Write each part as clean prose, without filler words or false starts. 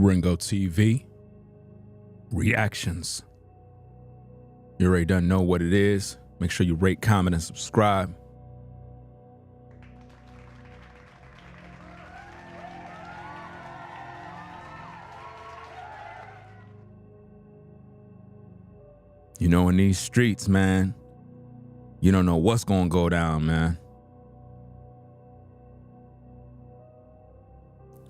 Ringo TV reactions. You already done know what it is. Make sure you rate, comment, and subscribe. You know, in these streets, man, you don't know what's gonna go down, man.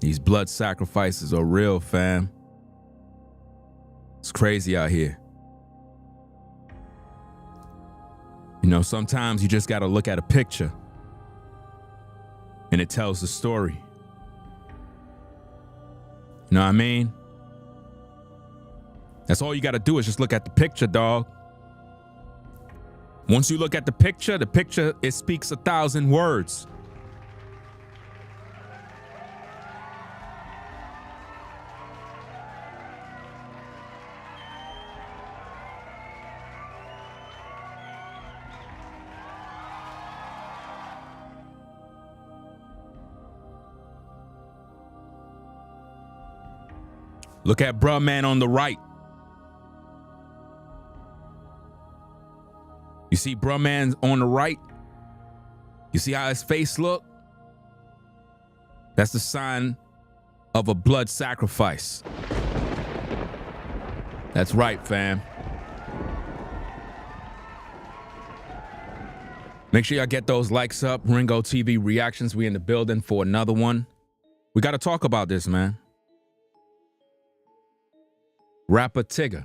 These blood sacrifices are real, fam. It's crazy out here. You know, sometimes you just gotta look at a picture and it tells the story. You know what I mean? That's all you gotta do is just look at the picture, dog. Once you look at the picture, it speaks 1,000 words. Look at bruh man on the right. You see bruh man on the right? You see how his face look? That's the sign of a blood sacrifice. That's right, fam. Make sure y'all get those likes up. Ringo TV reactions. We in the building for another one. We got to talk about this, man. Rapper Tyga.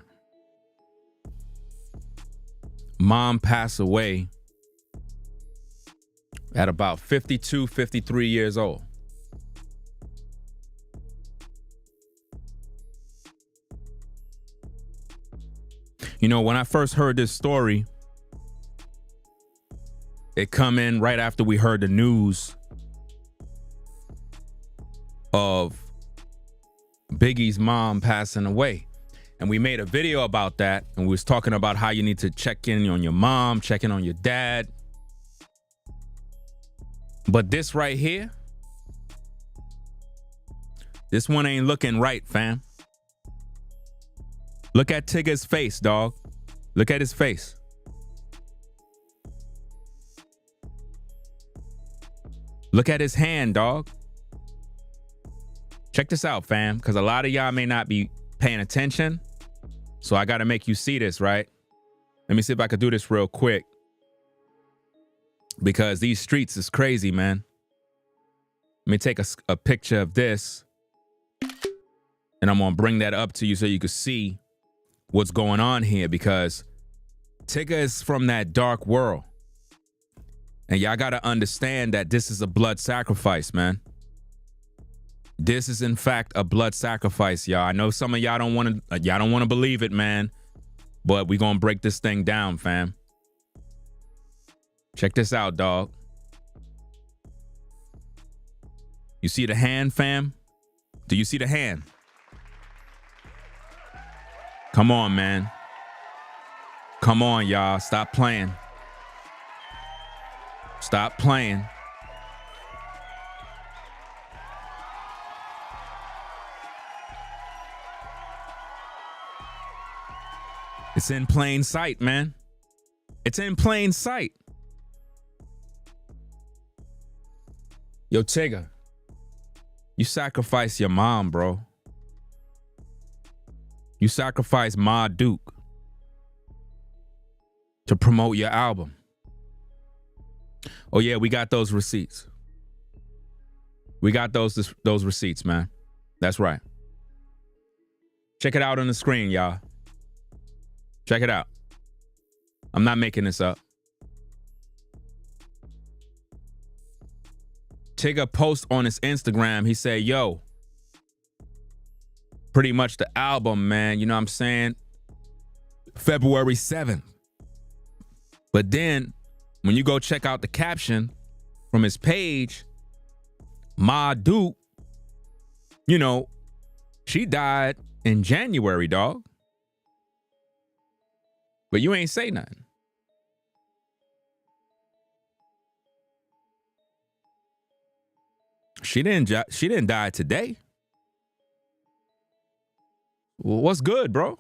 Mom passed away at about 52, 53 years old. You know, when I first heard this story, it come in right after we heard the news of Biggie's mom passing away. And we made a video about that, and we was talking about how you need to check in on your mom, check in on your dad. But this right here, this one ain't looking right, fam. Look at Tyga's face, dog. Look at his face. Look at his hand, dog. Check this out, fam, because a lot of y'all may not be paying attention. So I got to make you see this, right? Let me see if I could do this real quick. Because these streets is crazy, man. Let me take a picture of this. And I'm going to bring that up to you so you can see what's going on here. Because Tyga is from that dark world. And y'all got to understand that this is a blood sacrifice, man. This is in fact a blood sacrifice, y'all. I know some of y'all don't want to believe it, man. But we're going to break this thing down, fam. Check this out, dog. You see the hand, fam? Do you see the hand? Come on, man. Come on, y'all. Stop playing. Stop playing. It's in plain sight, man. It's in plain sight. Yo, Tyga, you sacrificed your mom, bro. You sacrificed Ma Duke to promote your album. Oh yeah, we got those receipts. We got those receipts, man. That's right. Check it out on the screen, y'all. Check it out. I'm not making this up. Tyga post on his Instagram. He said, yo, pretty much the album, man. You know what I'm saying? February 7th. But then when you go check out the caption from his page, Ma Duke, you know, she died in January, dog. But you ain't say nothing. She didn't die today. Well, what's good, bro?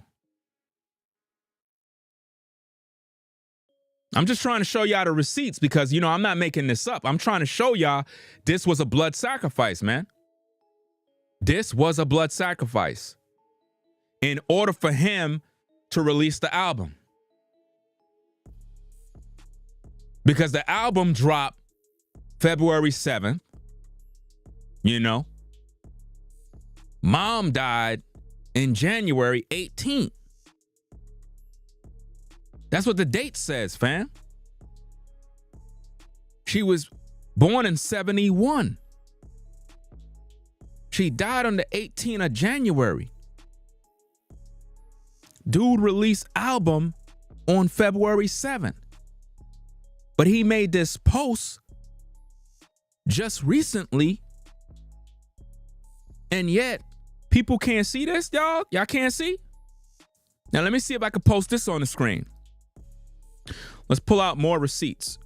I'm just trying to show y'all the receipts because, you know, I'm not making this up. I'm trying to show y'all this was a blood sacrifice, man. This was a blood sacrifice in order for him to release the album. Because the album dropped February 7th, you know. Mom died in January 18th. That's what the date says, fam. She was born in 71. She died on the 18th of January. Dude released album on February 7th. But he made this post just recently. And yet, people can't see this, y'all. Y'all can't see? Now, let me see if I can post this on the screen. Let's pull out more receipts.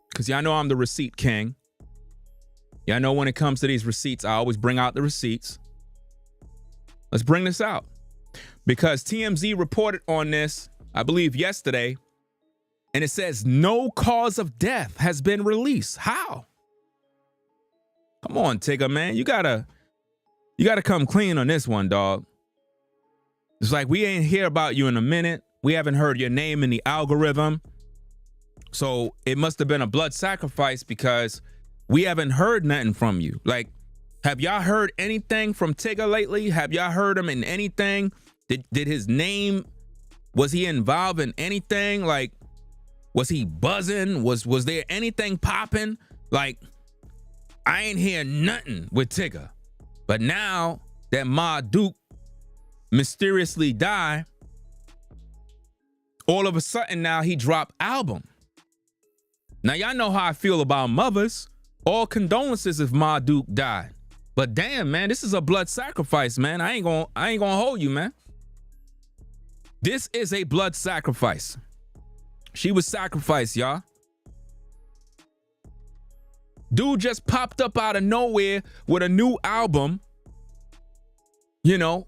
Because y'all know I'm the receipt king. Y'all know when it comes to these receipts, I always bring out the receipts. Let's bring this out. Because TMZ reported on this, I believe yesterday, and it says no cause of death has been released. How? Come on, Tyga, man. You gotta come clean on this one, dog. It's like we ain't hear about you in a minute. We haven't heard your name in the algorithm. So it must have been a blood sacrifice because we haven't heard nothing from you. Like, have y'all heard anything from Tyga lately? Have y'all heard him in anything? Did his name, was he involved in anything? Like, was he buzzing? Was there anything popping? Like, I ain't hear nothing with Tyga. But now that Ma Duke mysteriously died, all of a sudden now he dropped album. Now y'all know how I feel about mothers. All condolences if Ma Duke died. But damn, man, this is a blood sacrifice, man. I ain't gonna hold you, man. This is a blood sacrifice. She was sacrificed, y'all. Dude just popped up out of nowhere with a new album. You know,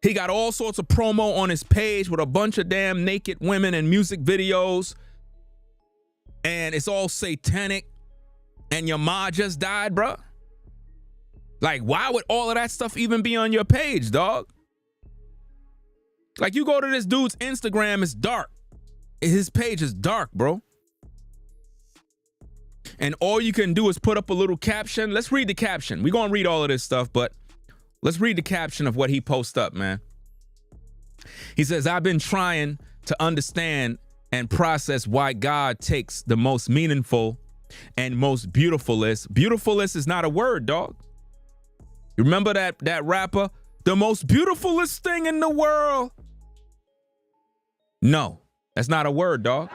he got all sorts of promo on his page with a bunch of damn naked women and music videos. And it's all satanic. And your ma just died, bro. Like, why would all of that stuff even be on your page, dog? Like, you go to this dude's Instagram, it's dark. His page is dark, bro. And all you can do is put up a little caption. Let's read the caption. We're going to read all of this stuff, but let's read the caption of what he posts up, man. He says, I've been trying to understand and process why God takes the most meaningful and most beautifulest. Beautifulest is not a word, dog. You remember that rapper? The most beautifulest thing in the world. No, that's not a word, dog.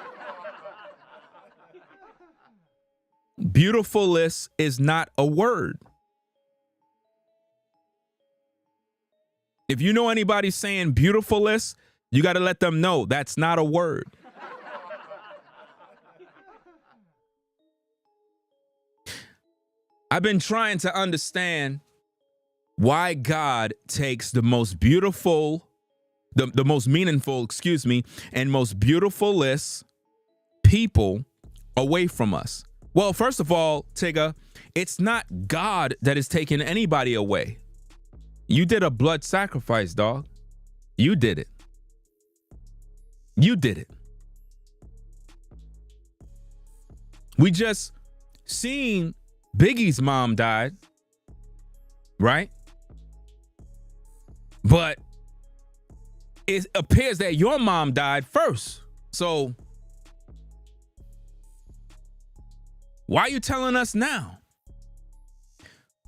Beautifulest is not a word. If you know anybody saying beautifulest, you got to let them know that's not a word. I've been trying to understand why God takes the most beautiful, the most meaningful, and most beautifulest people away from us. Well, first of all, Tyga, it's not God that is taking anybody away. You did a blood sacrifice, dog. You did it. You did it. We just seen Biggie's mom died, right? But it appears that your mom died first. So why are you telling us now?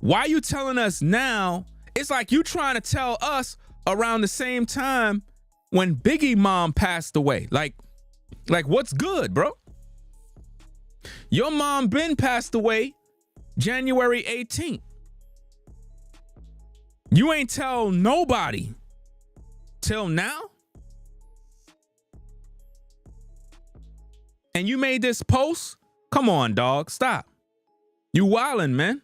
Why are you telling us now? It's like you trying to tell us around the same time when Biggie mom passed away. Like what's good, bro? Your mom been passed away January 18th. You ain't tell nobody till now? And you made this post? Come on, dog. Stop. You wildin', man.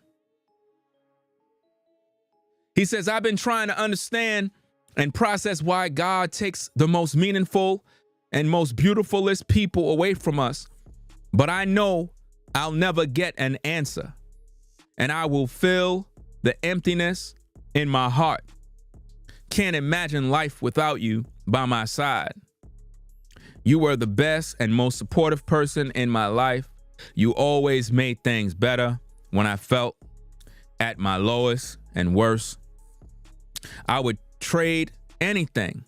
He says, I've been trying to understand and process why God takes the most meaningful and most beautifulest people away from us. But I know I'll never get an answer, and I will feel the emptiness in my heart. Can't imagine life without you by my side. You were the best and most supportive person in my life. You always made things better when I felt at my lowest and worst. I would trade anything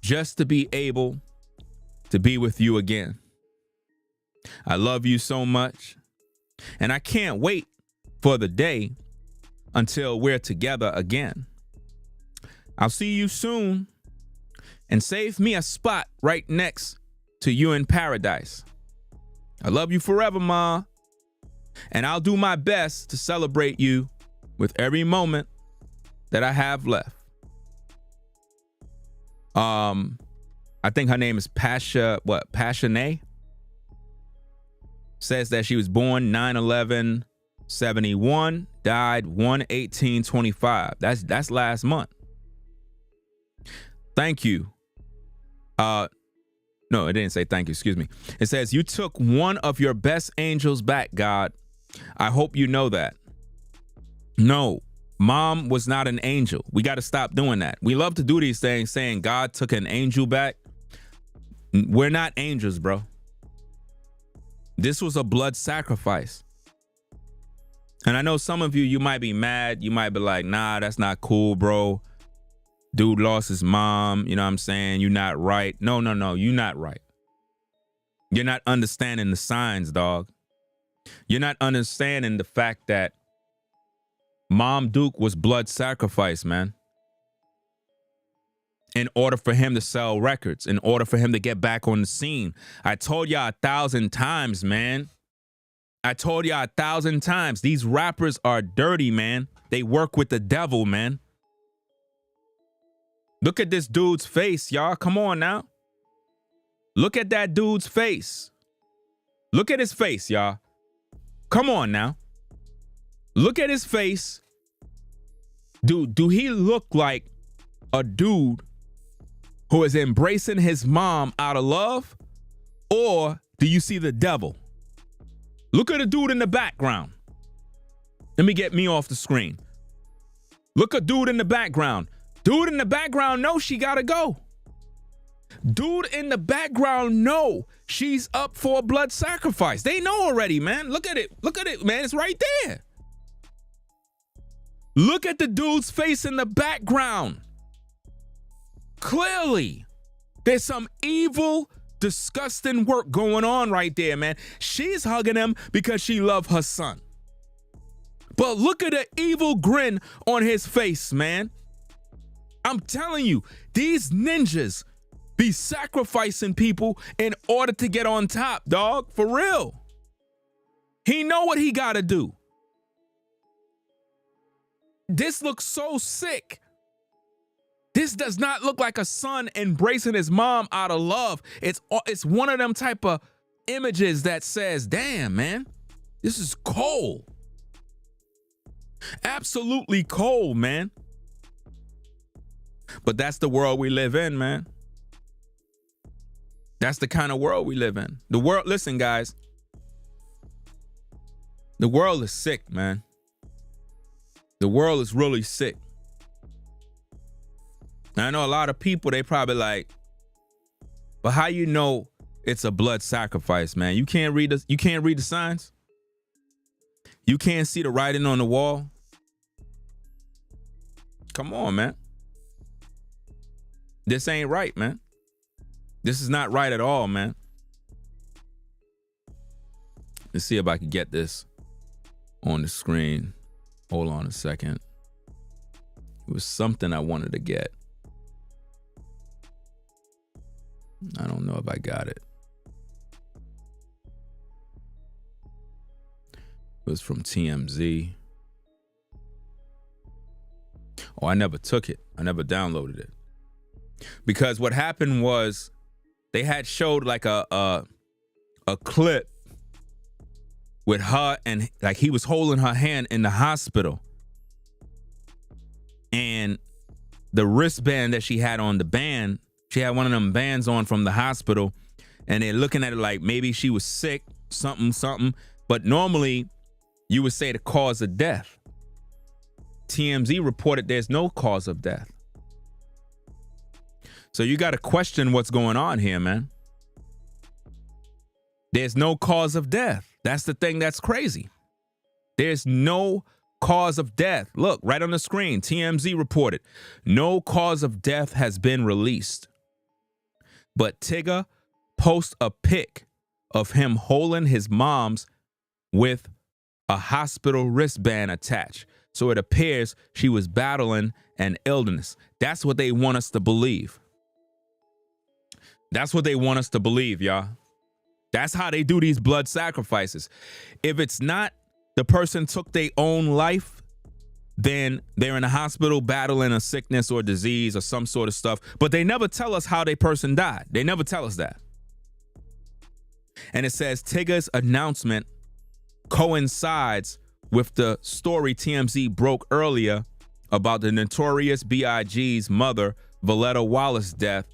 just to be able to be with you again. I love you so much, and I can't wait for the day until we're together again. I'll see you soon, and save me a spot right next to you in paradise. I love you forever, Ma, and I'll do my best to celebrate you with every moment that I have left. I think her name is Passionate. Says that she was born 9/11/71, died 1/18/25. That's last month. Thank you. No, it didn't say thank you, excuse me. It says, you took one of your best angels back, God. I hope you know that. No, Mom was not an angel. We got to stop doing that. We love to do these things saying God took an angel back. We're not angels, bro. This was a blood sacrifice. And I know some of you might be mad. You might be like, nah, that's not cool, bro. Dude lost his mom. You know what I'm saying? You're not right. No, you're not right. You're not understanding the signs, dog. You're not understanding the fact that Mom Duke was blood sacrifice, man. In order for him to sell records, in order for him to get back on the scene. I told y'all 1,000 times, man. I told y'all 1,000 times. These rappers are dirty, man. They work with the devil, man. Look at this dude's face, y'all. Come on now. Look at that dude's face. Look at his face, y'all. Come on now. Look at his face. Dude, do he look like a dude who is embracing his mom out of love? Or do you see the devil? Look at the dude in the background. Let me get me off the screen. Look at dude in the background. Dude in the background knows she gotta go. Dude in the background know she's up for a blood sacrifice. They know already, man. Look at it. Look at it, man. It's right there. Look at the dude's face in the background. Clearly, there's some evil, disgusting work going on right there, man. She's hugging him because she loves her son. But look at the evil grin on his face, man. I'm telling you, these ninjas be sacrificing people in order to get on top, dog. For real. He know what he gotta do. This looks so sick. This does not look like a son embracing his mom out of love. It's one of them type of images that says, damn, man, this is cold. Absolutely cold, man. But that's the world we live in, man. That's the kind of world we live in. The world, listen, guys. The world is sick, man. The world is really sick. Now, I know a lot of people, they probably like, but how you know it's a blood sacrifice, man? You can't read the signs? You can't see the writing on the wall? Come on, man. This ain't right, man. This is not right at all, man. Let's see if I can get this on the screen. Hold on a second. It was something I wanted to get. I don't know if I got it. It was from TMZ. Oh, I never took it. I never downloaded it. Because what happened was they had showed like a clip with her, and like he was holding her hand in the hospital. And the wristband that she had on, the band, she had one of them bands on from the hospital, and they're looking at it like maybe she was sick, something. But normally you would say the cause of death. TMZ reported there's no cause of death. So you got to question what's going on here, man. There's no cause of death. That's the thing that's crazy. There's no cause of death. Look, right on the screen, TMZ reported, no cause of death has been released. But Tyga posts a pic of him holding his mom's with a hospital wristband attached. So it appears she was battling an illness. That's what they want us to believe. That's what they want us to believe, y'all. That's how they do these blood sacrifices. If it's not the person took their own life, then they're in a hospital battling a sickness or disease or some sort of stuff. But they never tell us how their person died. They never tell us that. And it says Tyga's announcement coincides with the story TMZ broke earlier about the notorious B.I.G.'s mother, Valletta Wallace's death,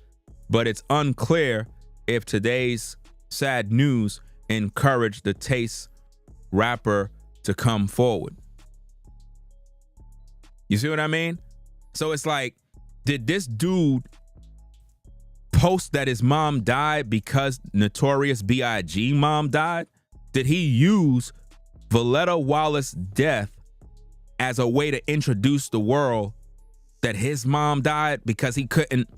but it's unclear if today's sad news encouraged the Taste rapper to come forward. You see what I mean? So it's like, did this dude post that his mom died because Notorious B.I.G. mom died? Did he use Valletta Wallace's death as a way to introduce the world that his mom died because he couldn't?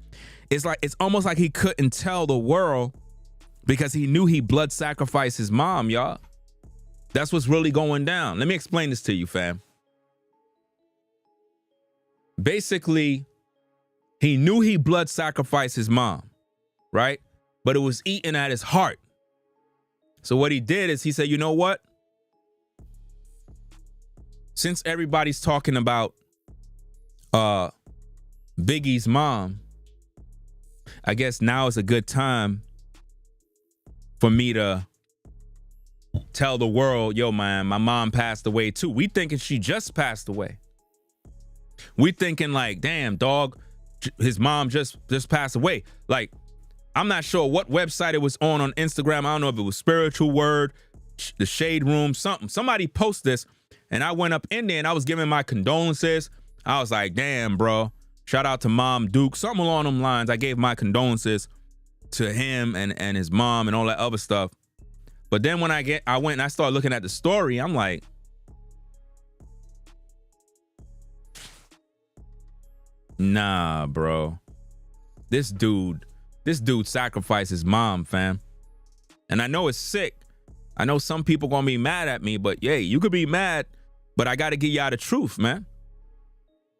It's almost like he couldn't tell the world because he knew he blood sacrificed his mom, y'all. That's what's really going down. Let me explain this to you, fam. Basically, he knew he blood sacrificed his mom, right? But it was eating at his heart. So what he did is he said, you know what? Since everybody's talking about Biggie's mom, I guess now is a good time for me to tell the world, yo, man, my mom passed away too. We thinking she just passed away. We thinking like, damn, dog, his mom just passed away. Like, I'm not sure what website it was on Instagram. I don't know if it was Spiritual Word, the Shade Room, something. Somebody posted this, and I went up in there and I was giving my condolences. I was like, damn, bro. Shout out to Mom Duke, something along them lines. I gave my condolences to him and his mom and all that other stuff. But then when I went and I started looking at the story, I'm like, nah, bro. This dude sacrificed his mom, fam. And I know it's sick. I know some people gonna be mad at me, but yeah, you could be mad, but I gotta give y'all the truth, man.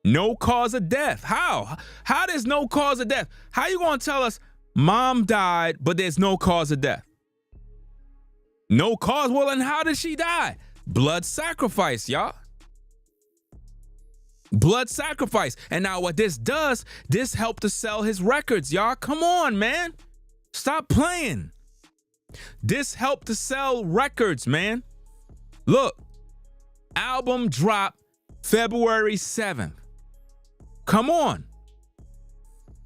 No cause of death. How? How there's no cause of death? How you gonna tell us mom died, but there's no cause of death? No cause? Well, and how did she die? Blood sacrifice, y'all. Blood sacrifice. And now what this does, this helped to sell his records, y'all. Come on, man. Stop playing. This helped to sell records, man. Look, album drop February 7th. Come on.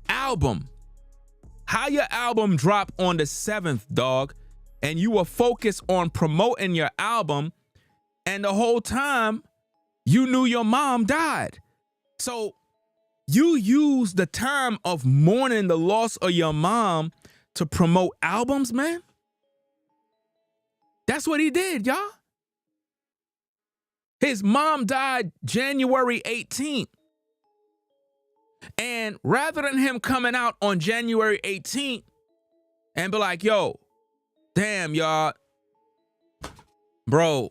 Album. How your album drop on the 7th, dog, and you were focused on promoting your album, and the whole time you knew your mom died. So you use the term of mourning the loss of your mom to promote albums, man? That's what he did, y'all. His mom died January 18th. And rather than him coming out on January 18th and be like, yo, damn, y'all, bro,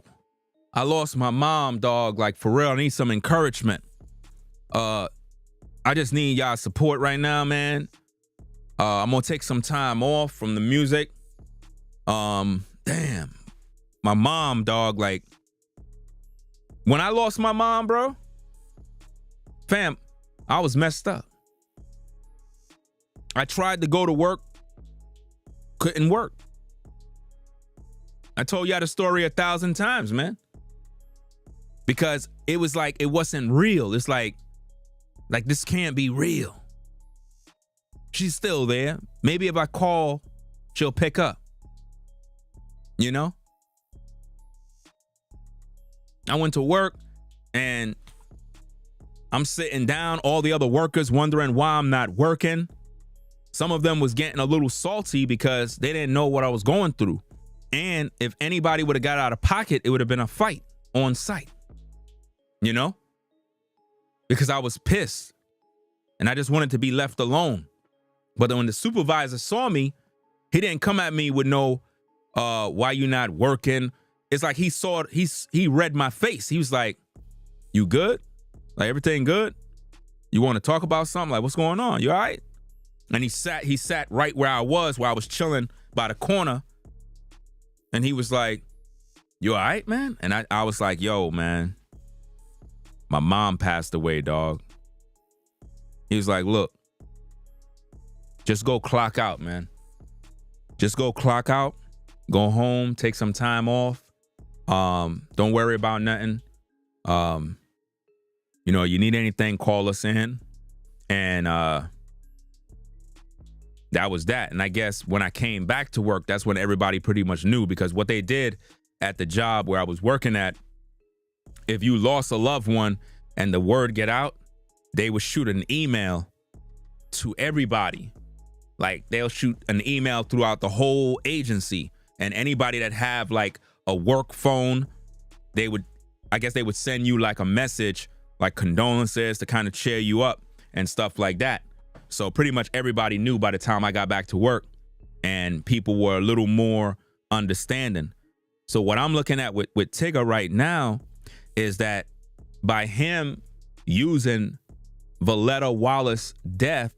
I lost my mom, dog. Like, for real, I need some encouragement. I just need y'all support right now, man. I'm gonna take some time off from the music. Damn, my mom, dog, like, when I lost my mom, bro, fam, I was messed up. I tried to go to work, couldn't work. I told y'all the story 1,000 times, man. Because it was like, it wasn't real. It's like, Like, this can't be real. She's still there. Maybe if I call, she'll pick up. You know? I went to work and I'm sitting down, all the other workers wondering why I'm not working. Some of them was getting a little salty because they didn't know what I was going through. And if anybody would have got out of pocket, it would have been a fight on site. You know? Because I was pissed and I just wanted to be left alone. But when the supervisor saw me, he didn't come at me with no, why you not working? It's like he read my face. He was like, you good? Like, everything good? You want to talk about something? Like, what's going on? You all right? And he sat right where I was chilling by the corner. And he was like, you all right, man? And I was like, yo, man, my mom passed away, dog. He was like, look, just go clock out, man. Just go clock out, go home, take some time off. Don't worry about nothing. You know, you need anything, call us in. And that was that. And I guess when I came back to work, that's when everybody pretty much knew, because what they did at the job where I was working at, if you lost a loved one and the word get out, they would shoot an email to everybody. Like, they'll shoot an email throughout the whole agency, and anybody that have like a work phone, I guess they would send you like a message, like condolences to kind of cheer you up and stuff like that. So pretty much everybody knew by the time I got back to work, and people were a little more understanding. So what I'm looking at with Tyga right now is that by him using Valletta Wallace's death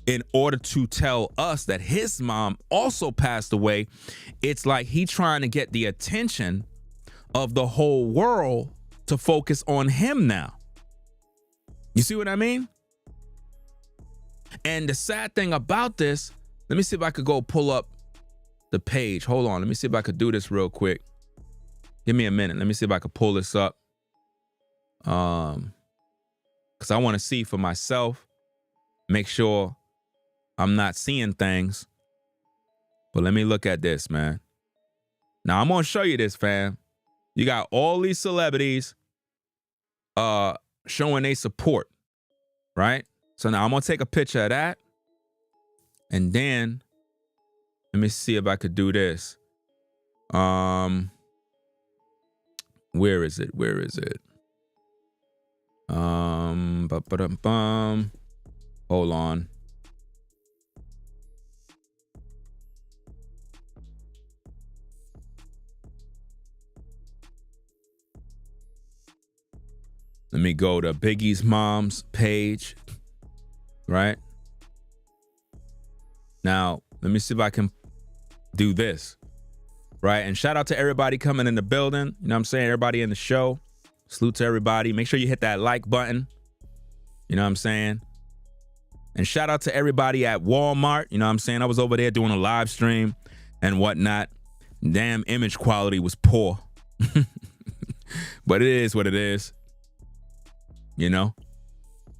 in order to tell us that his mom also passed away, it's like he trying to get the attention of the whole world to focus on him now. You see what I mean? And the sad thing about this, let me see if I could go pull up the page. Hold on, let me see if I could do this real quick. Give me a minute. Let me see if I could pull this up. Because I want to see for myself, make sure I'm not seeing things. But let me look at this, man. Now I'm gonna show you this, fam. You got all these celebrities showing their support, right? So now I'm gonna take a picture of that. And then let me see if I could do this. Where is it? Where is it? Hold on. Let me go to Biggie's mom's page, right? Now, let me see if I can do this, right? And shout out to everybody coming in the building. You know what I'm saying? Everybody in the show. Salute to everybody. Make sure you hit that like button. You know what I'm saying? And shout out to everybody at Walmart. You know what I'm saying? I was over there doing a live stream and whatnot. Damn, image quality was poor. But it is what it is. You know?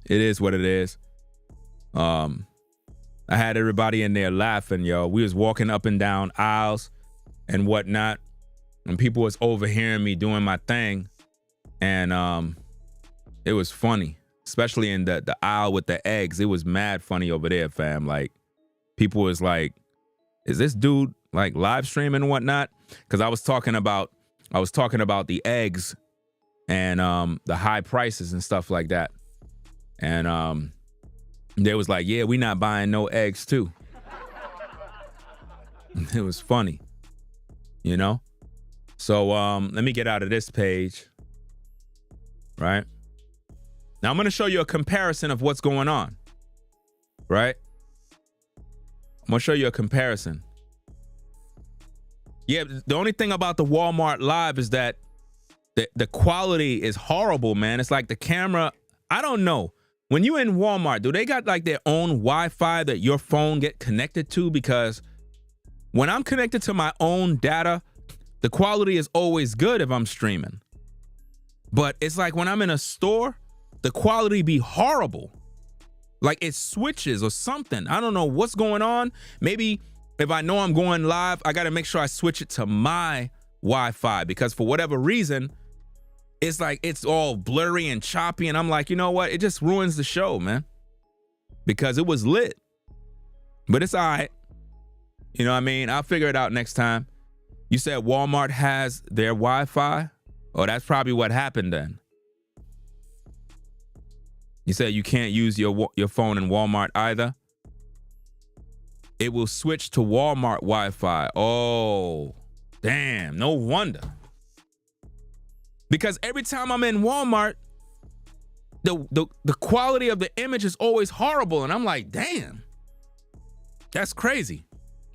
It is what it is. I had everybody in there laughing, yo. We was walking up and down aisles and whatnot, and people was overhearing me doing my thing. And it was funny, especially in the aisle with the eggs. It was mad funny over there, fam. Like, people was like, is this dude like live streaming and whatnot? Because I was talking about the eggs and the high prices and stuff like that. And they was like, yeah, we not buying no eggs too. It was funny, you know? So let me get out of this page. Right? Now I'm going to show you a comparison of what's going on. Right? I'm going to show you a comparison. Yeah, the only thing about the Walmart Live is that the quality is horrible, man. It's like the camera, I don't know. When you in Walmart, do they got like their own Wi-Fi that your phone get connected to? Because when I'm connected to my own data, the quality is always good if I'm streaming. But it's like when I'm in a store the quality be horrible. Like it switches or something. I don't know what's going on. Maybe if I know I'm going live, I got to make sure I switch it to my Wi-Fi, because for whatever reason, it's like it's all blurry and choppy. And I'm like, you know what? It just ruins the show, man, because it was lit. But it's all right. You know what I mean? I'll figure it out next time. You said Walmart has their Wi-Fi? Oh, that's probably what happened then. You said you can't use your phone in Walmart either? It will switch to Walmart Wi-Fi. Oh, damn, no wonder. Because every time I'm in Walmart, the quality of the image is always horrible. And I'm like, damn, that's crazy.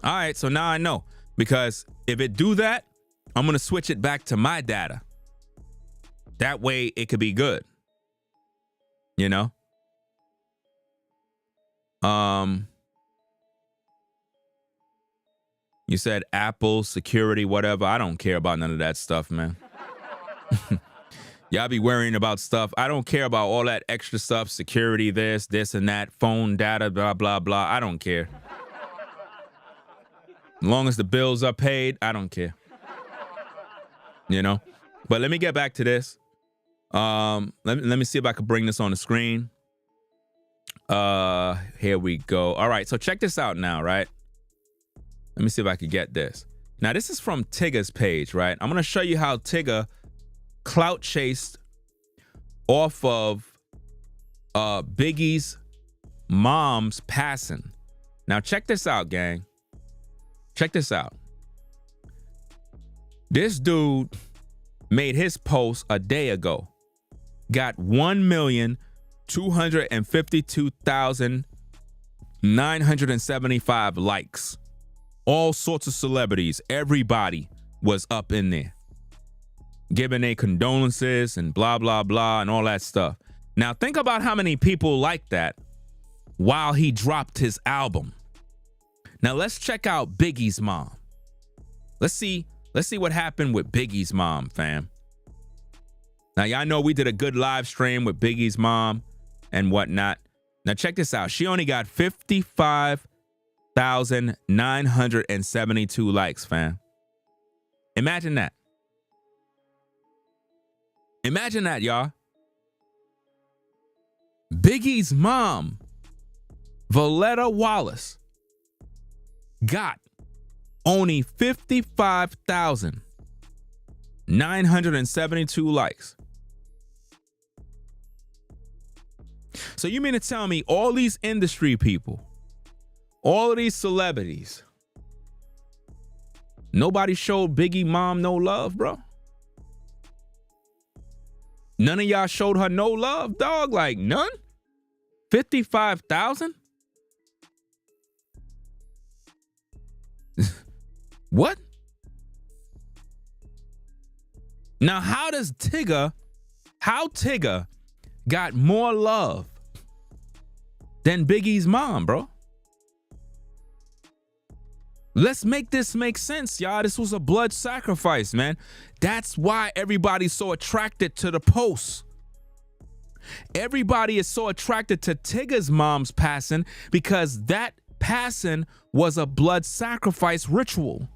All right, so now I know. Because if it do that, I'm going to switch it back to my data. That way it could be good. You know? You said Apple, security, whatever. I don't care about none of that stuff, man. Y'all be worrying about stuff. I don't care about all that extra stuff. Security, this and that, phone data, blah, blah, blah. I don't care. As long as the bills are paid, I don't care. You know? But let me get back to this. Let me see if I can bring this on the screen. Here we go. All right, so check this out now, right? Let me see if I can get this. Now, this is from Tyga's page, right? I'm going to show you how Tyga clout chased off of Biggie's mom's passing. Now, check this out, gang. Check this out. This dude made his post a day ago. Got 1,252,975 likes. All sorts of celebrities. Everybody was up in there, giving their condolences and blah, blah, blah, and all that stuff. Now, think about how many people liked that while he dropped his album. Now, let's check out Biggie's mom. Let's see what happened with Biggie's mom, fam. Now, y'all know we did a good live stream with Biggie's mom and whatnot. Now, check this out. She only got 55,972 likes, fam. Imagine that. Imagine that, y'all. Biggie's mom, Valletta Wallace, got only 55,972 likes. So you mean to tell me all these industry people, all of these celebrities, nobody showed Biggie mom no love, bro? None of y'all showed her no love, dog? Like none? 55,000? What? Now, how Tyga got more love than Biggie's mom, bro? Let's make this make sense, y'all. This was a blood sacrifice, man. That's why everybody's so attracted to the post. Everybody is so attracted to Tyga's mom's passing because that passing was a blood sacrifice ritual.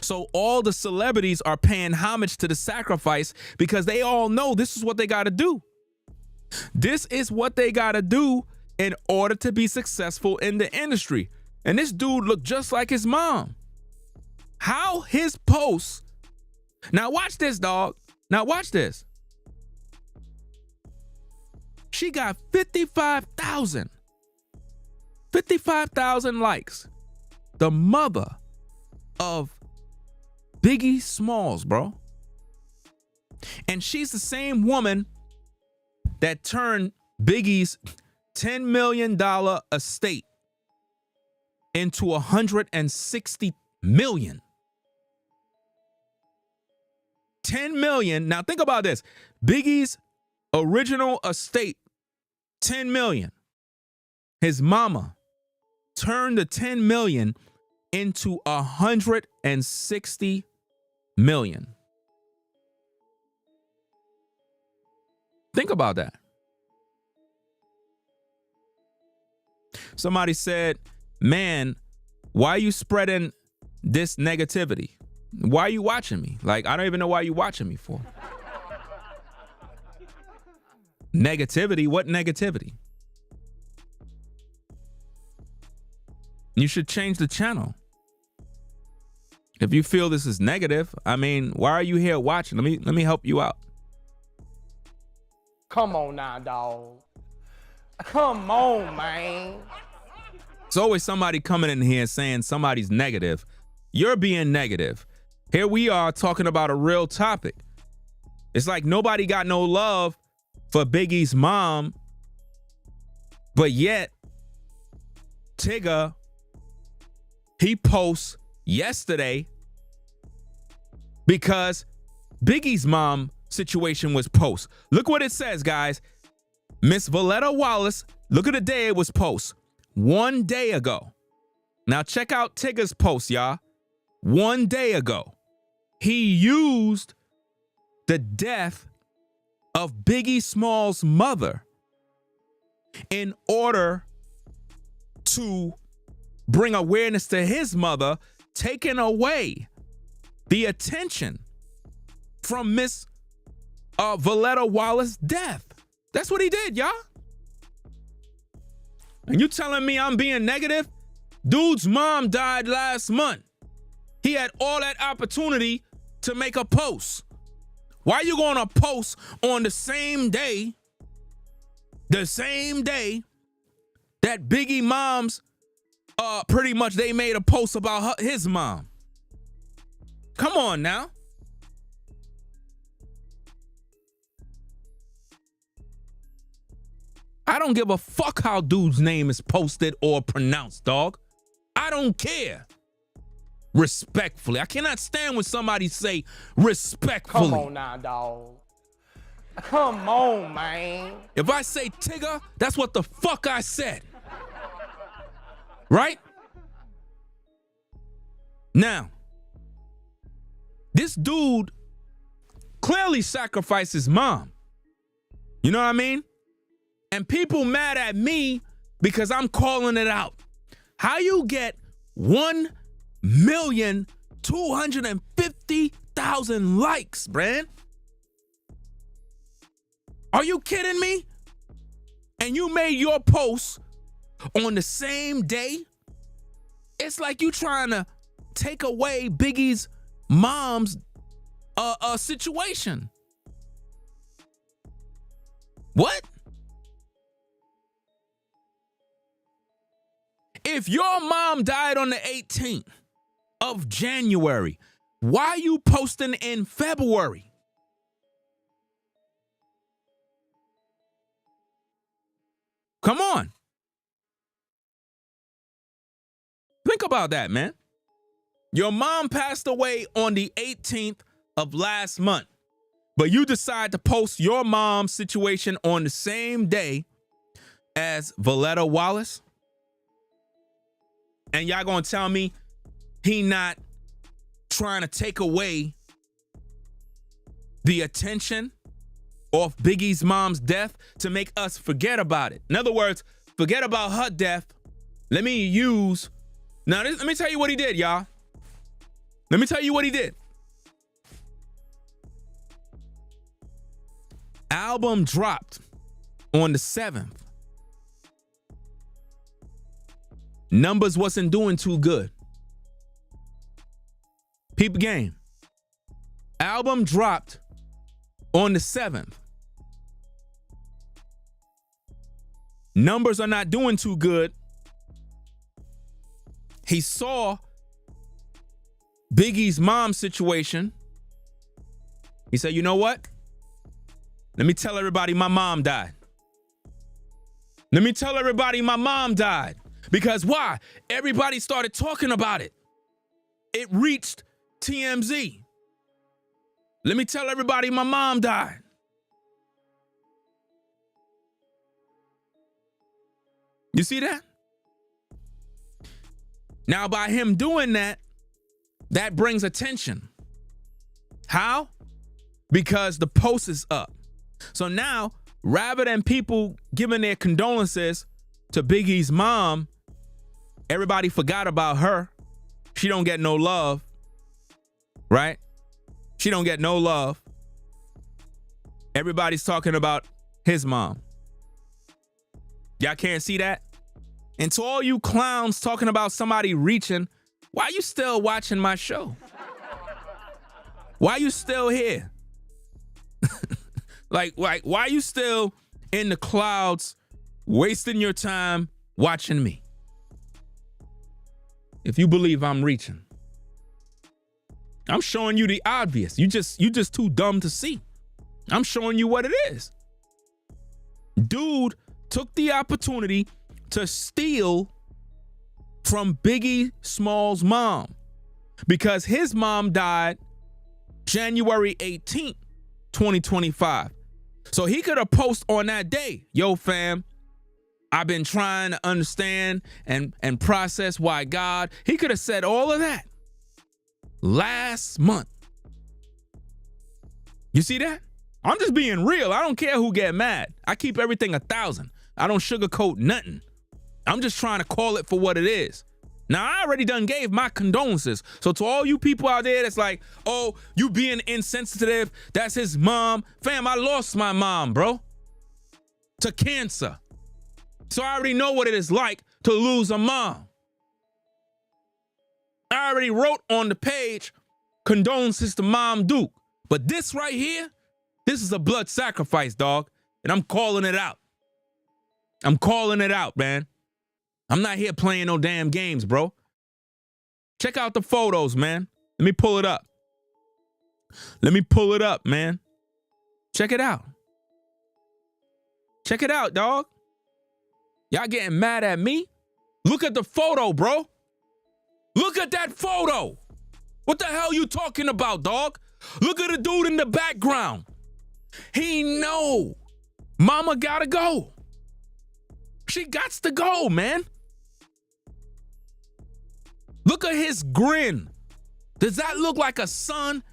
So all the celebrities are paying homage to the sacrifice because they all know this is what they got to do. This is what they got to do in order to be successful in the industry. And this dude looked just like his mom. How his posts. Now watch this, dog. Now watch this. She got 55,000 likes. The mother of Biggie Smalls, bro. And she's the same woman that turned Biggie's $10 million estate into $160 million. 10 million. Now think about this. Biggie's original estate, 10 million. His mama turned the 10 million into 160 million. Think about that. Somebody said, man, why are you spreading this negativity? Why are you watching me? Like, I don't even know why you're watching me for. Negativity? What negativity? You should change the channel. If you feel this is negative, I mean, why are you here watching? Let me help you out. Come on now, dog. Come on, man. It's always somebody coming in here saying somebody's negative. You're being negative. Here we are talking about a real topic. It's like nobody got no love for Biggie's mom, but yet Tyga, he posts yesterday because Biggie's mom situation was post. Look what it says, guys. Miss Voletta Wallace, look at the day it was post. 1 day ago. Now check out Tyga's post, y'all. 1 day ago. He used the death of Biggie Small's mother in order to bring awareness to his mother, taking away the attention from Miss Voletta Wallace's death. That's what he did, y'all. And you telling me I'm being negative? Dude's mom died last month. He had all that opportunity to make a post. Why you gonna post on the same day that Biggie mom's pretty much they made a post about his mom? Come on now. I don't give a fuck how dude's name is posted or pronounced, dog. I don't care. Respectfully. I cannot stand when somebody say respectfully. Come on now, dog. Come on, man. If I say Tyga, that's what the fuck I said. Right? Now, this dude clearly sacrificed his mom. You know what I mean? And people mad at me because I'm calling it out. How you get 1,250,000 likes, Brand? Are you kidding me? And you made your post on the same day? It's like you trying to take away Biggie's mom's situation. What? If your mom died on the 18th of January, why are you posting in February? Come on. Think about that, man. Your mom passed away on the 18th of last month, but you decide to post your mom's situation on the same day as Voletta Wallace? And y'all gonna tell me he not trying to take away the attention off Biggie's mom's death to make us forget about it? In other words, forget about her death. Let me tell you what he did, y'all. Let me tell you what he did. Album dropped on the 7th. Numbers wasn't doing too good. Peep game. Album dropped on the 7th. Numbers are not doing too good. He saw Biggie's mom's situation. He said, you know what? Let me tell everybody my mom died. Let me tell everybody my mom died. Because why? Everybody started talking about it. It reached TMZ. Let me tell everybody my mom died. You see that? Now, by him doing that, that brings attention. How? Because the post is up. So now rather than people giving their condolences to Biggie's mom, everybody forgot about her. She don't get no love, right? She don't get no love. Everybody's talking about his mom. Y'all can't see that? And to all you clowns talking about somebody reaching, why you still watching my show? Why you still here? like, why you still in the clouds wasting your time watching me? If you believe I'm reaching, I'm showing you the obvious. You just too dumb to see. I'm showing you what it is. Dude took the opportunity to steal from Biggie Small's mom because his mom died January 18th, 2025. So he could have posted on that day, yo fam, I've been trying to understand and process why God, he could have said all of that last month. You see that? I'm just being real. I don't care who get mad. I keep everything 1,000. I don't sugarcoat nothing. I'm just trying to call it for what it is. Now, I already done gave my condolences. So to all you people out there that's like, oh, you being insensitive, that's his mom. Fam, I lost my mom, bro, to cancer. So I already know what it is like to lose a mom. I already wrote on the page, condolences to Mom Duke. But this right here, this is a blood sacrifice, dog. And I'm calling it out. I'm calling it out, man. I'm not here playing no damn games, bro. Check out the photos, man. Let me pull it up. Let me pull it up, man. Check it out. Check it out, dog. Y'all getting mad at me? Look at the photo, bro. Look at that photo. What the hell you talking about, dog? Look at the dude in the background. He know mama gotta go. She gots to go, man. Look at his grin. Does that look like a son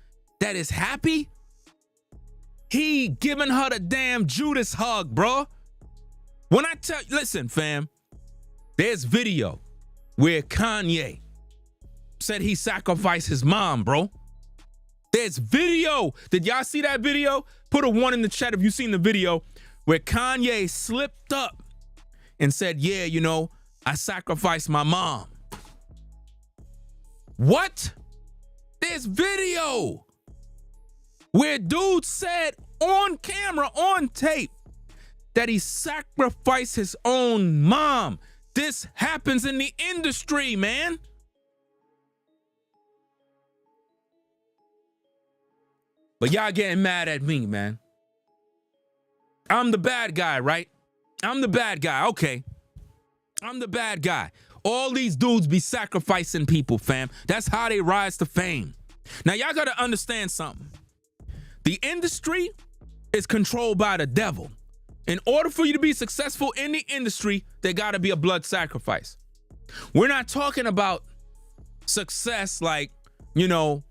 that is happy? He giving her the damn Judas hug, bro. When I tell you, listen, fam, there's video where Kanye said he sacrificed his mom, bro. There's video. Did y'all see that video? Put a 1 in the chat if you seen the video where Kanye slipped up and said, yeah, you know, I sacrificed my mom. What? There's video where dude said on camera, on tape, that he sacrificed his own mom. This happens in the industry, man. But y'all getting mad at me, man. I'm the bad guy, right? I'm the bad guy. Okay. I'm the bad guy. All these dudes be sacrificing people, fam. That's how they rise to fame. Now, y'all got to understand something. The industry is controlled by the devil. In order for you to be successful in the industry, there got to be a blood sacrifice. We're not talking about success like, you know,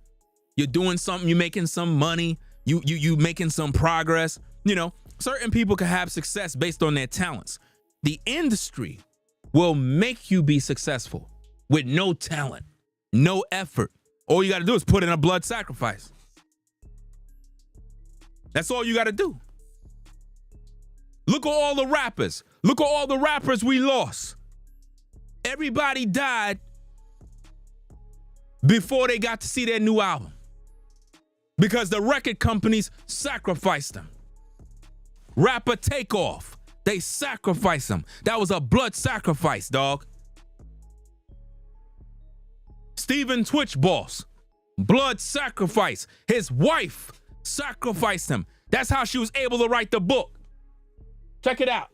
you're doing something, you're making some money, you making some progress. You know, certain people can have success based on their talents. The industry will make you be successful with no talent, no effort. All you got to do is put in a blood sacrifice. That's all you got to do. Look at all the rappers. Look at all the rappers we lost. Everybody died before they got to see their new album because the record companies sacrificed them. Rapper Takeoff, they sacrificed him. That was a blood sacrifice, dog. Steven Twitch Boss, blood sacrifice. His wife sacrificed him. That's how she was able to write the book. Check it out.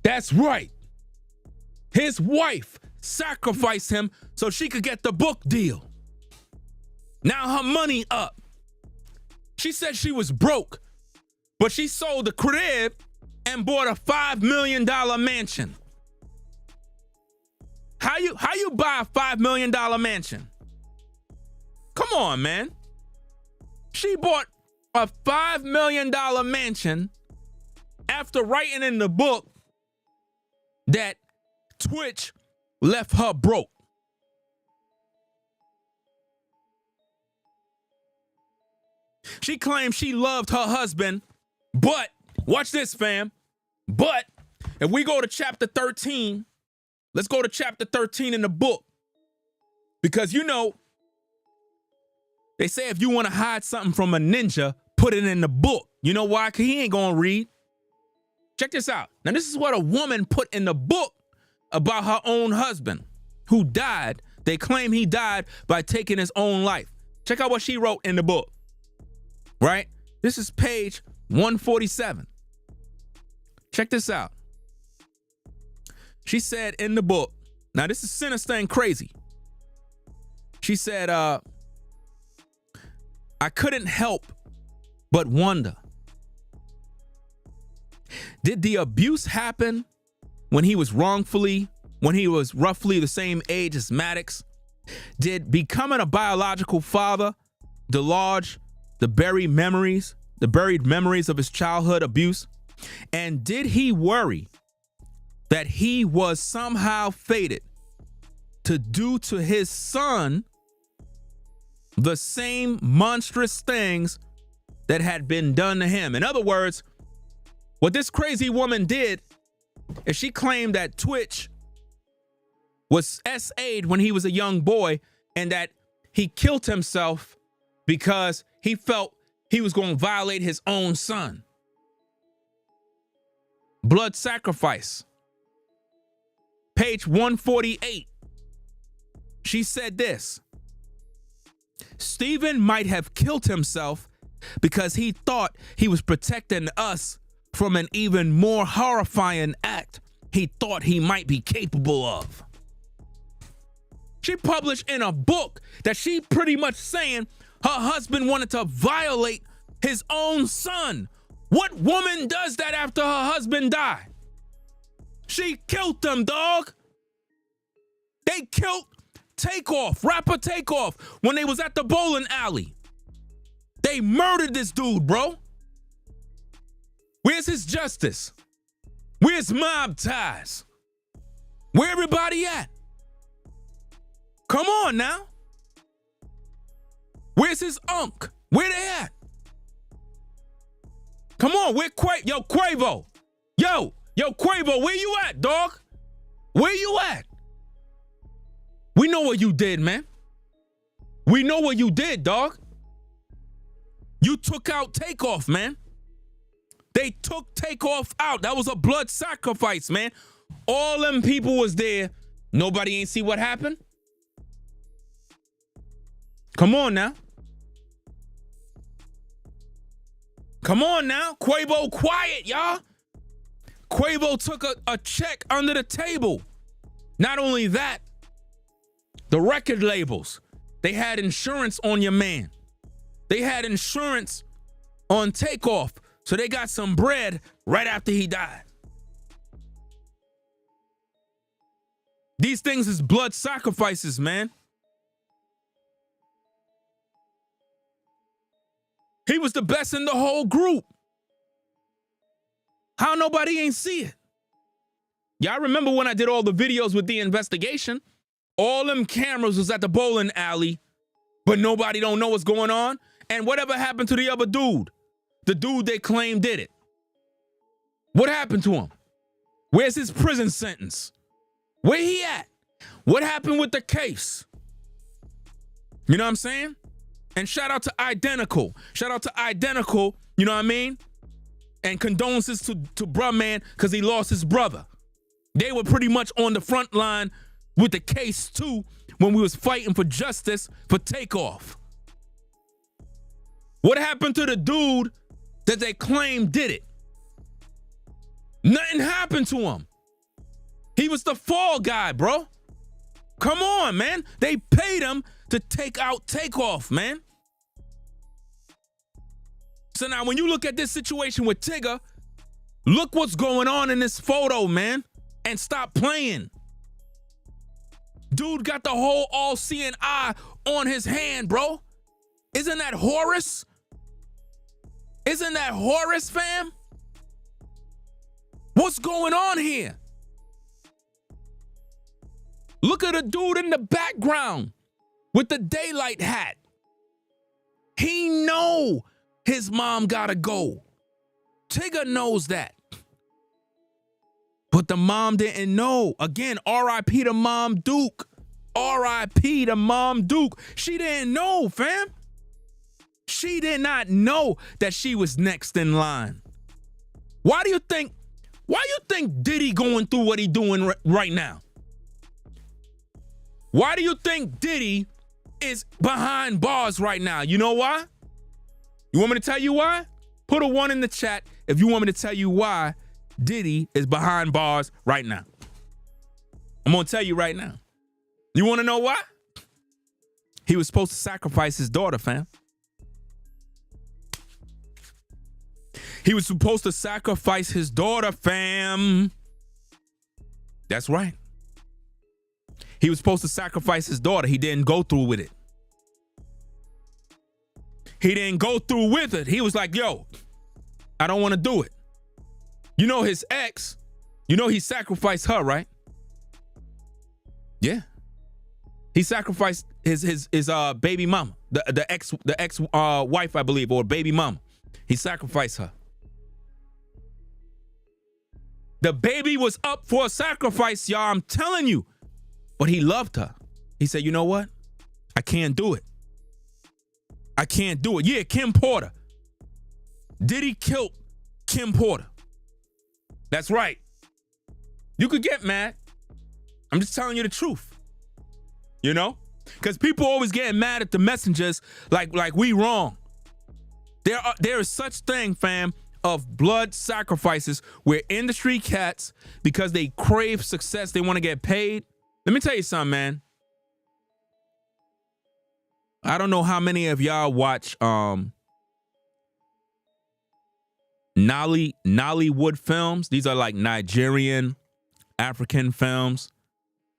That's right. His wife sacrificed him so she could get the book deal. Now her money up. She said she was broke, but she sold the crib and bought a $5 million mansion. How you buy a $5 million mansion? Come on, man. She bought a $5 million mansion after writing in the book that Twitch left her broke. She claimed she loved her husband, but, watch this, fam, but if we go to chapter 13, let's go to chapter 13 in the book. Because, you know, they say if you want to hide something from a ninja, put it in the book. You know why? Because he ain't going to read. Check this out. Now, this is what a woman put in the book about her own husband who died. They claim he died by taking his own life. Check out what she wrote in the book, right? This is page 147. Check this out. She said in the book, now this is sinister and crazy. She said, I couldn't help but wonder, did the abuse happen when he was roughly the same age as Maddox? Did becoming a biological father delage the buried memories of his childhood abuse? And did he worry that he was somehow fated to do to his son the same monstrous things that had been done to him? In other words, what this crazy woman did is she claimed that Twitch was SA'd when he was a young boy and that he killed himself because he felt he was going to violate his own son. Blood sacrifice. Page 148. She said this: Stephen might have killed himself because he thought he was protecting us from an even more horrifying act he thought he might be capable of. She published in a book that she pretty much saying her husband wanted to violate his own son. What woman does that after her husband died? She killed them, dog. They killed rapper Takeoff, when they was at the bowling alley. They murdered this dude, bro. Where's his justice? Where's mob ties? Where everybody at? Come on now. Where's his unk? Where they at? Come on, Yo, Quavo. Yo, Quavo, where you at, dog? Where you at? We know what you did, man. We know what you did, dog. You took out Takeoff, man. They took Takeoff out. That was a blood sacrifice, man. All them people was there. Nobody ain't see what happened. Come on now. Come on now. Quavo, quiet, y'all. Quavo took a check under the table. Not only that, the record labels, they had insurance on your man. They had insurance on Takeoff, so they got some bread right after he died. These things is blood sacrifices, man. He was the best in the whole group. How nobody ain't see it? Y'all remember when I did all the videos with the investigation? All them cameras was at the bowling alley, but nobody don't know what's going on. And whatever happened to the other dude? The dude they claimed did it. What happened to him? Where's his prison sentence? Where he at? What happened with the case? You know what I'm saying? And shout out to Identical. Shout out to Identical, you know what I mean? And condolences to bruh man, because he lost his brother. They were pretty much on the front line with the case too when we was fighting for justice for Takeoff. What happened to the dude that they claimed did it? Nothing happened to him. He was the fall guy, bro. Come on, man. They paid him to take out Takeoff, man. So now when you look at this situation with Tyga, look what's going on in this photo, man. And stop playing. Dude got the whole all-seeing eye on his hand, bro. Isn't that Horus? Isn't that Horus, fam? What's going on here? Look at the dude in the background with the daylight hat. He know his mom gotta go. Tyga knows that. But the mom didn't know. Again, R.I.P. to Mom Duke. R.I.P. to Mom Duke. She didn't know, fam. She did not know that she was next in line. Why do you think Diddy going through what he doing right now? Why do you think Diddy is behind bars right now? You know why? You want me to tell you why? Put a 1 in the chat if you want me to tell you why Diddy is behind bars right now. I'm going to tell you right now. You want to know why? He was supposed to sacrifice his daughter, fam. He was supposed to sacrifice his daughter, fam. That's right. He was supposed to sacrifice his daughter. He didn't go through with it. He didn't go through with it. He was like, yo, I don't want to do it. You know his ex, you know he sacrificed her, right? Yeah. He sacrificed his baby mama, the ex wife, I believe, or baby mama. He sacrificed her. The baby was up for a sacrifice, y'all. I'm telling you. But he loved her. He said, you know what? I can't do it. I can't do it. Yeah, Kim Porter. Diddy killed Kim Porter. That's right. You could get mad. I'm just telling you the truth. You know? Because people always getting mad at the messengers like we wrong. There is such thing, fam, of blood sacrifices where industry cats, because they crave success, they want to get paid. Let me tell you something, man. I don't know how many of y'all watch Nollywood films. These are like Nigerian, African films.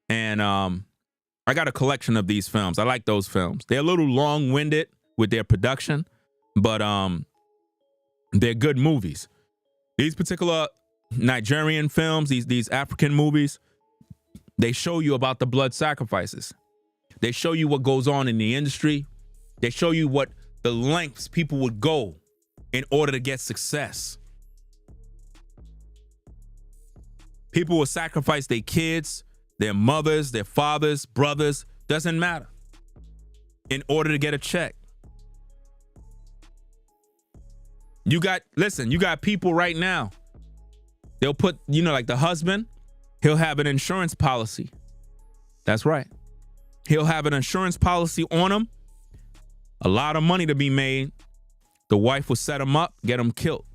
And I got a collection of these films. I like those films. They're a little long-winded with their production, but they're good movies. These particular Nigerian films, these African movies, they show you about the blood sacrifices. They show you what goes on in the industry. They show you what the lengths people would go in order to get success. People will sacrifice their kids, their mothers, their fathers, brothers, doesn't matter, in order to get a check. You got people right now. They'll put, like the husband, he'll have an insurance policy. That's right. He'll have an insurance policy on him. A lot of money to be made. The wife will set him up, get him killed,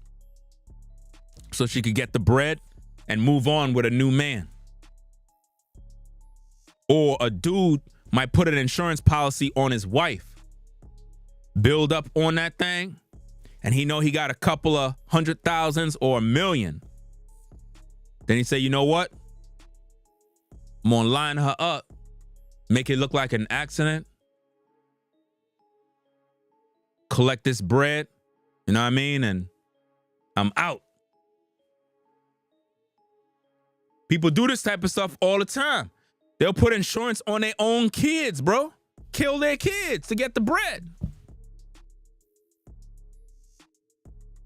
so she could get the bread and move on with a new man. Or a dude might put an insurance policy on his wife, build up on that thing, and he know he got a couple of 100,000s or $1 million. Then he say, you know what? I'm gonna line her up, make it look like an accident, collect this bread, you know what I mean? And I'm out. People do this type of stuff all the time. They'll put insurance on their own kids, bro. Kill their kids to get the bread.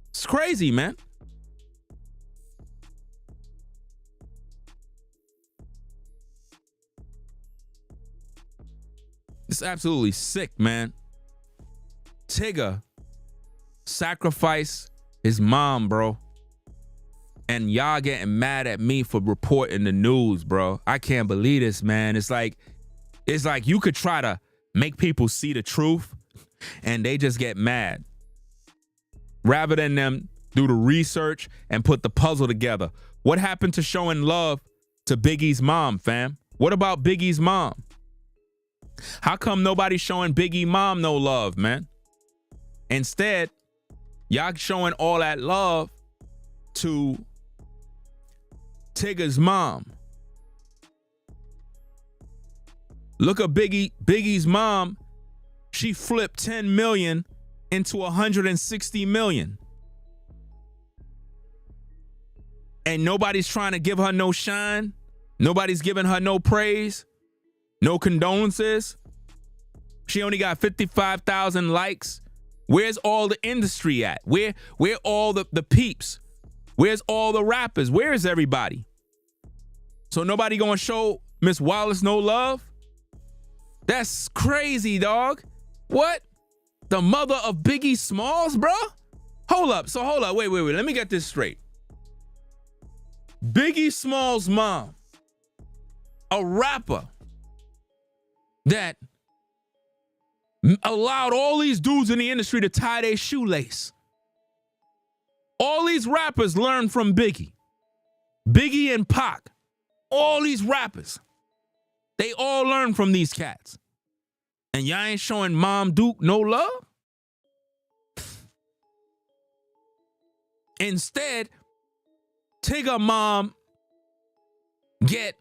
It's crazy, man. It's absolutely sick, man. Tyga sacrificed his mom, bro. And y'all getting mad at me for reporting the news, bro. I can't believe this, man. It's like you could try to make people see the truth and they just get mad. Rather than them do the research and put the puzzle together. What happened to showing love to Biggie's mom, fam? What about Biggie's mom? How come nobody's showing Biggie mom no love, man? Instead, y'all showing all that love to Tyga's mom. Look at Biggie's mom. She flipped 10 million into 160 million. and nobody's trying to give her no shine. Nobody's giving her no praise, no condolences. She only got 55,000 likes. Where's all the industry at? Where all the peeps? Where's all the rappers? Where is everybody? So nobody gonna show Miss Wallace no love? That's crazy, dog. What? The mother of Biggie Smalls, bro? Hold up. Wait. Let me get this straight. Biggie Smalls' mom, a rapper that allowed all these dudes in the industry to tie their shoelace. All these rappers learned from Biggie. Biggie and Pac. All these rappers. They all learned from these cats. And y'all ain't showing Mom Duke no love? Instead, Tyga mom get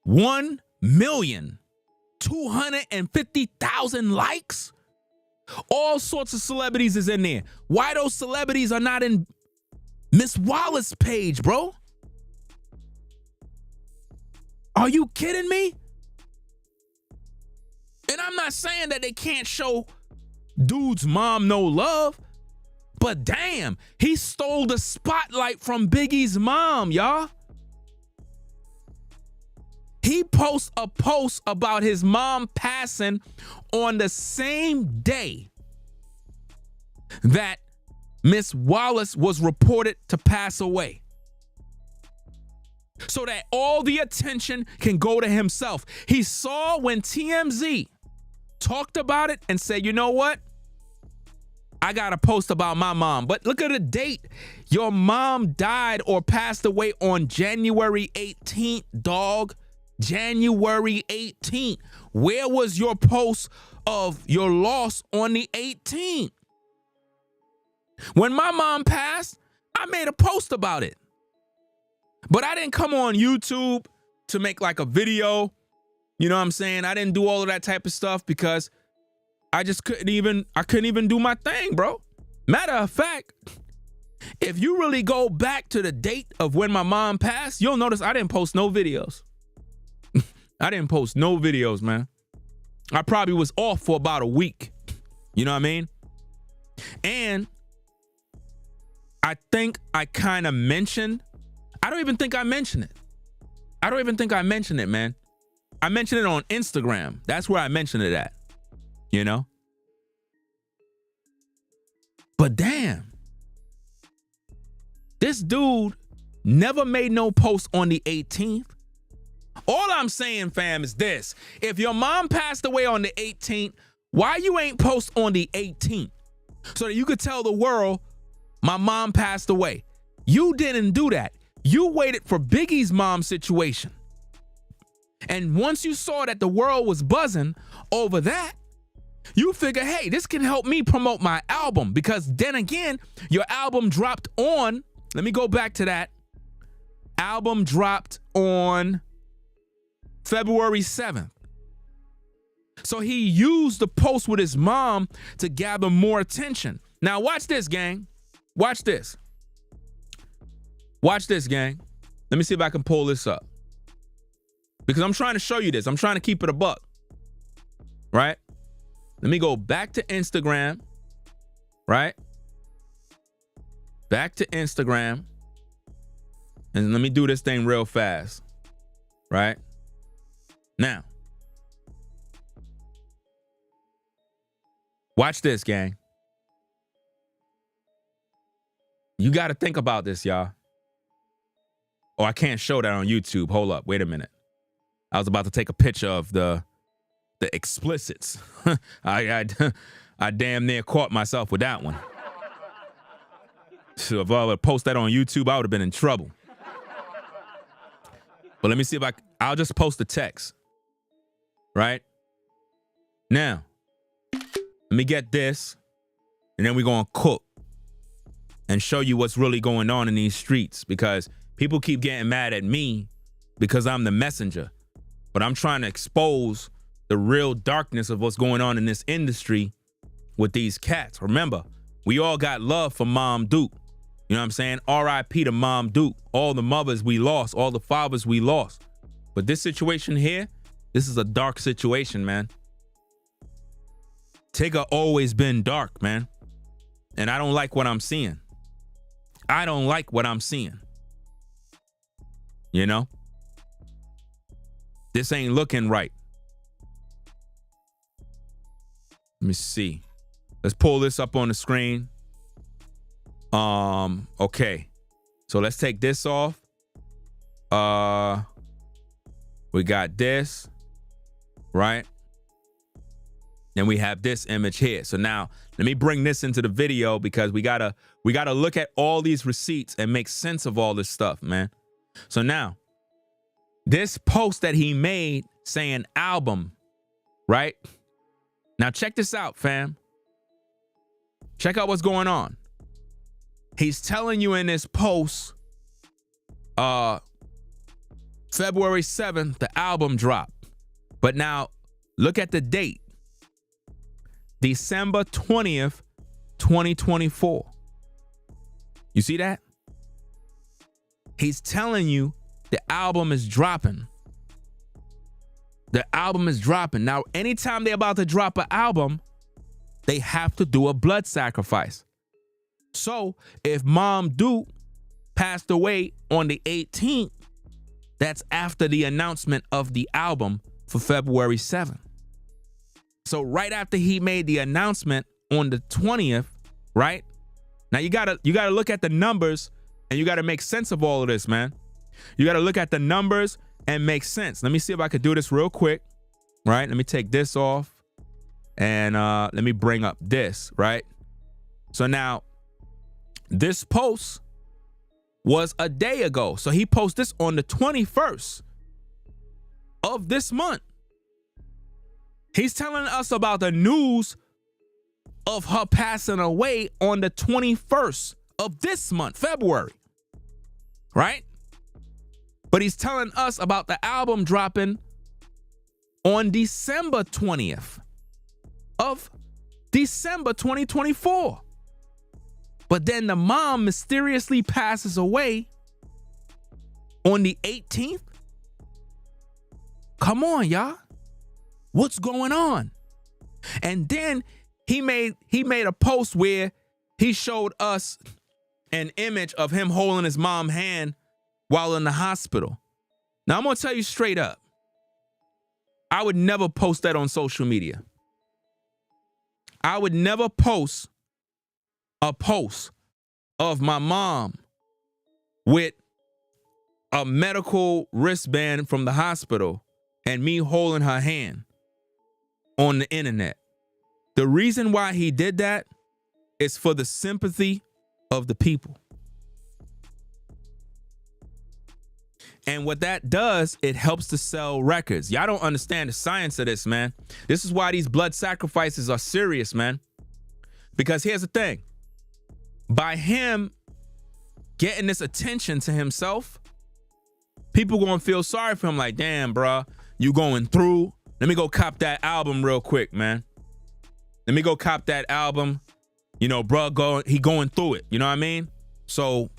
1,250,000 likes. All sorts of celebrities is in there. Why those celebrities are not in Miss Wallace page, bro? Are you kidding me? And I'm not saying that they can't show dude's mom no love, but damn, he stole the spotlight from Biggie's mom, y'all. He posts a post about his mom passing on the same day that Miss Wallace was reported to pass away, so that all the attention can go to himself. He saw when TMZ talked about it and said, you know what? I got to post about my mom. But look at the date. Your mom died or passed away on January 18th, dog. January 18th. Where was your post of your loss on the 18th? When my mom passed, I made a post about it. But I didn't come on YouTube to make like a video. You know what I'm saying? I didn't do all of that type of stuff because I couldn't even do my thing, bro. Matter of fact, if you really go back to the date of when my mom passed, you'll notice I didn't post no videos. I didn't post no videos, man. I probably was off for about a week. You know what I mean? And I think I kind of mentioned, I don't even think I mentioned it. I don't even think I mentioned it, man. I mentioned it on Instagram. That's where I mentioned it at, you know? But damn, this dude never made no post on the 18th. All I'm saying, fam, is this. If your mom passed away on the 18th, why you ain't post on the 18th? So that you could tell the world, my mom passed away. You didn't do that. You waited for Biggie's mom situation. And once you saw that the world was buzzing over that, you figure, hey, this can help me promote my album. Because then again, your album dropped on, let me go back to that. Album dropped on February 7th. So he used the post with his mom to gather more attention. Now watch this, gang. Watch this. Watch this, gang. Let me see if I can pull this up. Because I'm trying to show you this. I'm trying to keep it a buck. Right? Let me go back to Instagram. Right? Back to Instagram. And let me do this thing real fast. Right? Now. Watch this, gang. You got to think about this, y'all. Oh, I can't show that on YouTube. Hold up. Wait a minute. I was about to take a picture of the explicits. I damn near caught myself with that one. So if I would post that on YouTube, I would have been in trouble. But let me see if I'll just post the text. Right? Now, let me get this, and then we're going to cook and show you what's really going on in these streets, because people keep getting mad at me because I'm the messenger. But I'm trying to expose the real darkness of what's going on in this industry with these cats. Remember, we all got love for Mom Duke. You know what I'm saying? R.I.P. to Mom Duke. All the mothers we lost, all the fathers we lost. But this situation here, this is a dark situation, man. Tyga always been dark, man. And I don't like what I'm seeing. I don't like what I'm seeing. You know? This ain't looking right. Let me see. Let's pull this up on the screen. Okay. So let's take this off. We got this, right? Then we have this image here. So now let me bring this into the video because we gotta look at all these receipts and make sense of all this stuff, man. So now, this post that he made saying album, right? Now check this out, fam. Check out what's going on. He's telling you in this post, February 7th, the album dropped. But now look at the date. December 20th, 2024. You see that? He's telling you the album is dropping. The album is dropping. Now, anytime they're about to drop an album, they have to do a blood sacrifice. So if Mom Duke passed away on the 18th, that's after the announcement of the album for February 7th. So right after he made the announcement on the 20th, right? Now you gotta look at the numbers and you gotta make sense of all of this, man. You gotta look at the numbers and make sense. Let me see if I could do this real quick, right? Let me take this off and let me bring up this, right? So now this post was a day ago. So he posted this on the 21st of this month. He's telling us about the news of her passing away on the 21st of this month, February, right? But he's telling us about the album dropping on December 20th of December 2024. But then the mom mysteriously passes away on the 18th. Come on, y'all. What's going on? And then he made a post where he showed us an image of him holding his mom's hand while in the hospital. Now, I'm going to tell you straight up. I would never post that on social media. I would never post a post of my mom with a medical wristband from the hospital and me holding her hand on the internet. The reason why he did that is for the sympathy of the people. And what that does, it helps to sell records. Y'all don't understand the science of this, man. This is why these blood sacrifices are serious, man. Because here's the thing. By him getting this attention to himself, people gonna feel sorry for him like, damn, bro, you going through. Let me go cop that album real quick, man. Let me go cop that album. You know, bro, he going through it. You know what I mean? So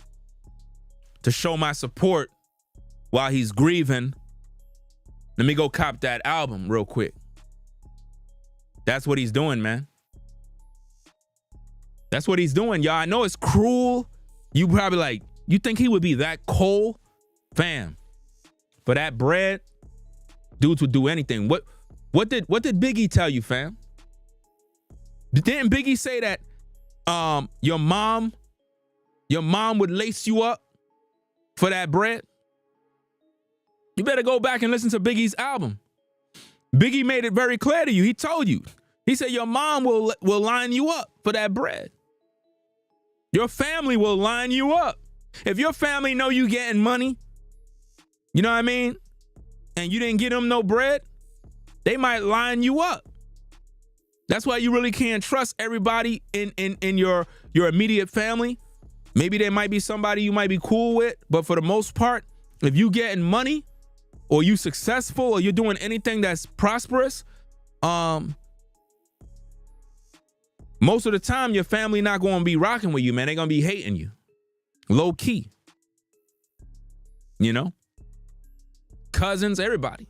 to show my support while he's grieving, let me go cop that album real quick. That's what he's doing, man. That's what he's doing, y'all. I know it's cruel. You probably like, you think he would be that cold? Fam, for that bread, dudes would do anything. What did Biggie tell you, fam? Didn't Biggie say that your mom would lace you up for that bread? You better go back and listen to Biggie's album. Biggie made it very clear to you. He told you. He said your mom will line you up for that bread. Your family will line you up. If your family know you getting money, you know what I mean? And you didn't get them no bread, they might line you up. That's why you really can't trust everybody in your immediate family. Maybe there might be somebody you might be cool with, but for the most part, if you getting money or you successful or you're doing anything that's prosperous, most of the time your family not going to be rocking with you, man. They're going to be hating you. Low key. You know? Cousins, everybody.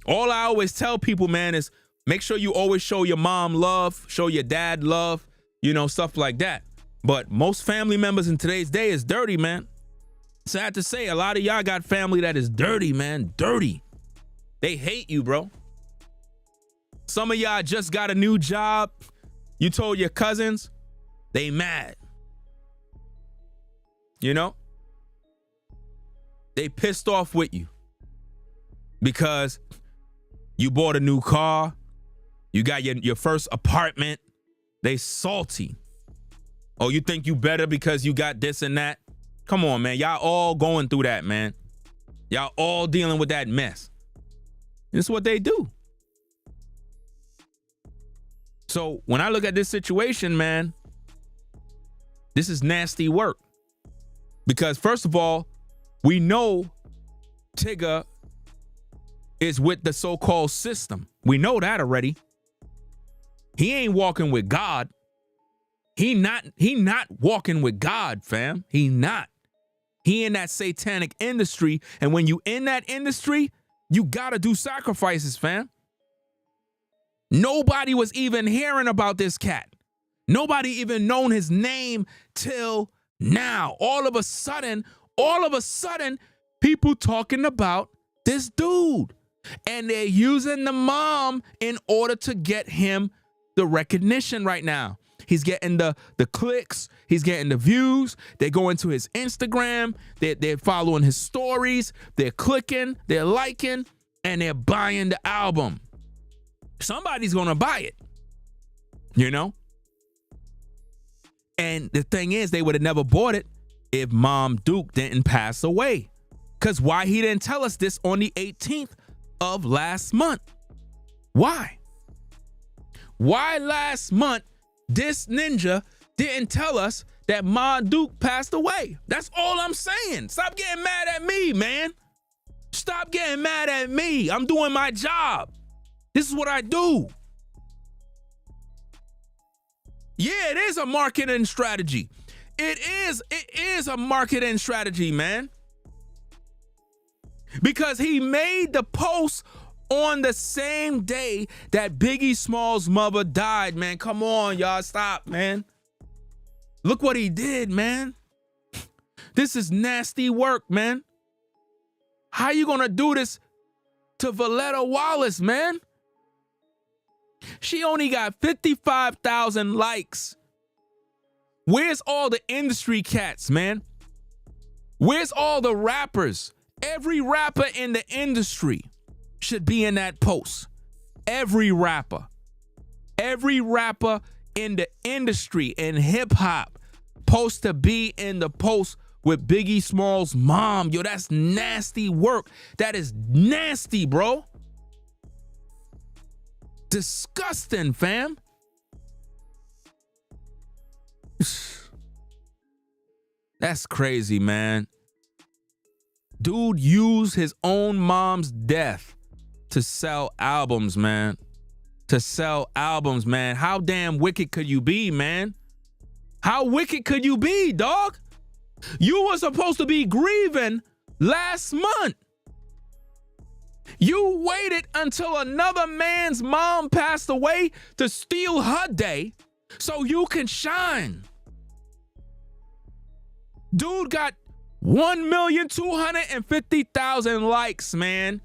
All I always tell people, man, is make sure you always show your mom love, show your dad love, you know, stuff like that. But most family members in today's day is dirty, man. Sad to say, a lot of y'all got family that is dirty, man. Dirty. They hate you, bro. Some of y'all just got a new job. You told your cousins, they mad. You know? They pissed off with you because you bought a new car. You got your first apartment. They salty. Oh, you think you better because you got this and that? Come on, man. Y'all all going through that, man. Y'all all dealing with that mess. This is what they do. So when I look at this situation, man, this is nasty work. Because first of all, we know Tyga is with the so-called system. We know that already. He ain't walking with God. He not walking with God, fam. He not. He in that satanic industry. And when you in that industry, you gotta do sacrifices, fam. Nobody was even hearing about this cat. Nobody even known his name till now. All of a sudden, people talking about this dude. And they're using the mom in order to get him the recognition right now. He's getting the clicks. He's getting the views. They go into his Instagram. They're following his stories. They're clicking. They're liking. And they're buying the album. Somebody's going to buy it. You know? And the thing is, they would have never bought it if Mom Duke didn't pass away. Because why he didn't tell us this on the 18th of last month? Why? Why last month this ninja didn't tell us that Ma Duke passed away? That's all I'm saying. Stop getting mad at me, man. Stop getting mad at me. I'm doing my job. This is what I do. Yeah, it is a marketing strategy. It is a marketing strategy, man. Because he made the post on the same day that Biggie Small's mother died, man. Come on, y'all. Stop, man. Look what he did, man. This is nasty work, man. How you gonna do this to Valletta Wallace, man? She only got 55,000 likes. Where's all the industry cats, man? Where's all the rappers? Every rapper in the industry should be in that post. Every rapper in the industry in hip hop supposed to be in the post with Biggie Small's mom. Yo, that's nasty work. That is nasty, bro. Disgusting, fam. That's crazy, man. Dude used his own mom's death to sell albums, man. To sell albums, man. How damn wicked could you be, man? How wicked could you be, dog? You were supposed to be grieving last month. You waited until another man's mom passed away to steal her day so you can shine. Dude got 1,250,000 likes, man.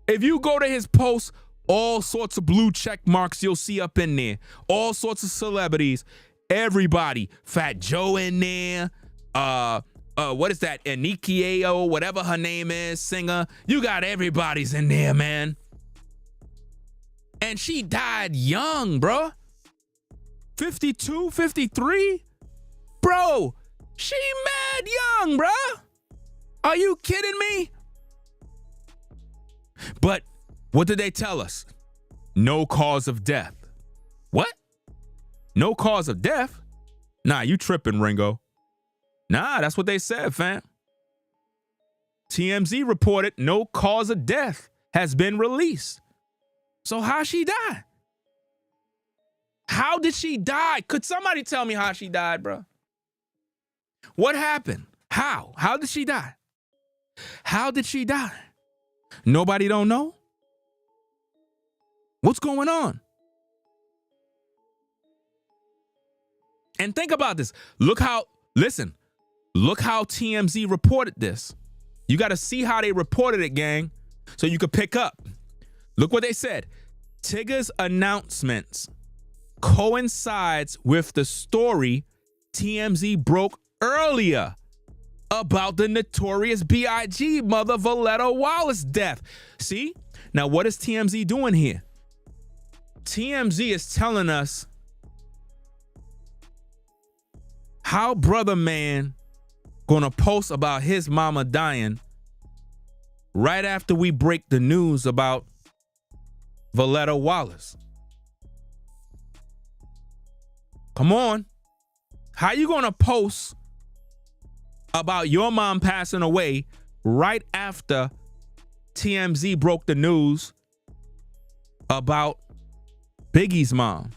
If you go to his post, all sorts of blue check marks you'll see up in there. All sorts of celebrities. Everybody. Fat Joe in there. What is that? Anikieo, whatever her name is, singer. You got everybody's in there, man. And she died young, bro. 52, 53? Bro, she mad young, bro. Are you kidding me? But what did they tell us? No cause of death. What? No cause of death? Nah, you tripping, Ringo. Nah, that's what they said, fam. TMZ reported no cause of death has been released. So how she died? How did she die? Could somebody tell me how she died, bro? What happened? How? How did she die? How did she die? Nobody don't know? What's going on? And think about this. Look how TMZ reported this. You got to see how they reported it, gang, so you could pick up. Look what they said. Tyga's announcements coincides with the story TMZ broke earlier about the notorious B.I.G. mother Voletta Wallace death. See? Now, what is TMZ doing here? TMZ is telling us how brother man gonna post about his mama dying right after we break the news about Voletta Wallace. Come on. How you gonna post about your mom passing away right after TMZ broke the news about Biggie's mom?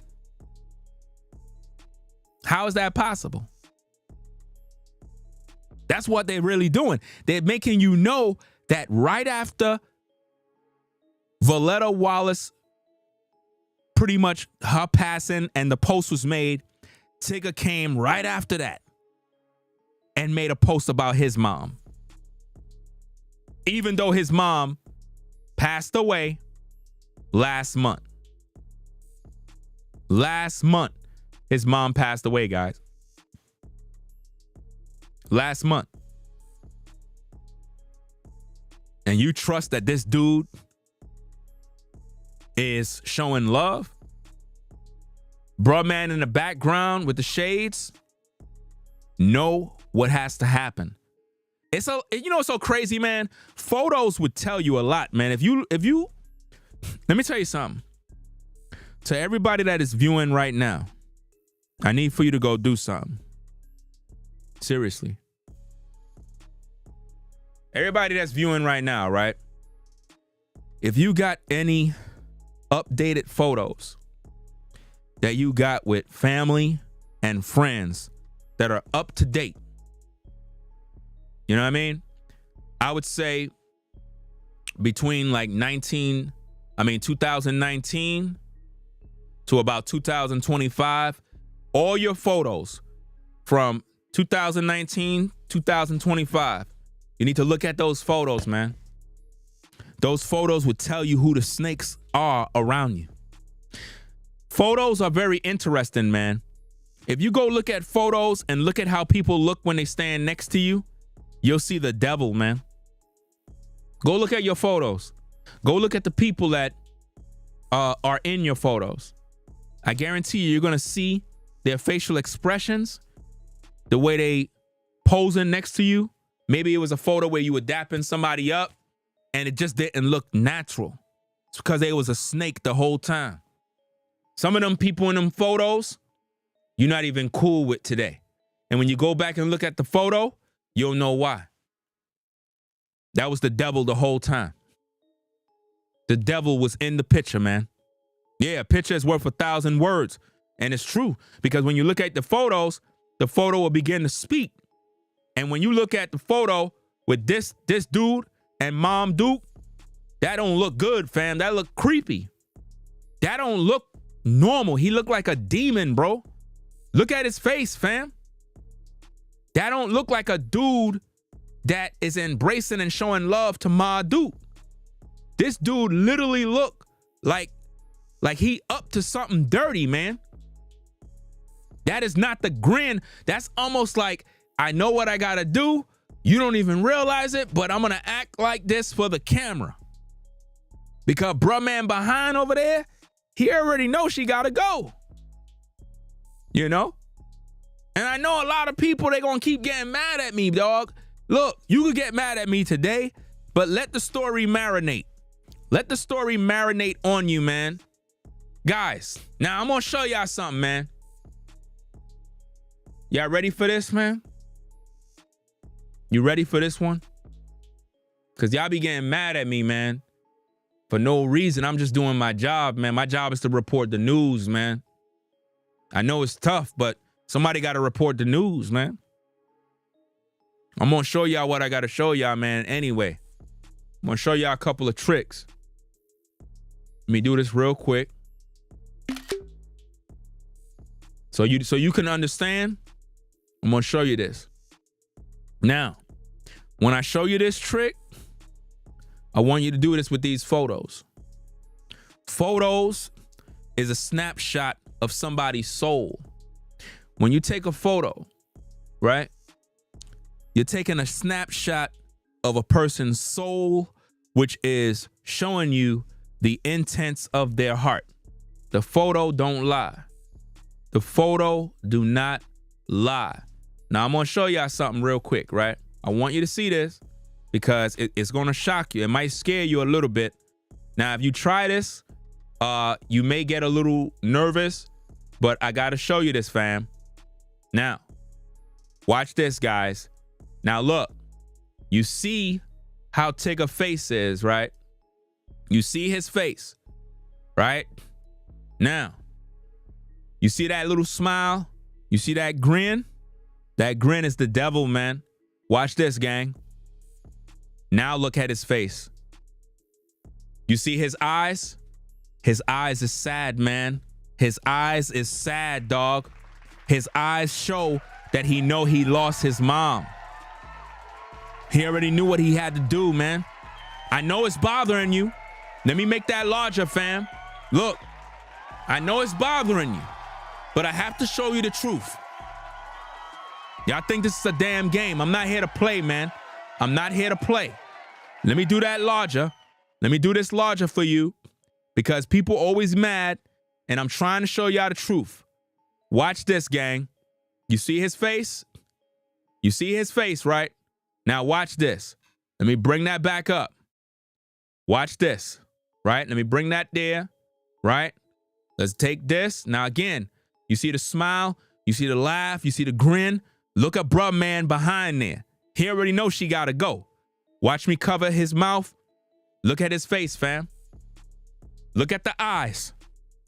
How is that possible? That's what they're really doing. They're making you know that right after Voletta Wallace, pretty much her passing and the post was made, Tyga came right after that and made a post about his mom. Even though his mom passed away last month. Last month, his mom passed away, guys. Last month. And you trust that this dude is showing love? Bruh man in the background with the shades? Know what has to happen. It's so, you know, it's so crazy, man. Photos would tell you a lot, man. If you let me tell you something. To everybody that is viewing right now, I need for you to go do something. Seriously. Everybody that's viewing right now, right? If you got any updated photos that you got with family and friends that are up to date, you know what I mean? I would say between like 2019 to about 2025, all your photos from 2019, 2025, you need to look at those photos, man. Those photos would tell you who the snakes are around you. Photos are very interesting, man. If you go look at photos and look at how people look when they stand next to you, you'll see the devil, man. Go look at your photos. Go look at the people that are in your photos. I guarantee you're going to see their facial expressions, the way they posing next to you. Maybe it was a photo where you were dapping somebody up and it just didn't look natural. It's because they was a snake the whole time. Some of them people in them photos, you're not even cool with today. And when you go back and look at the photo, you'll know why. That was the devil the whole time. The devil was in the picture, man. Yeah, a picture is worth 1,000 words. And it's true, because when you look at the photos, the photo will begin to speak. And when you look at the photo with this dude and Mom Duke, that don't look good, fam. That look creepy. That don't look normal. He looked like a demon, bro. Look at his face, fam. That don't look like a dude that is embracing and showing love to Ma Duke. This dude literally looked like he up to something dirty, man. That is not the grin. That's almost like, I know what I gotta do. You don't even realize it, but I'm gonna act like this for the camera. Because bruh man behind over there, he already knows she gotta go. You know? And I know a lot of people, they gonna keep getting mad at me, dog. Look, you could get mad at me today, but let the story marinate. Let the story marinate on you, man. Guys, now I'm gonna show y'all something, man. Y'all ready for this, man? You ready for this one? Because y'all be getting mad at me, man. For no reason. I'm just doing my job, man. My job is to report the news, man. I know it's tough, but somebody got to report the news, man. I'm gonna show y'all what I gotta show y'all, man. Anyway, I'm gonna show y'all a couple of tricks. Let me do this real quick. So you can understand. I'm gonna show you this. Now, when I show you this trick, I want you to do this with these photos. Photos is a snapshot of somebody's soul. When you take a photo, right? You're taking a snapshot of a person's soul, which is showing you the intents of their heart. The photo don't lie. The photo do not lie. Now, I'm going to show y'all something real quick, right? I want you to see this because it's going to shock you. It might scare you a little bit. Now, if you try this, you may get a little nervous, but I got to show you this, fam. Now, watch this, guys. Now, look, you see how Tyga's face is, right? You see his face, right? Now, you see that little smile? You see that grin? That grin is the devil, man. Watch this, gang. Now look at his face. You see his eyes? His eyes is sad, man. His eyes is sad, dog. His eyes show that he know he lost his mom. He already knew what he had to do, man. I know it's bothering you. Let me make that larger, fam. Look, I know it's bothering you, but I have to show you the truth. Y'all think this is a damn game. I'm not here to play, man. I'm not here to play. Let me do that larger. Let me do this larger for you because people always mad and I'm trying to show y'all the truth. Watch this, gang. You see his face? You see his face, right? Now watch this. Let me bring that back up. Watch this, right? Let me bring that there, right? Let's take this. Now again, you see the smile, you see the laugh, you see the grin. Look at bruh man behind there. He already knows she gotta go. Watch me cover his mouth. Look at his face, fam. Look at the eyes.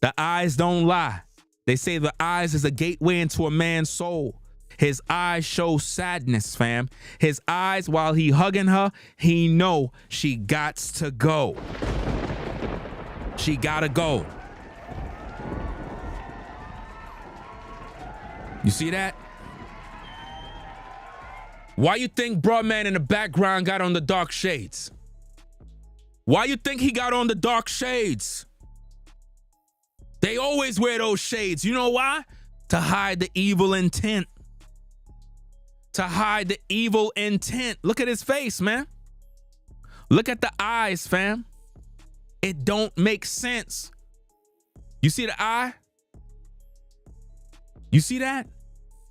The eyes don't lie. They say the eyes is a gateway into a man's soul. His eyes show sadness, fam. His eyes, while he hugging her, he know she gots to go. She gotta go. You see that? Why you think bruh man in the background got on the dark shades? Why you think he got on the dark shades? They always wear those shades. You know why? To hide the evil intent. To hide the evil intent. Look at his face, man. Look at the eyes, fam. It don't make sense. You see the eye? You see that?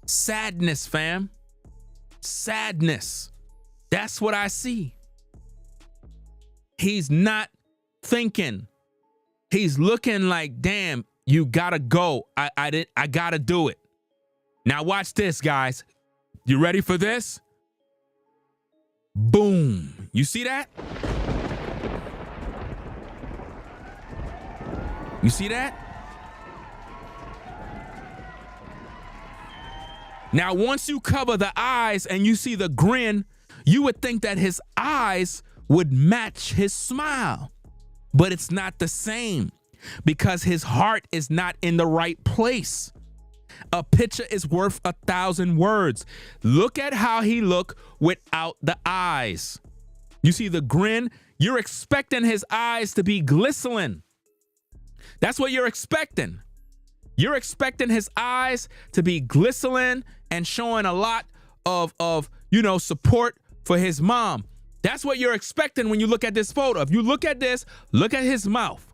Sadness, fam. Sadness. That's what I see. He's not thinking. He's looking like, damn, you gotta go. I gotta do it. Now watch this, guys. You ready for this? Boom. You see that? You see that? Now, once you cover the eyes and you see the grin, you would think that his eyes would match his smile. But it's not the same because his heart is not in the right place. A picture is worth 1,000 words. Look at how he look without the eyes. You see the grin? You're expecting his eyes to be glistening. That's what you're expecting. You're expecting his eyes to be glistening and showing a lot of support for his mom. That's what you're expecting when you look at this photo. If you look at this, look at his mouth.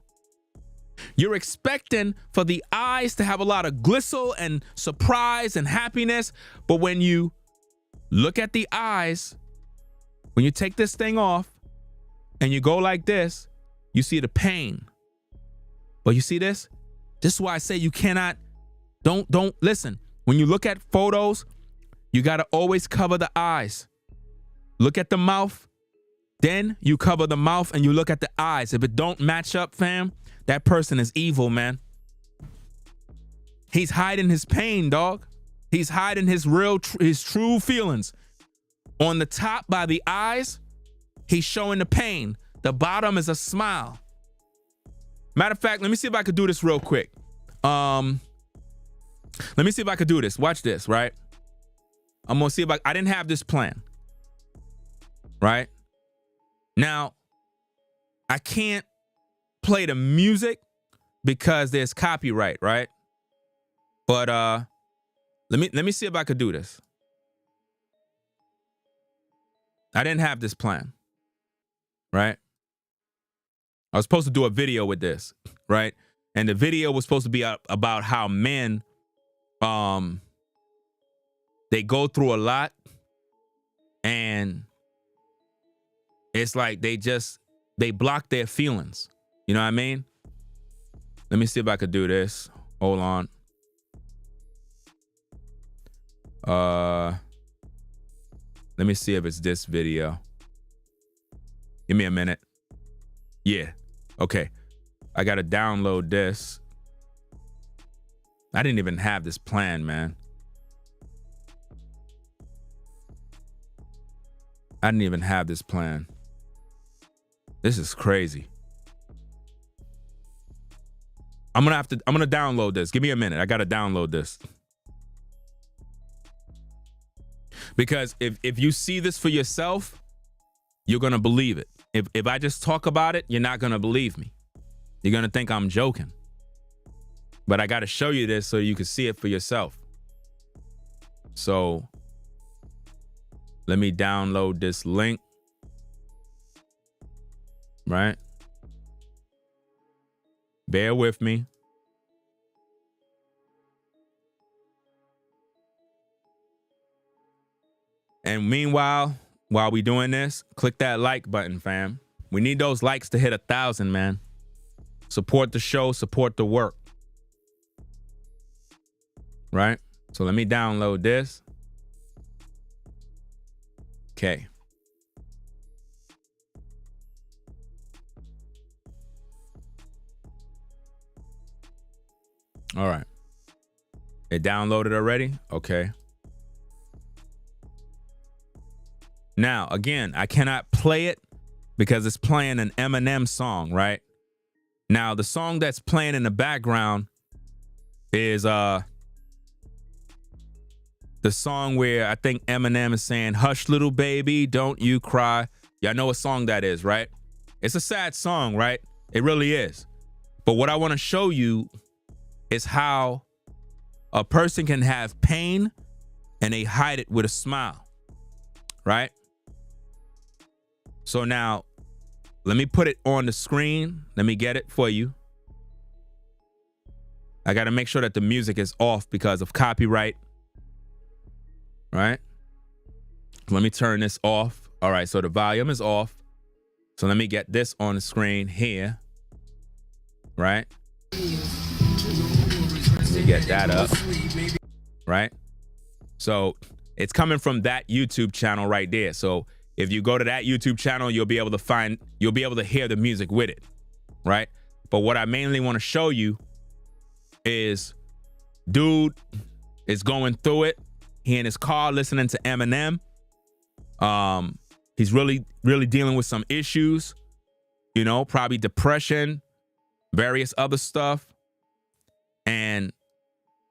You're expecting for the eyes to have a lot of glistle and surprise and happiness. But when you look at the eyes, when you take this thing off and you go like this, you see the pain. But you see this? This is why I say you cannot, don't listen. When you look at photos, you got to always cover the eyes. Look at the mouth. Then you cover the mouth and you look at the eyes. If it don't match up, fam, that person is evil, man. He's hiding his pain, dog. He's hiding his true feelings. On the top by the eyes, he's showing the pain. The bottom is a smile. Matter of fact, let me see if I could do this real quick. Let me see if I could do this. Watch this, right? I'm gonna see if I didn't have this plan. Right? Now, I can't play the music because there's copyright, right? But let me see if I could do this. I didn't have this plan, right? I was supposed to do a video with this, right? And the video was supposed to be about how men, they go through a lot, and it's like they block their feelings. You know what I mean? Let me see if I could do this. Hold on. Let me see if it's this video. Give me a minute. Yeah. Okay. I gotta download this. I didn't even have this plan, man. I didn't even have this plan. This is crazy. I'm gonna download this. Give me a minute. I gotta download this. Because if you see this for yourself, you're gonna believe it. If I just talk about it, you're not gonna believe me. You're gonna think I'm joking. But I gotta show you this so you can see it for yourself. So let me download this link. Right? Bear with me. And meanwhile, while we doing this, click that like button, fam. We need those likes to hit 1,000, man. Support the show, support the work. Right? So let me download this. Okay. All right. It downloaded already? Okay. Now, again, I cannot play it because it's playing an Eminem song, right? Now, the song that's playing in the background is the song where I think Eminem is saying, "Hush, little baby, don't you cry." Y'all know what song that is, right? It's a sad song, right? It really is. But what I want to show you is how a person can have pain and they hide it with a smile, right? So now, let me put it on the screen. Let me get it for you. I got to make sure that the music is off because of copyright, right? Let me turn this off. All right, so the volume is off. So let me get this on the screen here, right? Let me get that up, right? So it's coming from that YouTube channel right there. So if you go to that YouTube channel, you'll be able to hear the music with it, right? But what I mainly want to show you is dude is going through it. He in his car listening to Eminem. He's really dealing with some issues, you know, probably depression, various other stuff. And,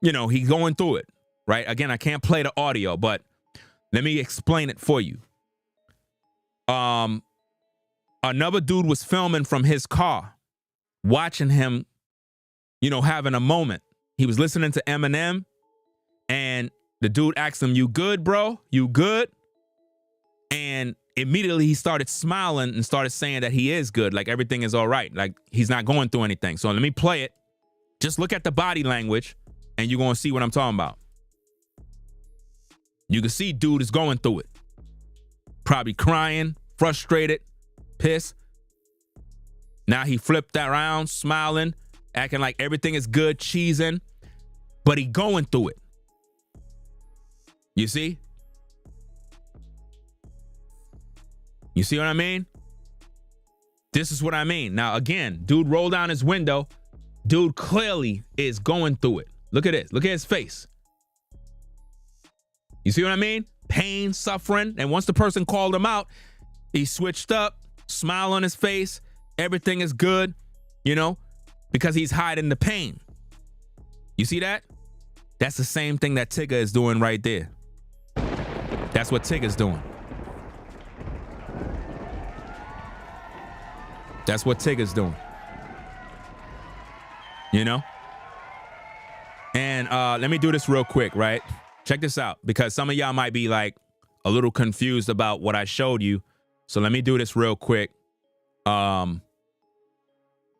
you know, he's going through it, right? Again, I can't play the audio, but let me explain it for you. Another dude was filming from his car, watching him, you know, having a moment. He was listening to Eminem, and the dude asked him, "You good, bro? You good?" And immediately he started smiling and started saying that he is good, like everything is all right, like he's not going through anything. So let me play it. Just look at the body language, and you're gonna see what I'm talking about. You can see dude is going through it. Probably crying, frustrated, pissed. Now he flipped that around, smiling, acting like everything is good, cheesing, but he going through it. You see? You see what I mean? This is what I mean. Now, again, dude rolled down his window. Dude clearly is going through it. Look at this. Look at his face. You see what I mean? pain, suffering. And once the person called him out, he switched up, smile on his face. Everything is good, you know, because he's hiding the pain. You see that? That's the same thing that Tyga is doing right there. That's what Tyga's doing. That's what Tyga's doing. You know? And let me do this real quick, right? Check this out, because some of y'all might be like a little confused about what I showed you. So let me do this real quick. Let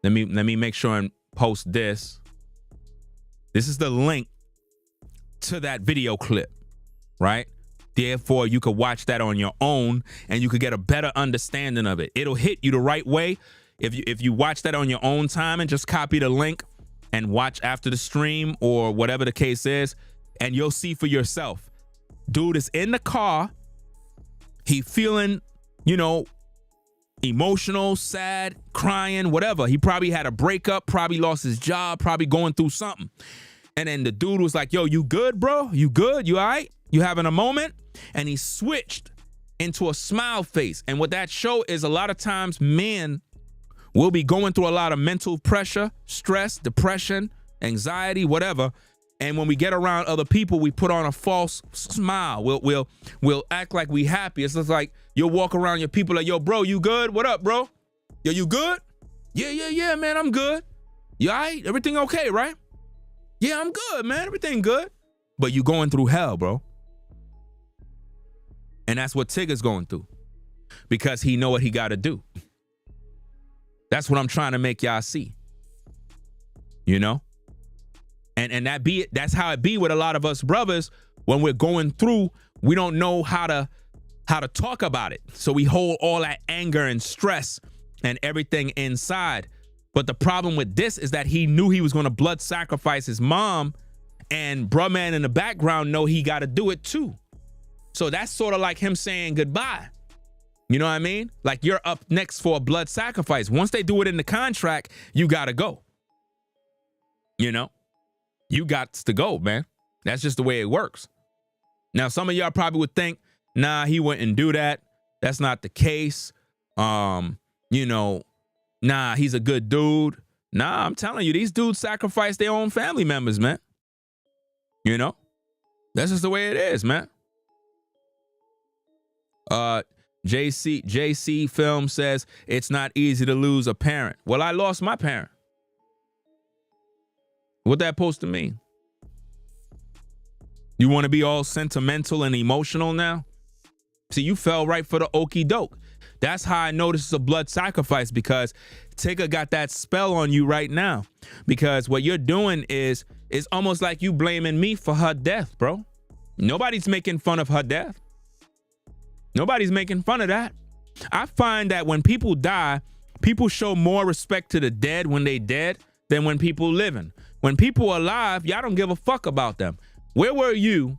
me make sure and post this. This is the link to that video clip, right? Therefore, you could watch that on your own and you could get a better understanding of it. It'll hit you the right way if you watch that on your own time and just copy the link and watch after the stream or whatever the case is, and you'll see for yourself. Dude is in the car. He feeling, you know, emotional, sad, crying, whatever. He probably had a breakup, probably lost his job, probably going through something. And then the dude was like, yo, you good, bro? You good? You all right? You having a moment? And he switched into a smile face. And what that show is, a lot of times men will be going through a lot of mental pressure, stress, depression, anxiety, whatever. And when we get around other people, we put on a false smile. We'll act like we happy. It's just like you'll walk around your people like, yo, bro, you good? What up, bro? Yo, you good? Yeah, man, I'm good. You all right? Everything okay, right? Yeah, I'm good, man. Everything good. But you going through hell, bro. And that's what Tyga's going through, because he know what he got to do. That's what I'm trying to make y'all see. You know? And that's how it be with a lot of us brothers. When we're going through, we don't know how to talk about it. So we hold all that anger and stress and everything inside. But the problem with this is that he knew he was going to blood sacrifice his mom, and bruh man in the background know he got to do it too. So that's sort of like him saying goodbye. You know what I mean? Like, you're up next for a blood sacrifice. Once they do it in the contract, you got to go. You know? You got to go, man. That's just the way it works. Now, some of y'all probably would think, nah, he wouldn't do that. That's not the case. You know, nah, he's a good dude. Nah, I'm telling you, these dudes sacrifice their own family members, man. You know? That's just the way it is, man. JC Film says, it's not easy to lose a parent. Well, I lost my parent. What that supposed to mean? You want to be all sentimental and emotional now? See, you fell right for the okie doke. That's how I know this is a blood sacrifice, because Tyga got that spell on you right now. Because what you're doing is almost like you blaming me for her death, bro. Nobody's making fun of her death. Nobody's making fun of that. I find that when people die, people show more respect to the dead when they dead than when people living. When people are alive, y'all don't give a fuck about them. Where were you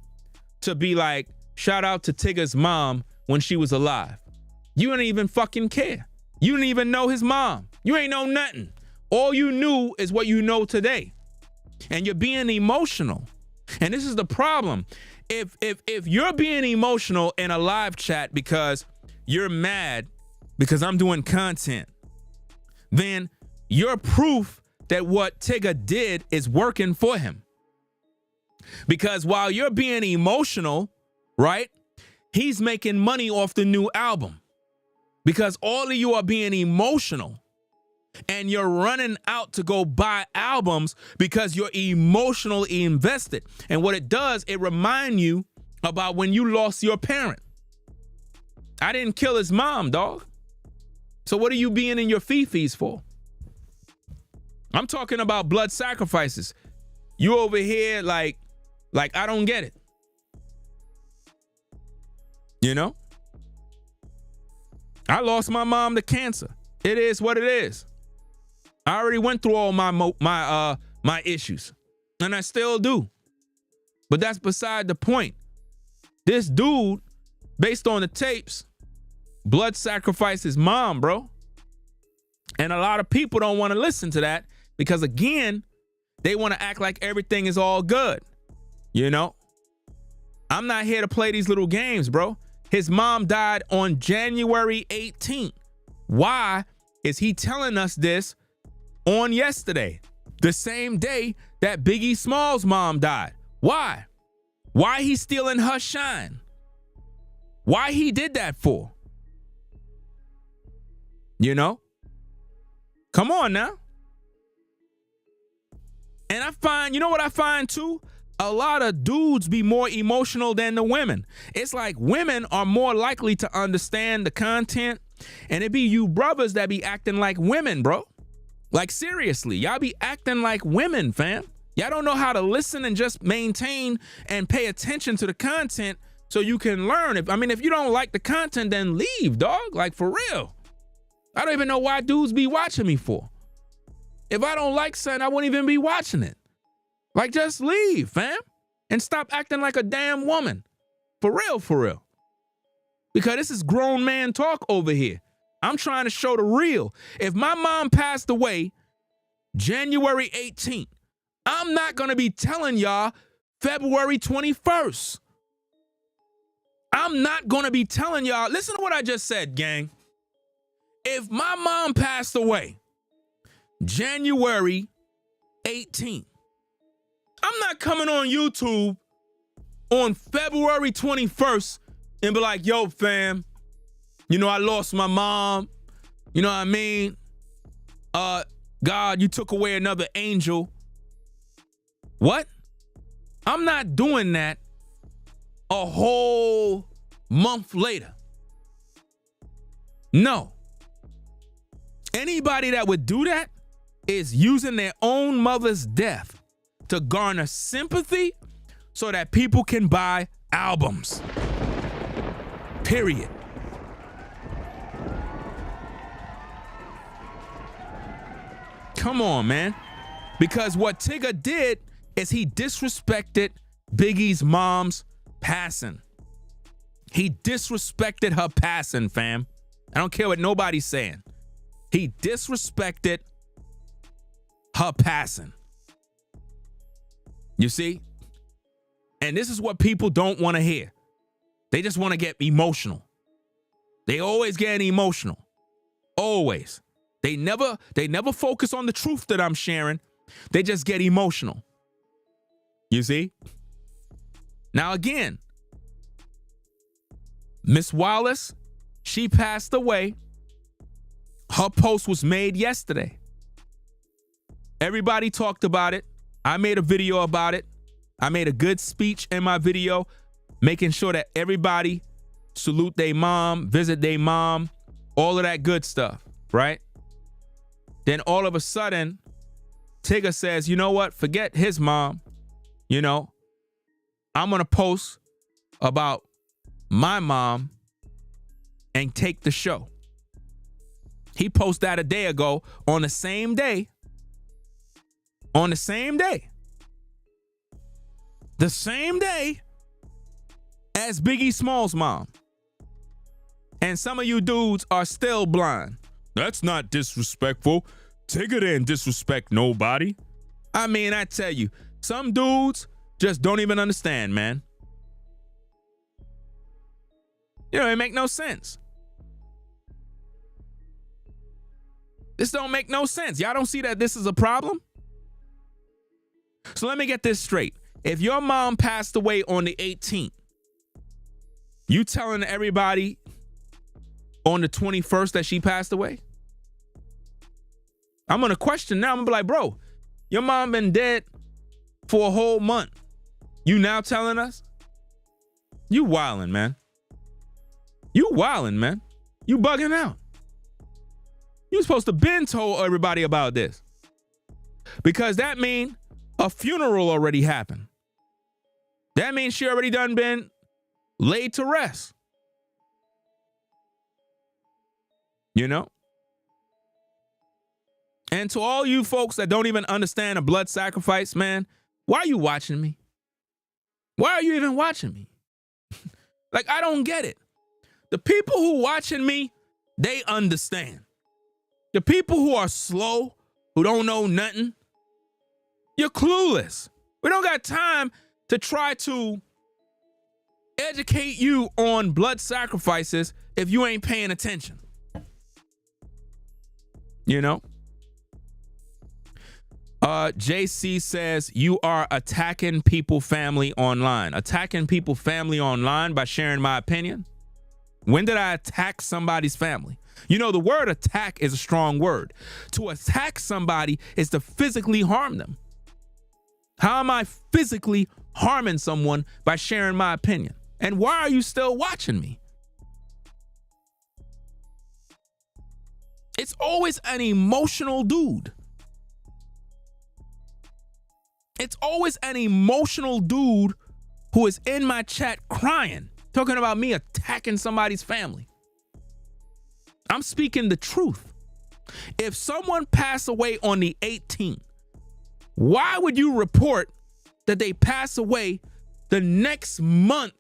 to be like, shout out to Tyga's mom when she was alive? You didn't even fucking care. You didn't even know his mom. You ain't know nothing. All you knew is what you know today. And you're being emotional. And this is the problem. If you're being emotional in a live chat because you're mad because I'm doing content, then you're proof that what Tyga did is working for him. Because while you're being emotional, right, he's making money off the new album. Because all of you are being emotional and you're running out to go buy albums because you're emotionally invested. And what it does, it reminds you about when you lost your parent. I didn't kill his mom, dog. So what are you being in your fifis for? I'm talking about blood sacrifices. You over here like I don't get it. You know? I lost my mom to cancer. It is what it is. I already went through all my issues, and I still do. But that's beside the point. This dude, based on the tapes, blood sacrificed his mom, bro. And a lot of people don't want to listen to that because, again, they want to act like everything is all good, you know? I'm not here to play these little games, bro. His mom died on January 18th. Why is he telling us this on yesterday, the same day that Biggie Small's mom died? Why? Why he stealing her shine? Why he did that for? You know? Come on now. And I find, you know what I find too? A lot of dudes be more emotional than the women. It's like women are more likely to understand the content, and it be you brothers that be acting like women, bro. Like seriously, y'all be acting like women, fam. Y'all don't know how to listen and just maintain and pay attention to the content so you can learn. If you don't like the content, then leave, dog. Like for real. I don't even know why dudes be watching me for. If I don't like something, I wouldn't even be watching it. Like, just leave, fam. And stop acting like a damn woman. For real, for real. Because this is grown man talk over here. I'm trying to show the real. If my mom passed away January 18th, I'm not going to be telling y'all February 21st. I'm not going to be telling y'all. Listen to what I just said, gang. If my mom passed away January 18th, I'm not coming on YouTube on February 21st and be like, yo, fam, you know, I lost my mom. You know what I mean? God, you took away another angel. What? I'm not doing that a whole month later. No. Anybody that would do that is using their own mother's death to garner sympathy so that people can buy albums. Period. Come on, man. Because what Tyga did is he disrespected Biggie's mom's passing. He disrespected her passing, fam. I don't care what nobody's saying. He disrespected her passing. You see? And this is what people don't want to hear. They just want to get emotional. They always get emotional. Always. They never focus on the truth that I'm sharing. They just get emotional. You see? Now again, Miss Wallace, she passed away. Her post was made yesterday. Everybody talked about it. I made a video about it. I made a good speech in my video, making sure that everybody salute their mom, visit their mom, all of that good stuff, right? Then all of a sudden, Tyga says, you know what? Forget his mom. You know, I'm going to post about my mom and take the show. He posted that a day ago on the same day. On the same day. The same day as Biggie Small's mom. And some of you dudes are still blind. That's not disrespectful. Tyga didn't disrespect nobody. I mean, I tell you, some dudes just don't even understand, man. You know, it make no sense. This don't make no sense. Y'all don't see that this is a problem? So let me get this straight. If your mom passed away on the 18th, you telling everybody on the 21st that she passed away? I'm going to question now. I'm going to be like, bro, your mom been dead for a whole month. You now telling us? You wildin', man. You wildin', man. You bugging out. You supposed to been told everybody about this. Because that mean a funeral already happened. That means she already done been laid to rest. You know? And to all you folks that don't even understand a blood sacrifice, man, why are you watching me? Why are you even watching me? Like, I don't get it. The people who watching me, they understand. The people who are slow, who don't know nothing, you're clueless. We don't got time to try to educate you on blood sacrifices if you ain't paying attention? You know? JC says you are attacking people family online. Attacking people family online by sharing my opinion? When did I attack somebody's family? You know, the word attack is a strong word. To attack somebody is to physically harm them. How am I physically harming someone by sharing my opinion? And why are you still watching me? It's always an emotional dude. It's always an emotional dude who is in my chat crying, talking about me attacking somebody's family. I'm speaking the truth. If someone passed away on the 18th, why would you report that they pass away the next month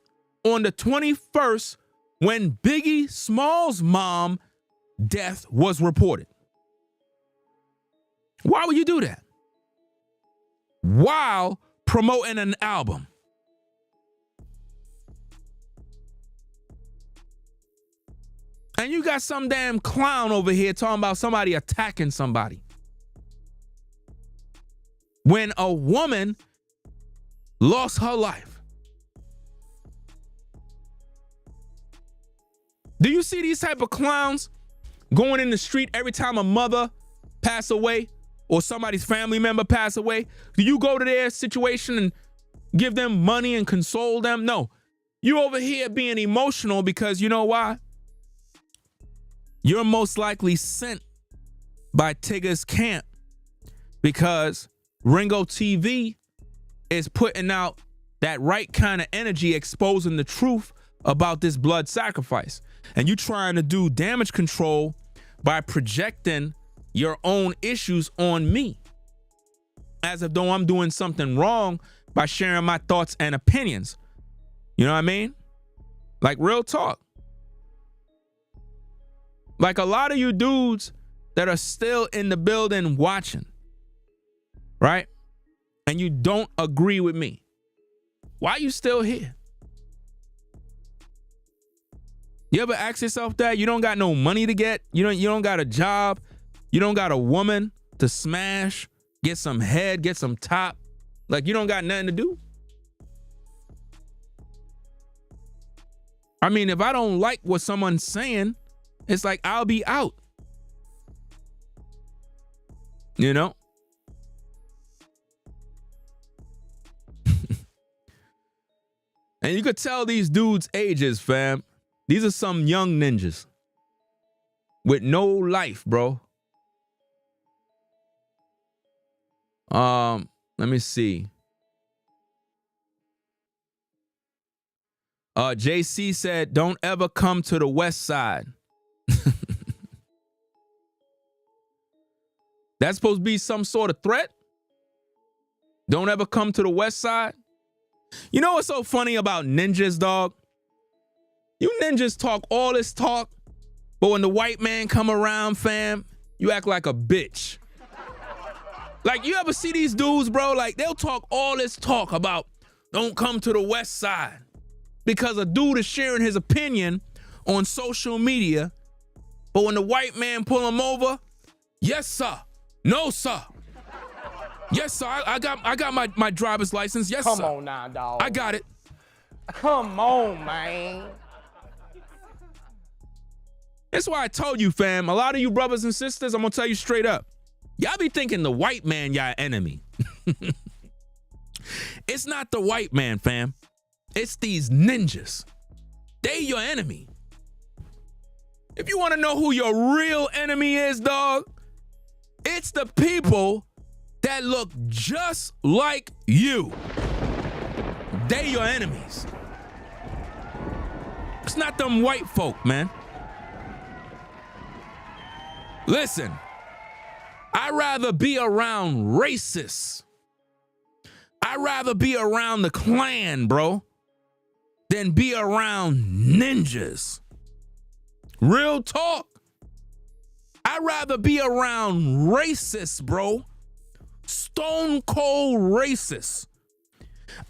on the 21st when Biggie Small's mom death was reported? Why would you do that? While promoting an album. And you got some damn clown over here talking about somebody attacking somebody. When a woman lost her life. Do you see these type of clowns going in the street every time a mother pass away or somebody's family member pass away? Do you go to their situation and give them money and console them? No. You over here being emotional because you know why? You're most likely sent by Tyga's camp because Ringo TV is putting out that right kind of energy, exposing the truth about this blood sacrifice. And you trying to do damage control by projecting your own issues on me, as if though I'm doing something wrong by sharing my thoughts and opinions. You know what I mean? Like, real talk. Like, a lot of you dudes that are still in the building watching, right? And you don't agree with me. Why are you still here? You ever ask yourself that? You don't got no money to get. You don't got a job. You don't got a woman to smash, get some head, get some top. Like, you don't got nothing to do. I mean, if I don't like what someone's saying, it's like I'll be out. You know? And you could tell these dudes' ages, fam. These are some young ninjas with no life, bro. Let me see. JC said, don't ever come to the west side. That's supposed to be some sort of threat? Don't ever come to the west side? You know what's so funny about ninjas, dog? You ninjas talk all this talk, but when the white man come around, fam, you act like a bitch. Like, you ever see these dudes, bro? Like, they'll talk all this talk about don't come to the west side because a dude is sharing his opinion on social media, but when the white man pull him over, yes, sir. No, sir. Yes, sir. I got my driver's license. Yes, sir. Come on now, dog. I got it. Come on, man. That's why I told you, fam. A lot of you brothers and sisters, I'm gonna tell you straight up. Y'all be thinking the white man y'all enemy. It's not the white man, fam. It's these ninjas. They your enemy. If you want to know who your real enemy is, dog, it's the people that look just like you. They your enemies. It's not them white folk, man. Listen, I'd rather be around racists. I'd rather be around the Klan, bro, than be around ninjas. Real talk. I'd rather be around racists, bro. Stone cold racists.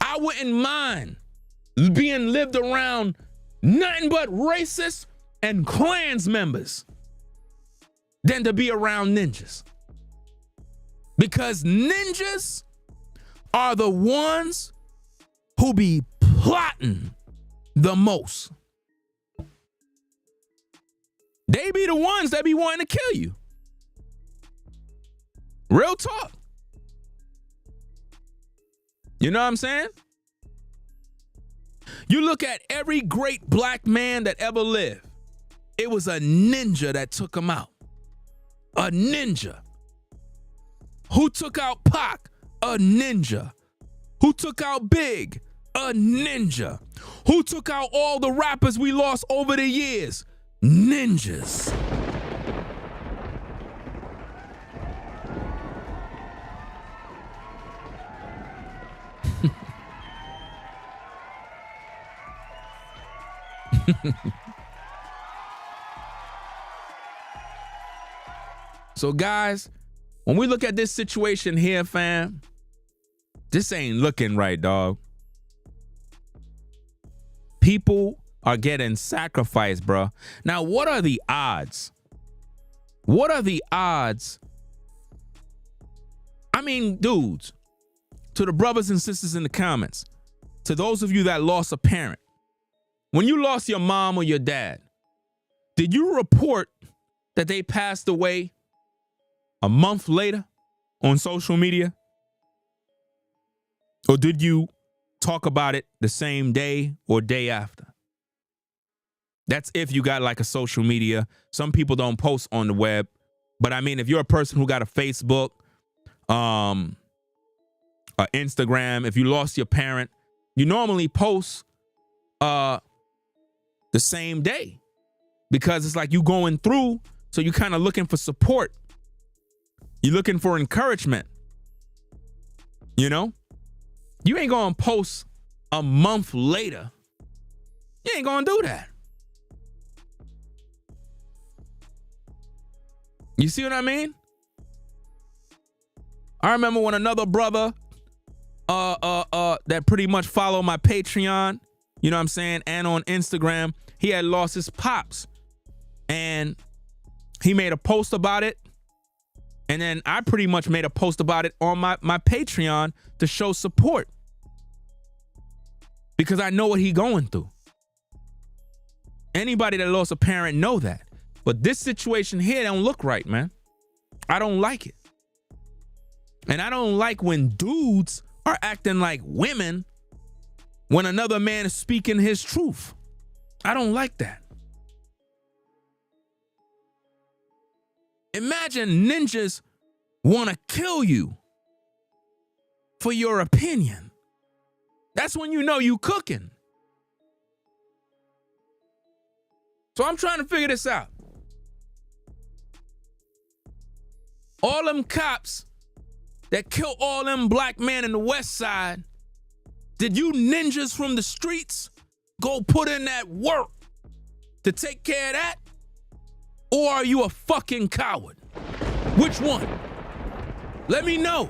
I wouldn't mind being lived around nothing but racists and Klans members than to be around ninjas. Because ninjas are the ones who be plotting the most. They be the ones that be wanting to kill you. Real talk. You know what I'm saying? You look at every great black man that ever lived. It was a ninja that took him out. A ninja. Who took out Pac? A ninja. Who took out Big? A ninja. Who took out all the rappers we lost over the years? Ninjas. So guys, when we look at this situation here, fam, this ain't looking right, dog. People are getting sacrificed, bro. Now, what are the odds? What are the odds? I mean, dudes, to the brothers and sisters in the comments, to those of you that lost a parent, when you lost your mom or your dad, did you report that they passed away a month later on social media? Or did you talk about it the same day or day after? That's if you got like a social media. Some people don't post on the web. But I mean, if you're a person who got a Facebook, Instagram, if you lost your parent, you normally post the same day. Because it's like you going through, so you're kind of looking for support. You're looking for encouragement. You know? You ain't gonna post a month later. You ain't gonna do that. You see what I mean? I remember when another brother that pretty much followed my Patreon, you know what I'm saying, and on Instagram, he had lost his pops. And he made a post about it. And then I pretty much made a post about it on my Patreon to show support. Because I know what he going through. Anybody that lost a parent know that. But this situation here don't look right, man. I don't like it. And I don't like when dudes are acting like women when another man is speaking his truth. I don't like that. Imagine ninjas want to kill you for your opinion. That's when you know you cooking. So I'm trying to figure this out. All them cops that kill all them black men in the West Side, did you ninjas from the streets go put in that work to take care of that? Or are you a fucking coward? Which one? Let me know.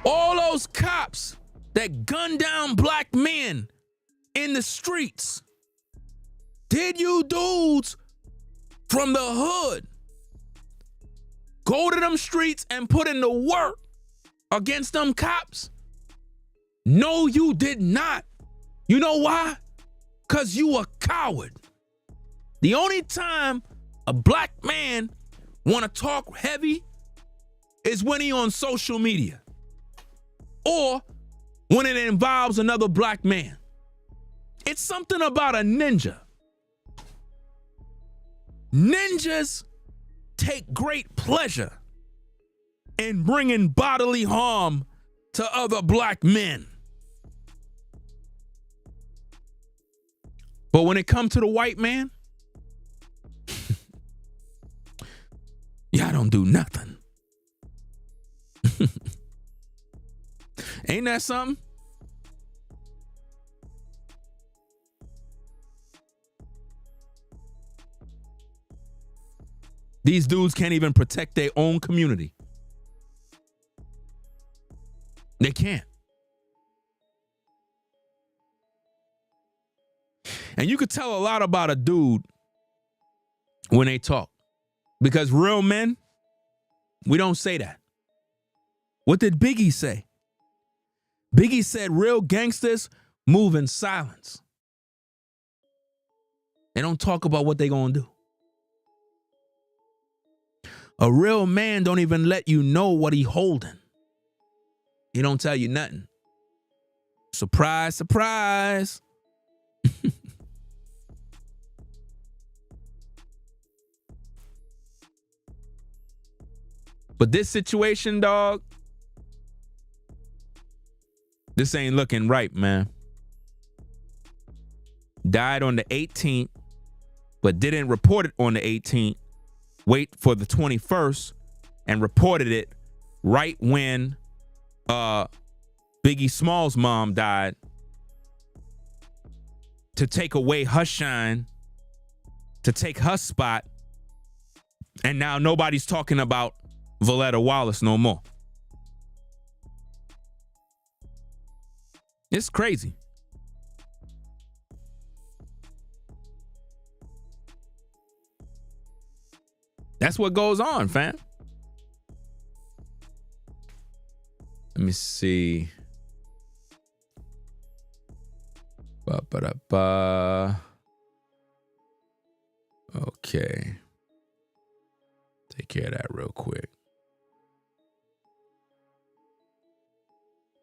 All those cops that gunned down black men in the streets, did you dudes from the hood go to them streets and put in the work against them cops? No, you did not. You know why? Because you a coward. The only time a black man want to talk heavy is when he on social media or when it involves another black man. It's something about a ninja. Ninjas take great pleasure in bringing bodily harm to other black men. But when it comes to the white man, y'all don't do nothing. Ain't that something? These dudes can't even protect their own community. They can't. And you could tell a lot about a dude when they talk. Because real men, we don't say that. What did Biggie say? Biggie said real gangsters move in silence. They don't talk about what they gonna do. A real man don't even let you know what he holding. He don't tell you nothing. Surprise, surprise. But this situation, dog, this ain't looking right, man. Died on the 18th, but didn't report it on the 18th. Wait for the 21st and reported it right when Biggie Small's mom died to take away her shine, to take her spot. And now nobody's talking about Voletta Wallace no more. It's crazy. That's what goes on, fam. Let me see. Ba-ba-da-ba. Okay. Take care of that real quick.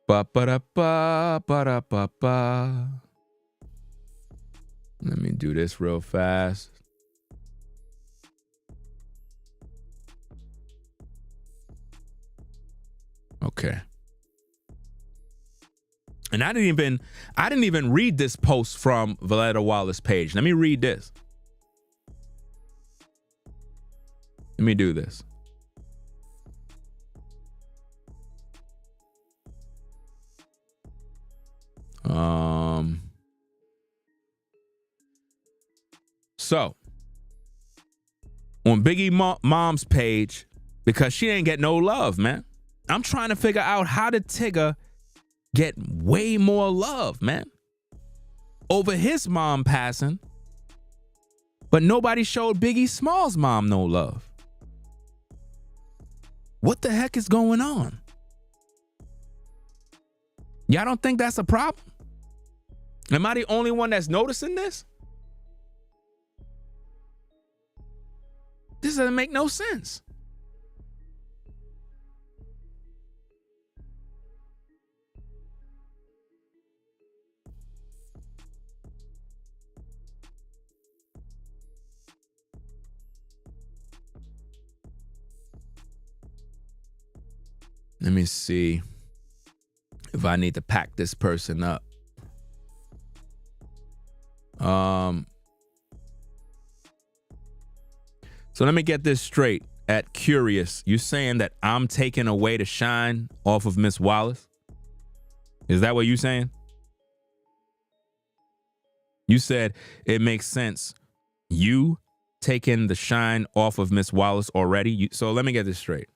Ba-ba-da-ba, ba-da-ba-ba. Let me do this real fast. Okay. And I didn't even read this post from Voletta Wallace page. Let me read this. Let me do this. So on Biggie mom's page, because she ain't get no love, man. I'm trying to figure out how did Tyga get way more love, man, over his mom passing, but nobody showed Biggie Small's mom no love. What the heck is going on? Y'all don't think that's a problem? Am I the only one that's noticing this? This doesn't make no sense. Let me see if I need to pack this person up. So let me get this straight. At Curious, you saying that I'm taking away the shine off of Miss Wallace? Is that what you saying? You said it makes sense. You taking the shine off of Miss Wallace already? So let me get this straight.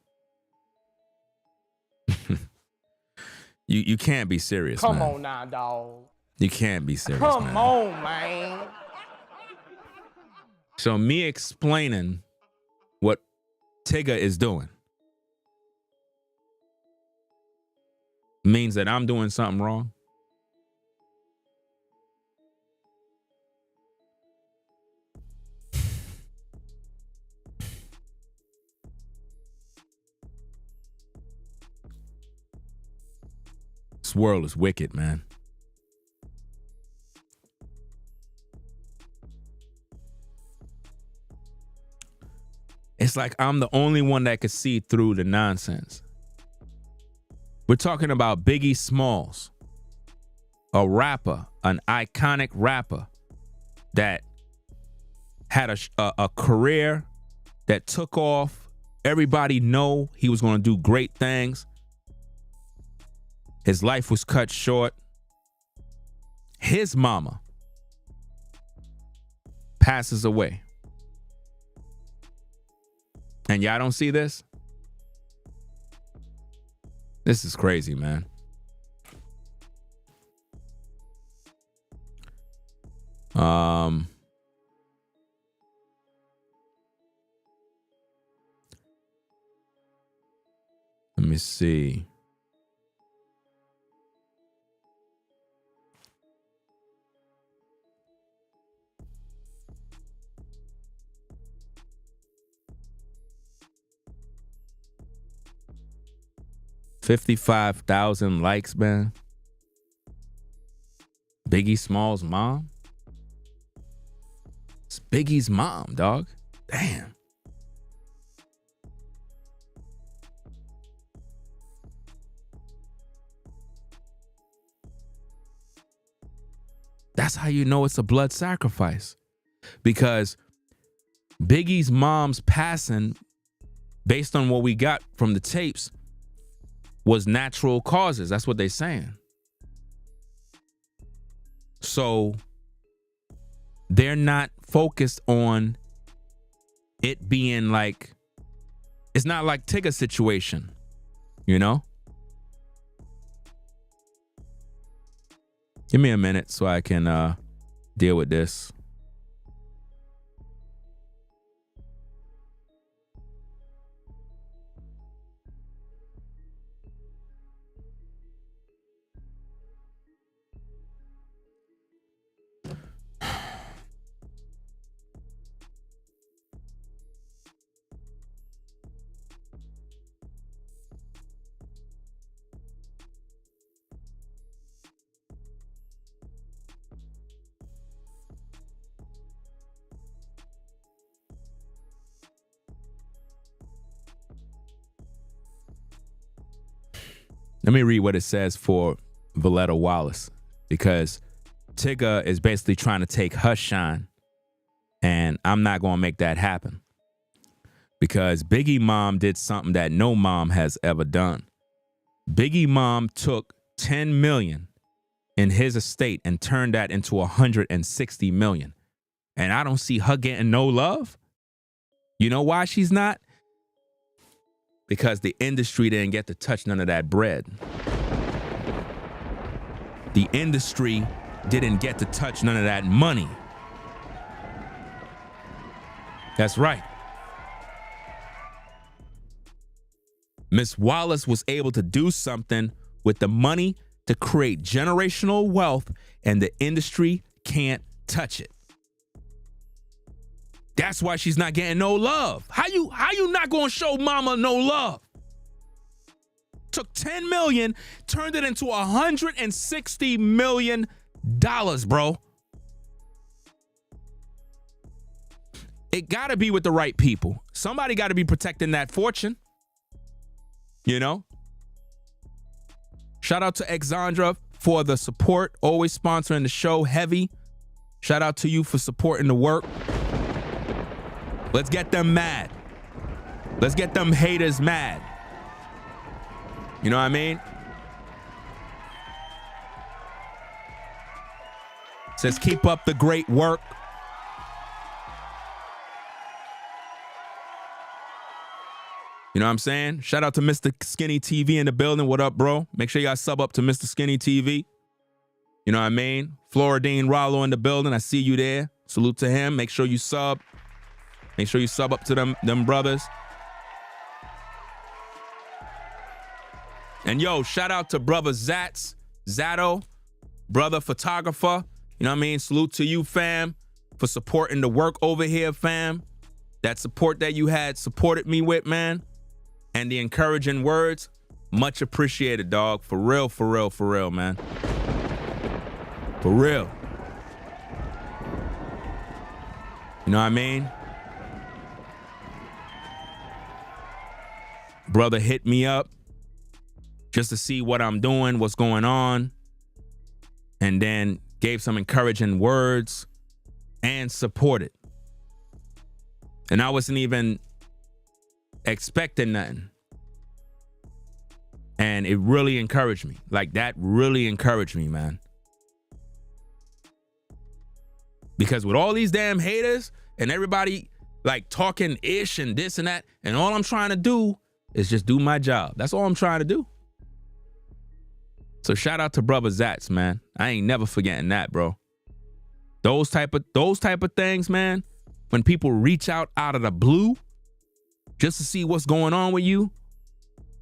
You can't be serious, Come man. on now, dog. You can't be serious, Come man. on, man. So me explaining what Tyga is doing means that I'm doing something wrong? This world is wicked, man. It's like I'm the only one that could see through the nonsense. We're talking about Biggie Smalls, a rapper, an iconic rapper that had a career that took off. Everybody know he was going to do great things. His life was cut short. His mama passes away. And y'all don't see this? This is crazy, man. Let me see. $55,000 likes, man. Biggie Small's mom. It's Biggie's mom, dog. Damn. That's how you know it's a blood sacrifice. Because Biggie's mom's passing, based on what we got from the tapes, was natural causes. That's what they're saying. So they're not focused on it being like, it's not like Tyga situation, you know? Give me a minute so I can deal with this. Let me read what it says for Valletta Wallace, because Tyga is basically trying to take her shine, and I'm not going to make that happen, because Biggie mom did something that no mom has ever done. Biggie mom took $10 million in his estate and turned that into $160 million. And I don't see her getting no love. You know why she's not? Because the industry didn't get to touch none of that bread. The industry didn't get to touch none of that money. That's right. Miss Wallace was able to do something with the money to create generational wealth, and the industry can't touch it. That's why she's not getting no love. How you not gonna show mama no love? Took $10 million, turned it into $160 million, bro. It gotta be with the right people. Somebody gotta be protecting that fortune. You know? Shout out to Exandra for the support, always sponsoring the show heavy. Shout out to you for supporting the work. Let's get them mad. Let's get them haters mad. You know what I mean? Says keep up the great work. You know what I'm saying? Shout out to Mr. Skinny TV in the building. What up, bro? Make sure you guys sub up to Mr. Skinny TV. You know what I mean? Floridine Rollo in the building. I see you there. Salute to him. Make sure you sub. Make sure you sub up to them brothers. And yo, shout out to brother Zato, brother photographer. You know what I mean? Salute to you, fam, for supporting the work over here, fam. That support that you had supported me with, man. And the encouraging words, much appreciated, dog. For real, for real, for real, man. For real. You know what I mean? Brother hit me up just to see what I'm doing, what's going on, and then gave some encouraging words and supported. And I wasn't even expecting nothing. And it really encouraged me. Like, that really encouraged me, man. Because with all these damn haters and everybody like talking ish and this and that, and all I'm trying to do is just do my job. That's all I'm trying to do. So shout out to brother Zats, man. I ain't never forgetting that, bro. Those type of things, man. When people reach out of the blue just to see what's going on with you,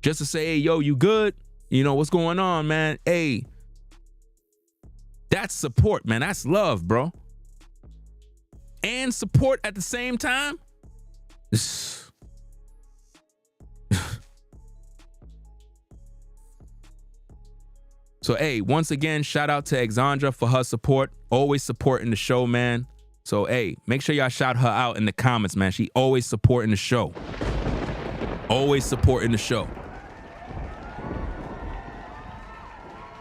just to say, hey, yo, you good? You know, what's going on, man? Hey, that's support, man. That's love, bro. And support at the same time. So, hey, once again, shout out to Exandra for her support. Always supporting the show, man. So, hey, make sure y'all shout her out in the comments, man. She always supporting the show. Always supporting the show.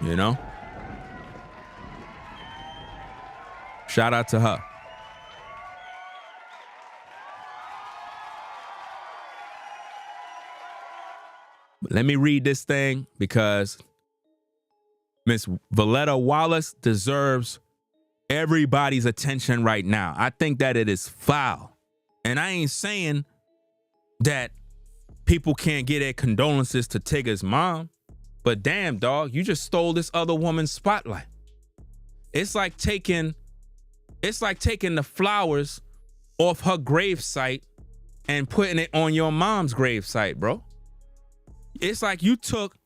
You know? Shout out to her. But let me read this thing because Miss Valletta Wallace deserves everybody's attention right now. I think that it is foul. And I ain't saying that people can't get their condolences to Tyga's mom, but damn, dog, you just stole this other woman's spotlight. It's like taking the flowers off her gravesite and putting it on your mom's gravesite, bro. It's like you took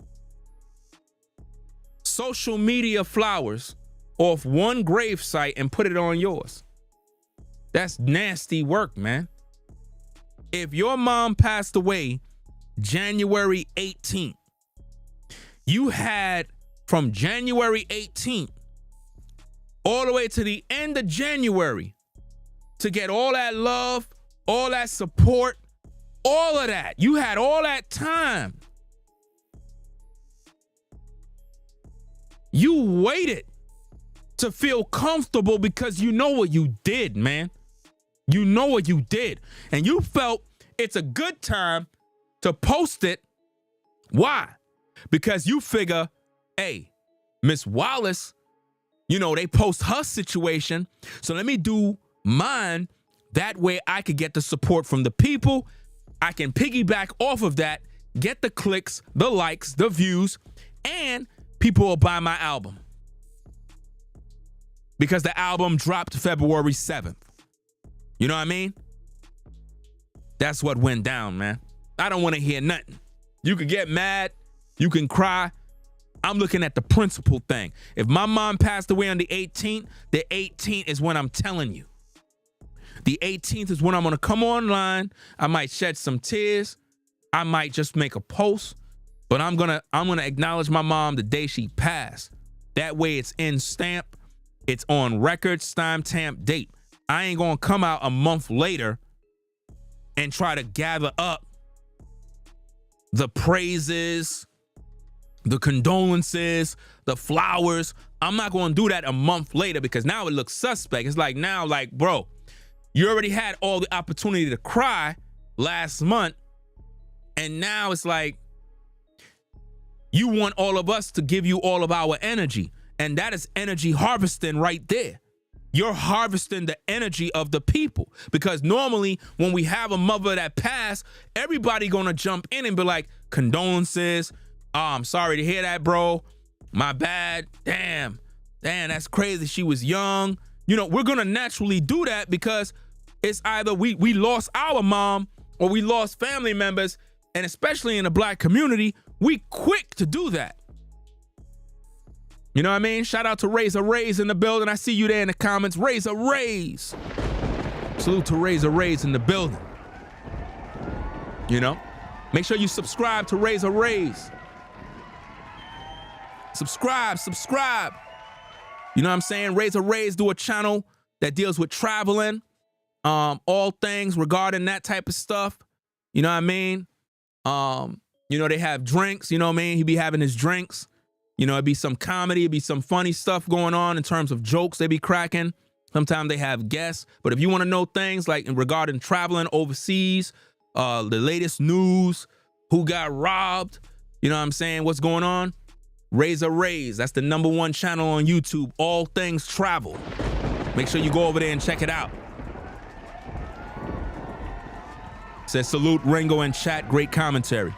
social media flowers off one gravesite and put it on yours. That's nasty work, man. If your mom passed away January 18th, you had from January 18th all the way to the end of January to get all that love, all that support, all of that. You had all that time. You waited to feel comfortable because you know what you did, man. You know what you did. And you felt it's a good time to post it. Why? Because you figure, hey, Miss Wallace, you know, they post her situation. So let me do mine. That way I could get the support from the people. I can piggyback off of that, get the clicks, the likes, the views, and people will buy my album. Because the album dropped February 7th. You know what I mean? That's what went down, man. I don't want to hear nothing. You can get mad. You can cry. I'm looking at the principal thing. If my mom passed away on the 18th is when I'm telling you. The 18th is when I'm going to come online. I might shed some tears. I might just make a post. But I'm gonna acknowledge my mom the day she passed. That way it's in stamp. It's on record, stamp date. I ain't gonna come out a month later and try to gather up the praises, the condolences, the flowers. I'm not gonna do that a month later because now it looks suspect. It's like now, like, bro, you already had all the opportunity to cry last month. And now it's like, you want all of us to give you all of our energy. And that is energy harvesting right there. You're harvesting the energy of the people. Because normally when we have a mother that passed, everybody gonna jump in and be like, condolences. Oh, I'm sorry to hear that, bro. My bad. Damn, that's crazy. She was young. You know, we're gonna naturally do that because it's either we lost our mom or we lost family members. And especially in the Black community, we quick to do that. You know what I mean? Shout out to Razor Rays in the building. I see you there in the comments. Razor Rays. Salute to Razor Rays in the building. You know? Make sure you subscribe to Razor Rays. Subscribe. You know what I'm saying? Razor Rays do a channel that deals with traveling, all things regarding that type of stuff. You know what I mean? You know, they have drinks, you know what I mean? He be having his drinks. You know, it'd be some comedy, it'd be some funny stuff going on in terms of jokes they be cracking. Sometimes they have guests. But if you want to know things like regarding traveling overseas, the latest news, who got robbed, you know what I'm saying? What's going on? Razor Rays. That's the #1 channel on YouTube. All things travel. Make sure you go over there and check it out. Says salute Ringo in chat. Great commentary.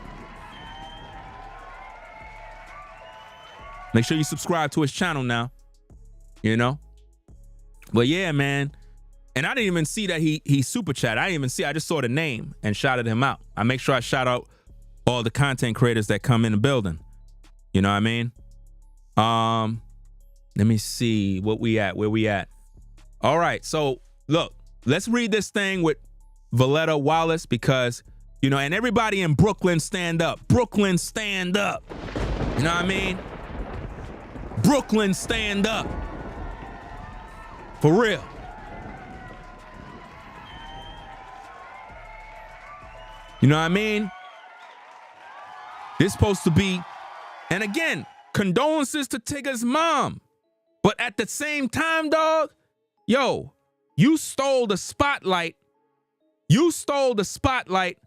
Make sure you subscribe to his channel now. You know? But yeah, man. And I didn't even see that he super chat. I didn't even see. I just saw the name and shouted him out. I make sure I shout out all the content creators that come in the building. You know what I mean? Let me see where we at. All right, so look, let's read this thing with Valletta Wallace because, you know, and everybody in Brooklyn stand up. Brooklyn stand up. You know what I mean? Brooklyn stand up. For real. You know what I mean? This supposed to be, and again, condolences to Tyga's mom. But at the same time, dog, yo, you stole the spotlight. You stole the spotlight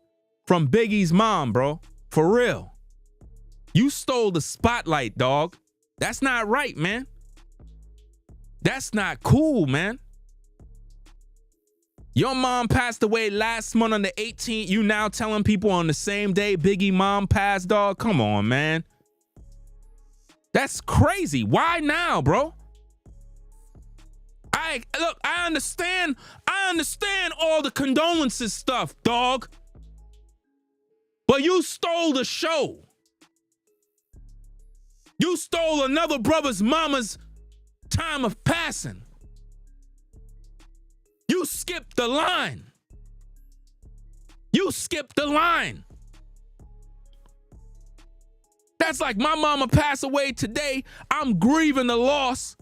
from Biggie's mom, bro. For real. You stole the spotlight, dog. That's not right, man. That's not cool, man. Your mom passed away last month on the 18th. You now telling people on the same day Biggie mom passed, dog? Come on, man. That's crazy. Why now, bro? I understand all the condolences stuff, dog. But you stole the show. You stole another brother's mama's time of passing. You skipped the line. You skipped the line. That's like my mama passed away today. I'm grieving the loss.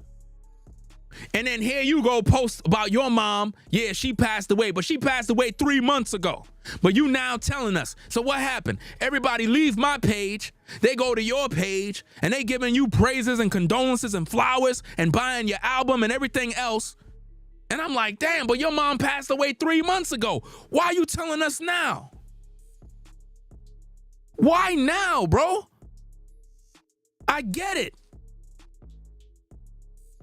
And then here you go post about your mom. Yeah, she passed away, but she passed away 3 months ago. But you now telling us. So what happened? Everybody leave my page. They go to your page and they giving you praises and condolences and flowers and buying your album and everything else. And I'm like, damn, but your mom passed away 3 months ago. Why are you telling us now? Why now, bro? I get it.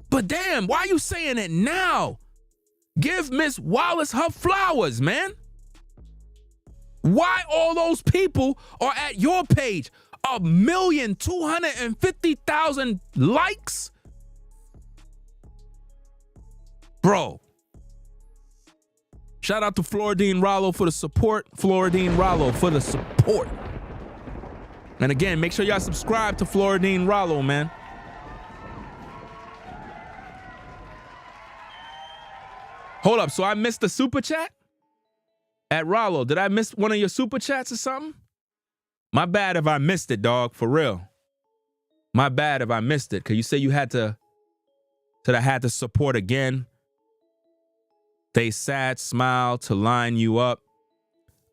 But damn, why are you saying it now? Give Miss Wallace her flowers, man. Why all those people are at your page? 1,250,000 likes? Bro. Shout out to Floridine Rollo for the support. Floridine Rollo for the support. And again, make sure y'all subscribe to Floridine Rollo, man. Hold up, so I missed the super chat? At Rollo, did I miss one of your super chats or something? My bad if I missed it, dog, for real. My bad if I missed it, because you say you had to, said I had to support again. They sad smile to line you up.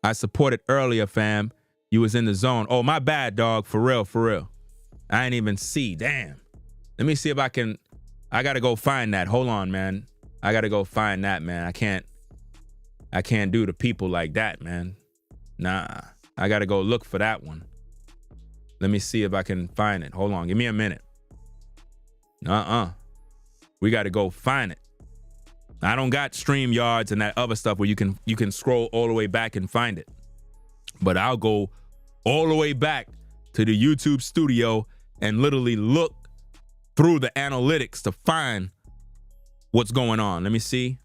I supported earlier, fam. You was in the zone. Oh, my bad, dog, for real, for real. I ain't even see, damn. Let me see if I can, I gotta go find that. Hold on, man. I gotta go find that, man. I can't do the people like that, man. Nah, I gotta go look for that one. Let me see if I can find it. Hold on, give me a minute. We gotta go find it. I don't got StreamYards and that other stuff where you can scroll all the way back and find it. But I'll go all the way back to the YouTube studio and literally look through the analytics to find what's going on. Let me see.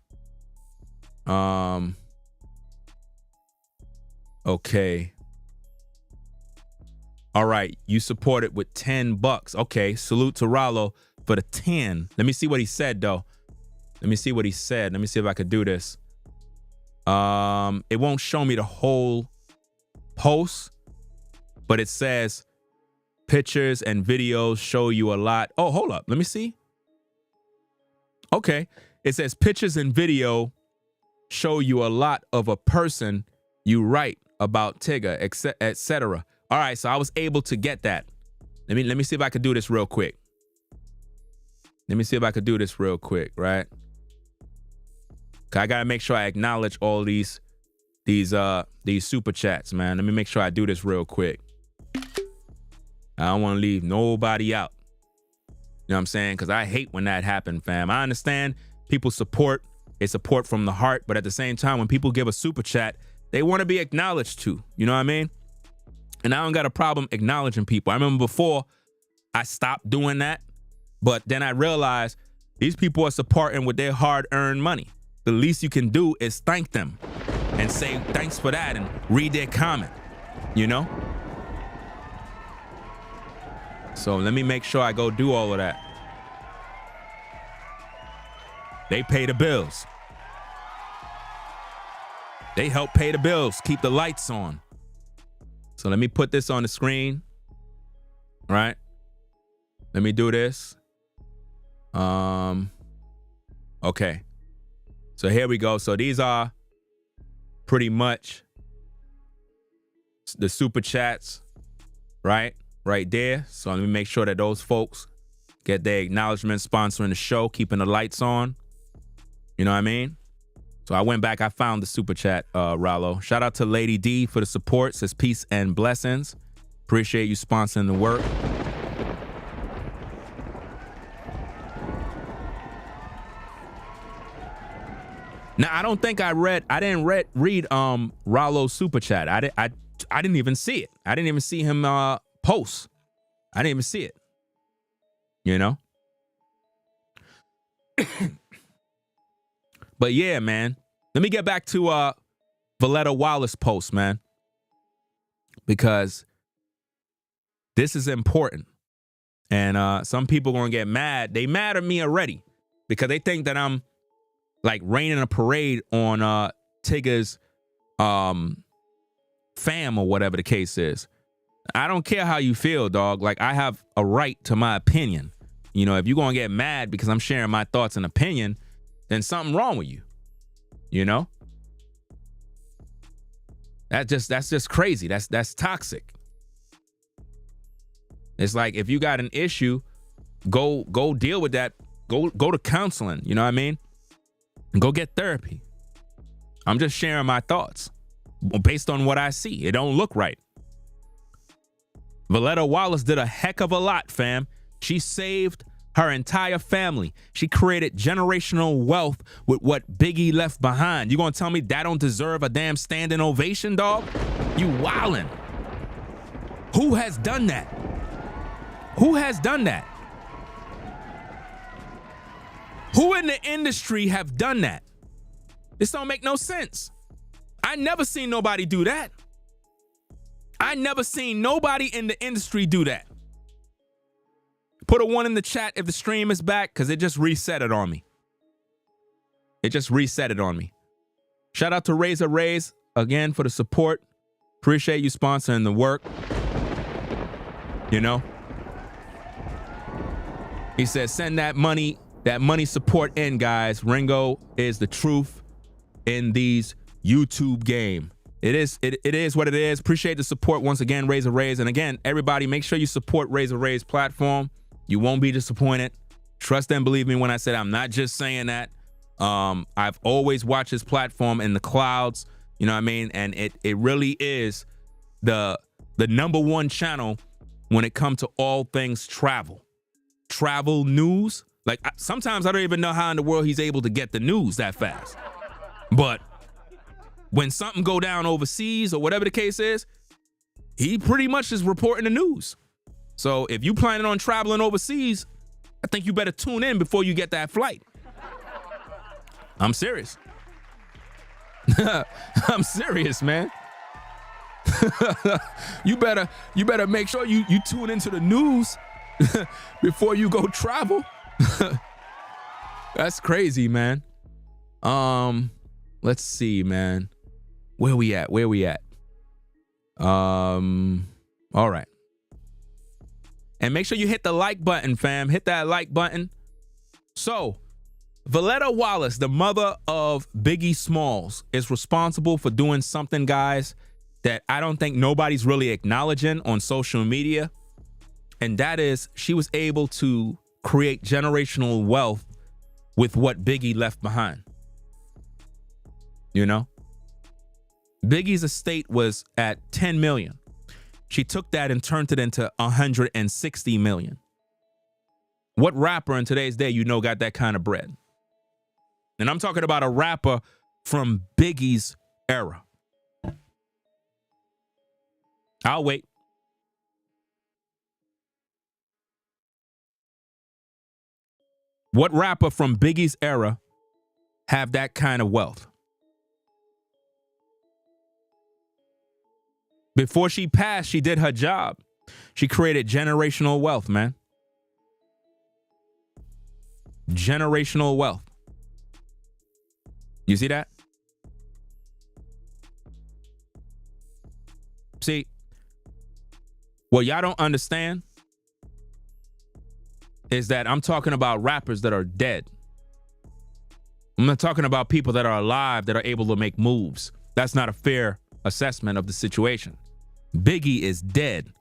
Okay. All right, you supported with $10. Okay, salute to Rollo for the 10. Let me see what he said though. Let me see what he said. Let me see if I could do this. It won't show me the whole post, but it says pictures and videos show you a lot. Oh, hold up. Let me see. Okay. It says pictures and video show you a lot of a person you write about Tyga, etc. All right, so I was able to get that. Let me see if I could do this real quick. Let me see if I could do this real quick, right? 'Cause I gotta make sure I acknowledge all these super chats, man. Let me make sure I do this real quick. I don't want to leave nobody out. You know what I'm saying? Because I hate when that happens, fam. I understand people support. They support from the heart. But at the same time, when people give a super chat, they want to be acknowledged too. You know what I mean? And I don't got a problem acknowledging people. I remember before I stopped doing that. But then I realized These people are supporting with their hard-earned money. The least you can do is thank them and say thanks for that and read their comment, you know? So let me make sure I go do all of that. They pay the bills. They help pay the bills, keep the lights on. So let me put this on the screen, right? Let me do this. Okay. So here we go. So these are pretty much the super chats, right? Right there. So let me make sure that those folks get their acknowledgement sponsoring the show, keeping the lights on. You know what I mean? So I went back, I found the super chat, Rallo. Shout out to Lady D for the support. Says peace and blessings. Appreciate you sponsoring the work. Now I don't think I didn't read Rallo's super chat. I didn't even see it. I didn't even see him post. I didn't even see it. You know? But yeah, man. Let me get back to Valletta Wallace post, man. Because this is important. And some people gonna get mad. They mad at me already because they think that I'm like raining a parade on Tyga's fam or whatever the case is. I don't care how you feel, dog. Like, I have a right to my opinion. You know, if you're gonna get mad because I'm sharing my thoughts and opinion, then something wrong with you. You know? That's just crazy. That's toxic. It's like, if you got an issue, go deal with that. Go to counseling, you know what I mean? Go get therapy. I'm just sharing my thoughts based on what I see. It don't look right. Valletta Wallace did a heck of a lot, fam. She saved her entire family. She created generational wealth with what Biggie left behind. You gonna tell me that don't deserve a damn standing ovation, dog? You wildin'. Who has done that? Who has done that? Who in the industry have done that? This don't make no sense. I never seen nobody do that. I never seen nobody in the industry do that. Put a 1 in the chat if the stream is back, because it just reset it on me. It just reset it on me. Shout out to Razor Rays again for the support. Appreciate you sponsoring the work. You know? He says, send that money support in, guys. Ringo is the truth in these YouTube game. It is what it is. Appreciate the support once again, Razor Rays. And again, everybody, make sure you support Razor Rays platform. You won't be disappointed. Trust and believe me when I said I'm not just saying that. I've always watched his platform in the clouds, you know what I mean? And it really is the #1 channel when it comes to all things travel news. Like, sometimes I don't even know how in the world he's able to get the news that fast. But when something go down overseas or whatever the case is, he pretty much is reporting the news. So if you planning on traveling overseas, I think you better tune in before you get that flight. I'm serious. I'm serious, man. You better make sure you tune into the news before you go travel. That's crazy, man. Let's see, man. Where we at? All right. And make sure you hit the like button, fam. Hit that like button. So, Valletta Wallace, the mother of Biggie Smalls, is responsible for doing something, guys, that I don't think nobody's really acknowledging on social media. And that is, she was able to create generational wealth with what Biggie left behind. You know? Biggie's estate was at 10 million. She took that and turned it into 160 million. What rapper in today's day got that kind of bread? And I'm talking about a rapper from Biggie's era. I'll wait. What rapper from Biggie's era have that kind of wealth? Before she passed, she did her job. She created generational wealth, man. Generational wealth. You see that? See, what y'all don't understand is that I'm talking about rappers that are dead. I'm not talking about people that are alive that are able to make moves. That's not a fair assessment of the situation. Biggie is dead.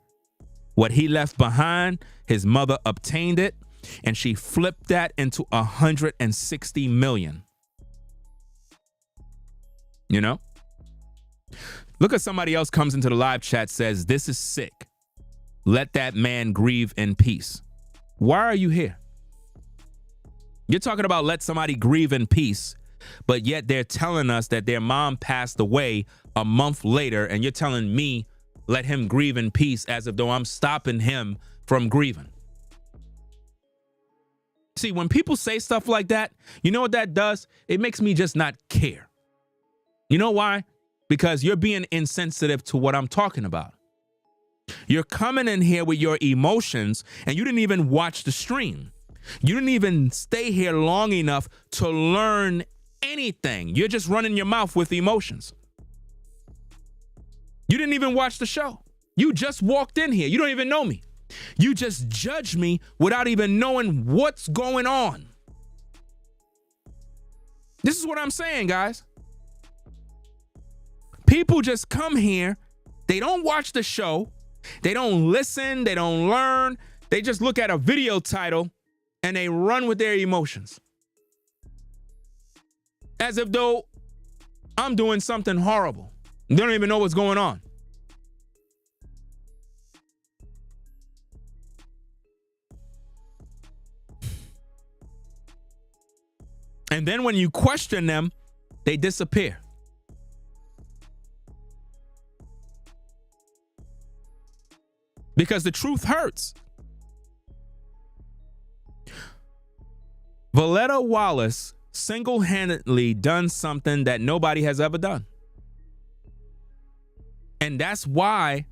What he left behind, his mother obtained it, and she flipped that into 160 million. You know? Look at somebody else comes into the live chat, says, this is sick. Let that man grieve in peace. Why are you here? You're talking about let somebody grieve in peace, but yet they're telling us that their mom passed away a month later, and you're telling me let him grieve in peace as if though I'm stopping him from grieving. See, when people say stuff like that, you know what that does? It makes me just not care. You know why? Because you're being insensitive to what I'm talking about. You're coming in here with your emotions, and you didn't even watch the stream. You didn't even stay here long enough to learn anything. You're just running your mouth with emotions. You didn't even watch the show. You just walked in here. You don't even know me. You just judge me without even knowing what's going on. This is what I'm saying, guys. People just come here. They don't watch the show. They don't listen. They don't learn. They just look at a video title and they run with their emotions. As if though I'm doing something horrible. They don't even know what's going on. And then when you question them, they disappear. Because the truth hurts. Valletta Wallace single-handedly done something that nobody has ever done. And that's why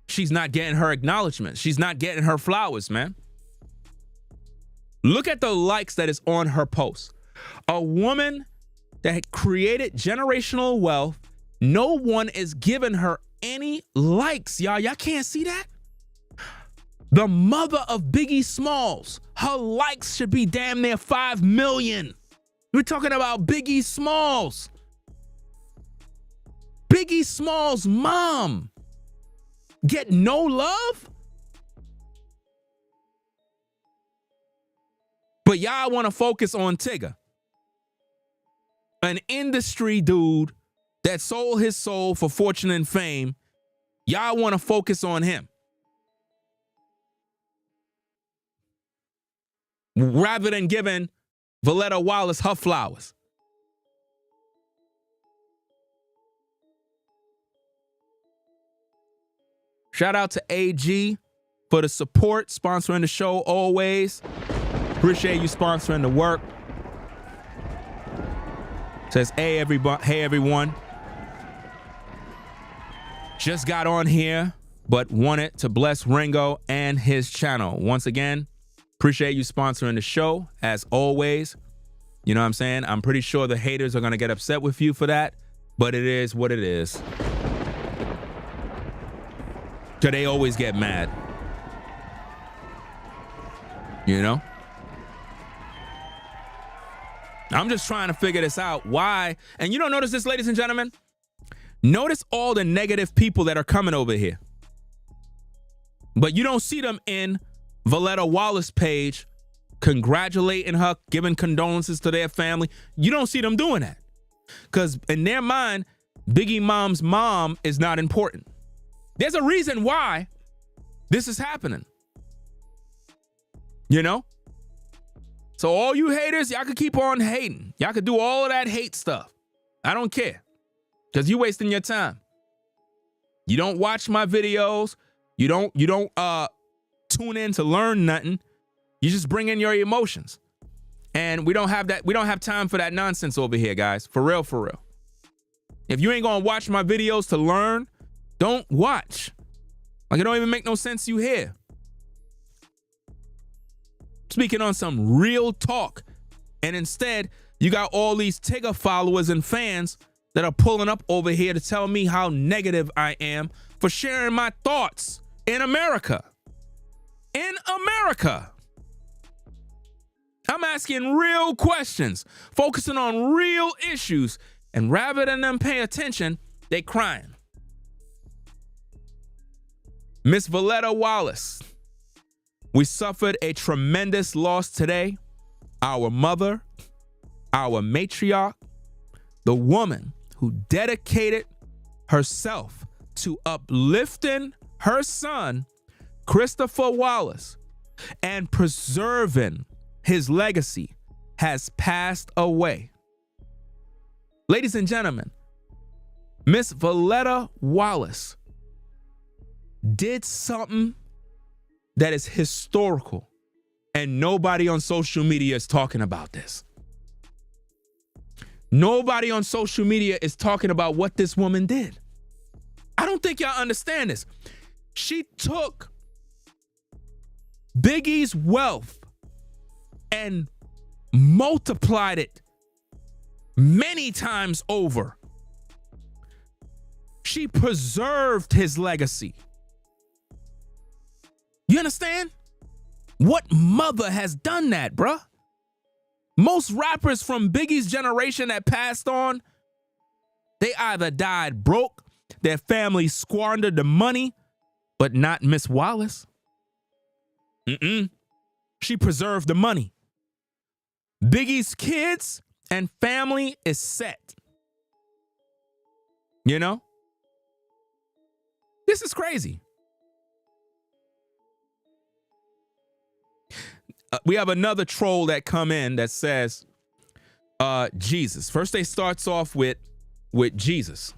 she's not getting her acknowledgement. She's not getting her flowers, man. Look at the likes that is on her post. A woman that created generational wealth, no one is giving her any likes, y'all. Y'all can't see that? The mother of Biggie Smalls, her likes should be damn near 5 million. We're talking about Biggie Smalls. Biggie Smalls' mom get no love? But y'all want to focus on Tyga, an industry dude that sold his soul for fortune and fame. Y'all want to focus on him rather than giving Valletta Wallace her flowers. Shout out to AG for the support, sponsoring the show always. Appreciate you sponsoring the work. Says, hey everyone. Just got on here, but wanted to bless Ringo and his channel. Once again, appreciate you sponsoring the show, as always. You know what I'm saying? I'm pretty sure the haters are going to get upset with you for that, but it is what it is. So they always get mad. You know? I'm just trying to figure this out. Why? And you don't notice this, ladies and gentlemen? Notice all the negative people that are coming over here. But you don't see them in Valletta Wallace page congratulating her, giving condolences to their family. You don't see them doing that. Because in their mind, Biggie Mom's mom is not important. There's a reason why this is happening. You know? So all you haters, y'all could keep on hating. Y'all could do all of that hate stuff. I don't care. Because you're wasting your time. You don't watch my videos. You don't tune in to learn nothing. You just bring in your emotions. And we don't have time for that nonsense over here, guys. For real, for real. If you ain't gonna watch my videos to learn, don't watch. Like, it don't even make no sense you here. Speaking on some real talk. And instead, you got all these Tyga followers and fans that are pulling up over here to tell me how negative I am for sharing my thoughts in America. In America. I'm asking real questions, focusing on real issues, and rather than them pay attention, they crying. Miss Voletta Wallace, we suffered a tremendous loss today. Our mother, our matriarch, the woman who dedicated herself to uplifting her son, Christopher Wallace, and preserving his legacy, has passed away. Ladies and gentlemen, Miss Voletta Wallace did something that is historical, and nobody on social media is talking about this. Nobody on social media is talking about what this woman did. I don't think y'all understand this. She took Biggie's wealth and multiplied it many times over. She preserved his legacy. You understand? What mother has done that, bruh? Most rappers from Biggie's generation that passed on, they either died broke, their family squandered the money, but not Miss Wallace. She preserved the money. Biggie's kids and family is set. You know? This is crazy. We have another troll that come in that says, Jesus. First they starts off with Jesus,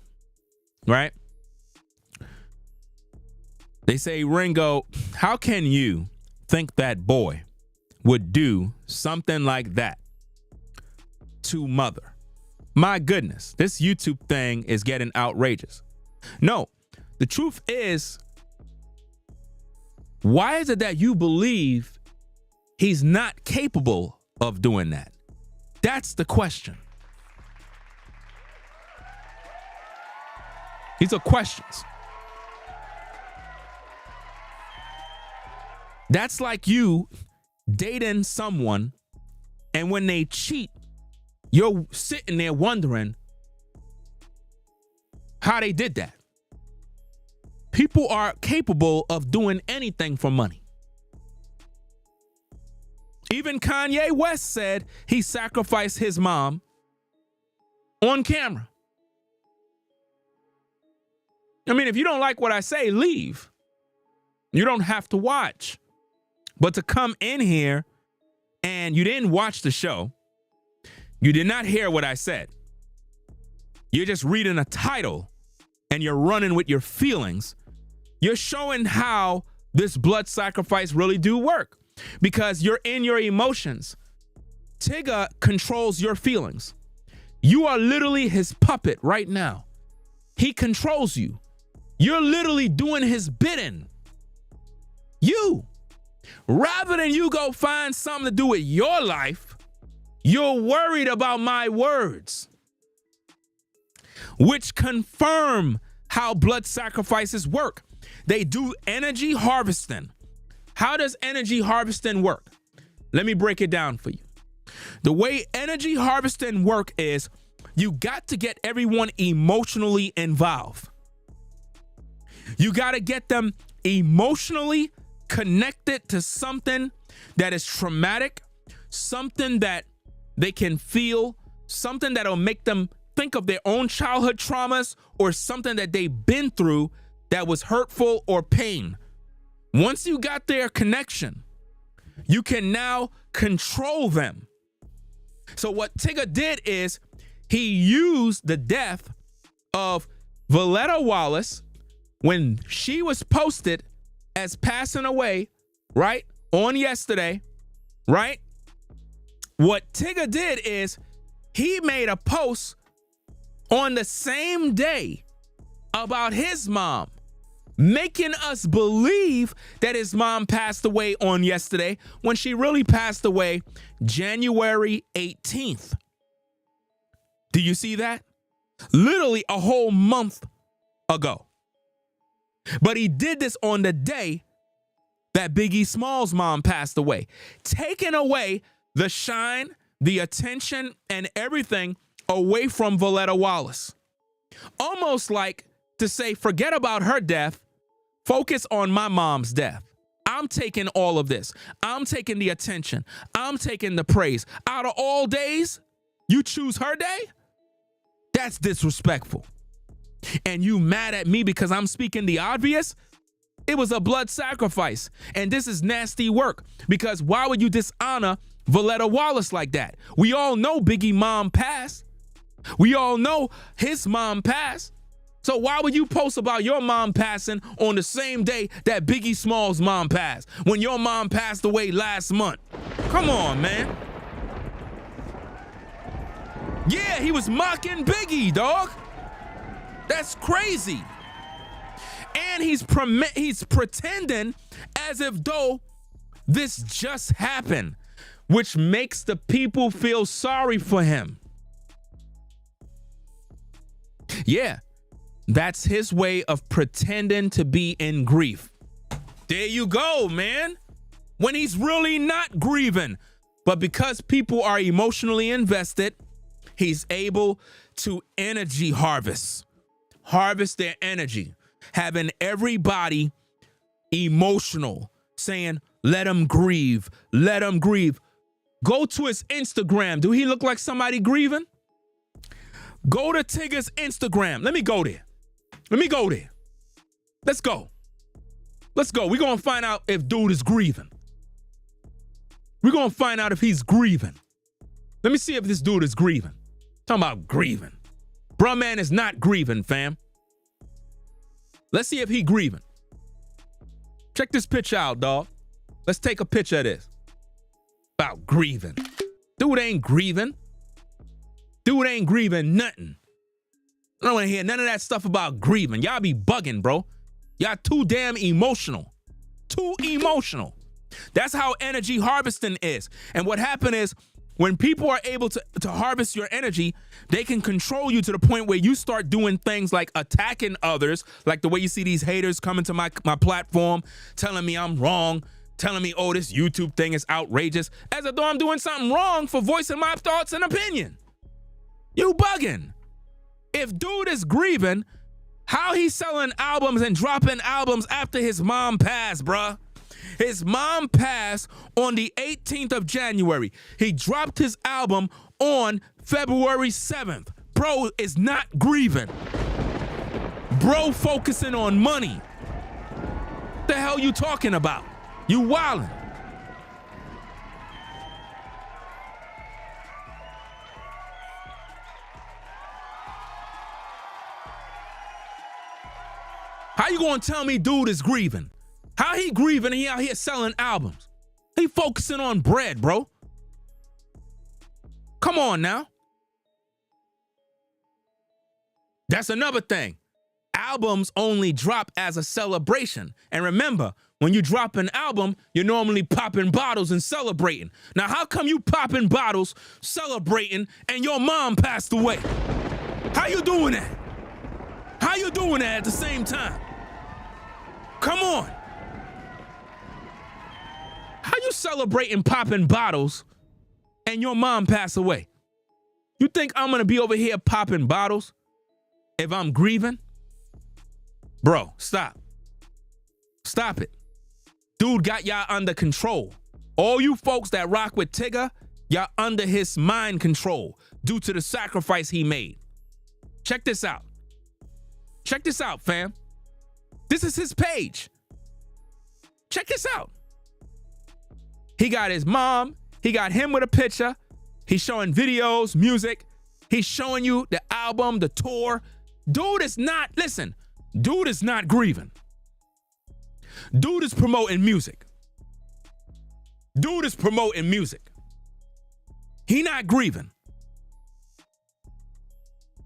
right? They say, Ringo, how can you think that boy would do something like that to mother? My goodness, this YouTube thing is getting outrageous. No, the truth is, why is it that you believe he's not capable of doing that? That's the question. These are questions. That's like you dating someone, and when they cheat, you're sitting there wondering how they did that. People are capable of doing anything for money. Even Kanye West said he sacrificed his mom on camera. I mean, if you don't like what I say, leave. You don't have to watch. But to come in here and you didn't watch the show, you did not hear what I said. You're just reading a title and you're running with your feelings. You're showing how this blood sacrifice really do work because you're in your emotions. Tyga controls your feelings. You are literally his puppet right now. He controls you. You're literally doing his bidding. Rather than you go find something to do with your life, you're worried about my words, which confirm how blood sacrifices work. They do energy harvesting. How does energy harvesting work? Let me break it down for you. The way energy harvesting work is you got to get everyone emotionally involved. You got to get them emotionally connected to something that is traumatic, something that they can feel, something that'll make them think of their own childhood traumas or something that they've been through that was hurtful or pain. Once you got their connection, you can now control them. So what Tyga did is he used the death of Voletta Wallace when she was posted as passing away, right, on yesterday, right? what Tyga did is he made a post on the same day about his mom, making us believe that his mom passed away on yesterday when she really passed away January 18th. Do you see that? Literally a whole month ago. But he did this on the day that Biggie Small's mom passed away, taking away the shine, the attention, and everything away from Voletta Wallace. Almost like to say, forget about her death, focus on my mom's death. I'm taking all of this. I'm taking the attention. I'm taking the praise. Out of all days, you choose her day? That's disrespectful. And you mad at me because I'm speaking the obvious? It was a blood sacrifice. And this is nasty work, because why would you dishonor Voletta Wallace like that? We all know Biggie mom passed. We all know his mom passed. So why would you post about your mom passing on the same day that Biggie Small's mom passed, when your mom passed away last month? Come on, man. Yeah, he was mocking Biggie, dog. That's crazy. And he's pretending as if though this just happened, which makes the people feel sorry for him. Yeah, that's his way of pretending to be in grief. There you go, man. When he's really not grieving. But because people are emotionally invested, he's able to energy harvest their energy, having everybody emotional, saying, let him grieve, let him grieve. Go to his Instagram. Do he look like somebody grieving? Go to Tyga's Instagram. Let me go there. Let's go. We're going to find out if dude is grieving. We're going to find out if he's grieving. Let me see if this dude is grieving. Talking about grieving. Bruh man is not grieving, fam. Let's see if he grieving. Check this picture out, dog. Let's take a picture of this. About grieving. Dude ain't grieving. Dude ain't grieving nothing. I don't want to hear none of that stuff about grieving. Y'all be bugging, bro. Y'all too damn emotional. Too emotional. That's how energy harvesting is. And what happened is, when people are able to harvest your energy, they can control you to the point where you start doing things like attacking others, like the way you see these haters coming to my platform, telling me I'm wrong, telling me, oh, this YouTube thing is outrageous, as though I'm doing something wrong for voicing my thoughts and opinion. You bugging. If dude is grieving, how he selling albums and dropping albums after his mom passed, bruh? His mom passed on the 18th of January. He dropped his album on February 7th. Bro is not grieving. Bro focusing on money. What the hell you talking about? You wildin'. How you gonna tell me dude is grieving? How he grieving and he out here selling albums? He focusing on bread, bro. Come on now. That's another thing. Albums only drop as a celebration. And remember, when you drop an album, you're normally popping bottles and celebrating. Now, how come you popping bottles, celebrating, and your mom passed away? How you doing that? How you doing that at the same time? Come on. How you celebrating popping bottles and your mom passed away? You think I'm gonna be over here popping bottles if I'm grieving? Bro, stop. Stop it. Dude got y'all under control. All you folks that rock with Tyga, y'all under his mind control due to the sacrifice he made. Check this out. Check this out, fam. This is his page. Check this out. He got his mom. He got him with a picture. He's showing videos, music. He's showing you the album, the tour. Dude is not, listen, dude is not grieving. Dude is promoting music. Dude is promoting music. He not grieving.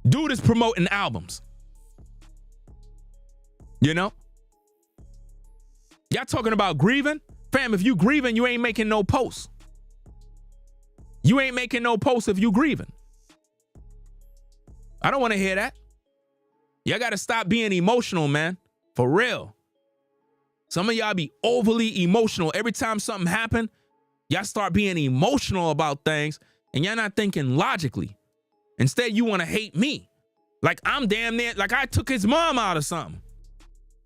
Dude is promoting albums. You know? Y'all talking about grieving? Fam, if you grieving, you ain't making no posts. You ain't making no posts if you grieving. I don't want to hear that. Y'all got to stop being emotional, man. For real. Some of y'all be overly emotional. Every time something happen, y'all start being emotional about things and y'all not thinking logically. Instead, you want to hate me. Like I'm damn near, like I took his mom out or something.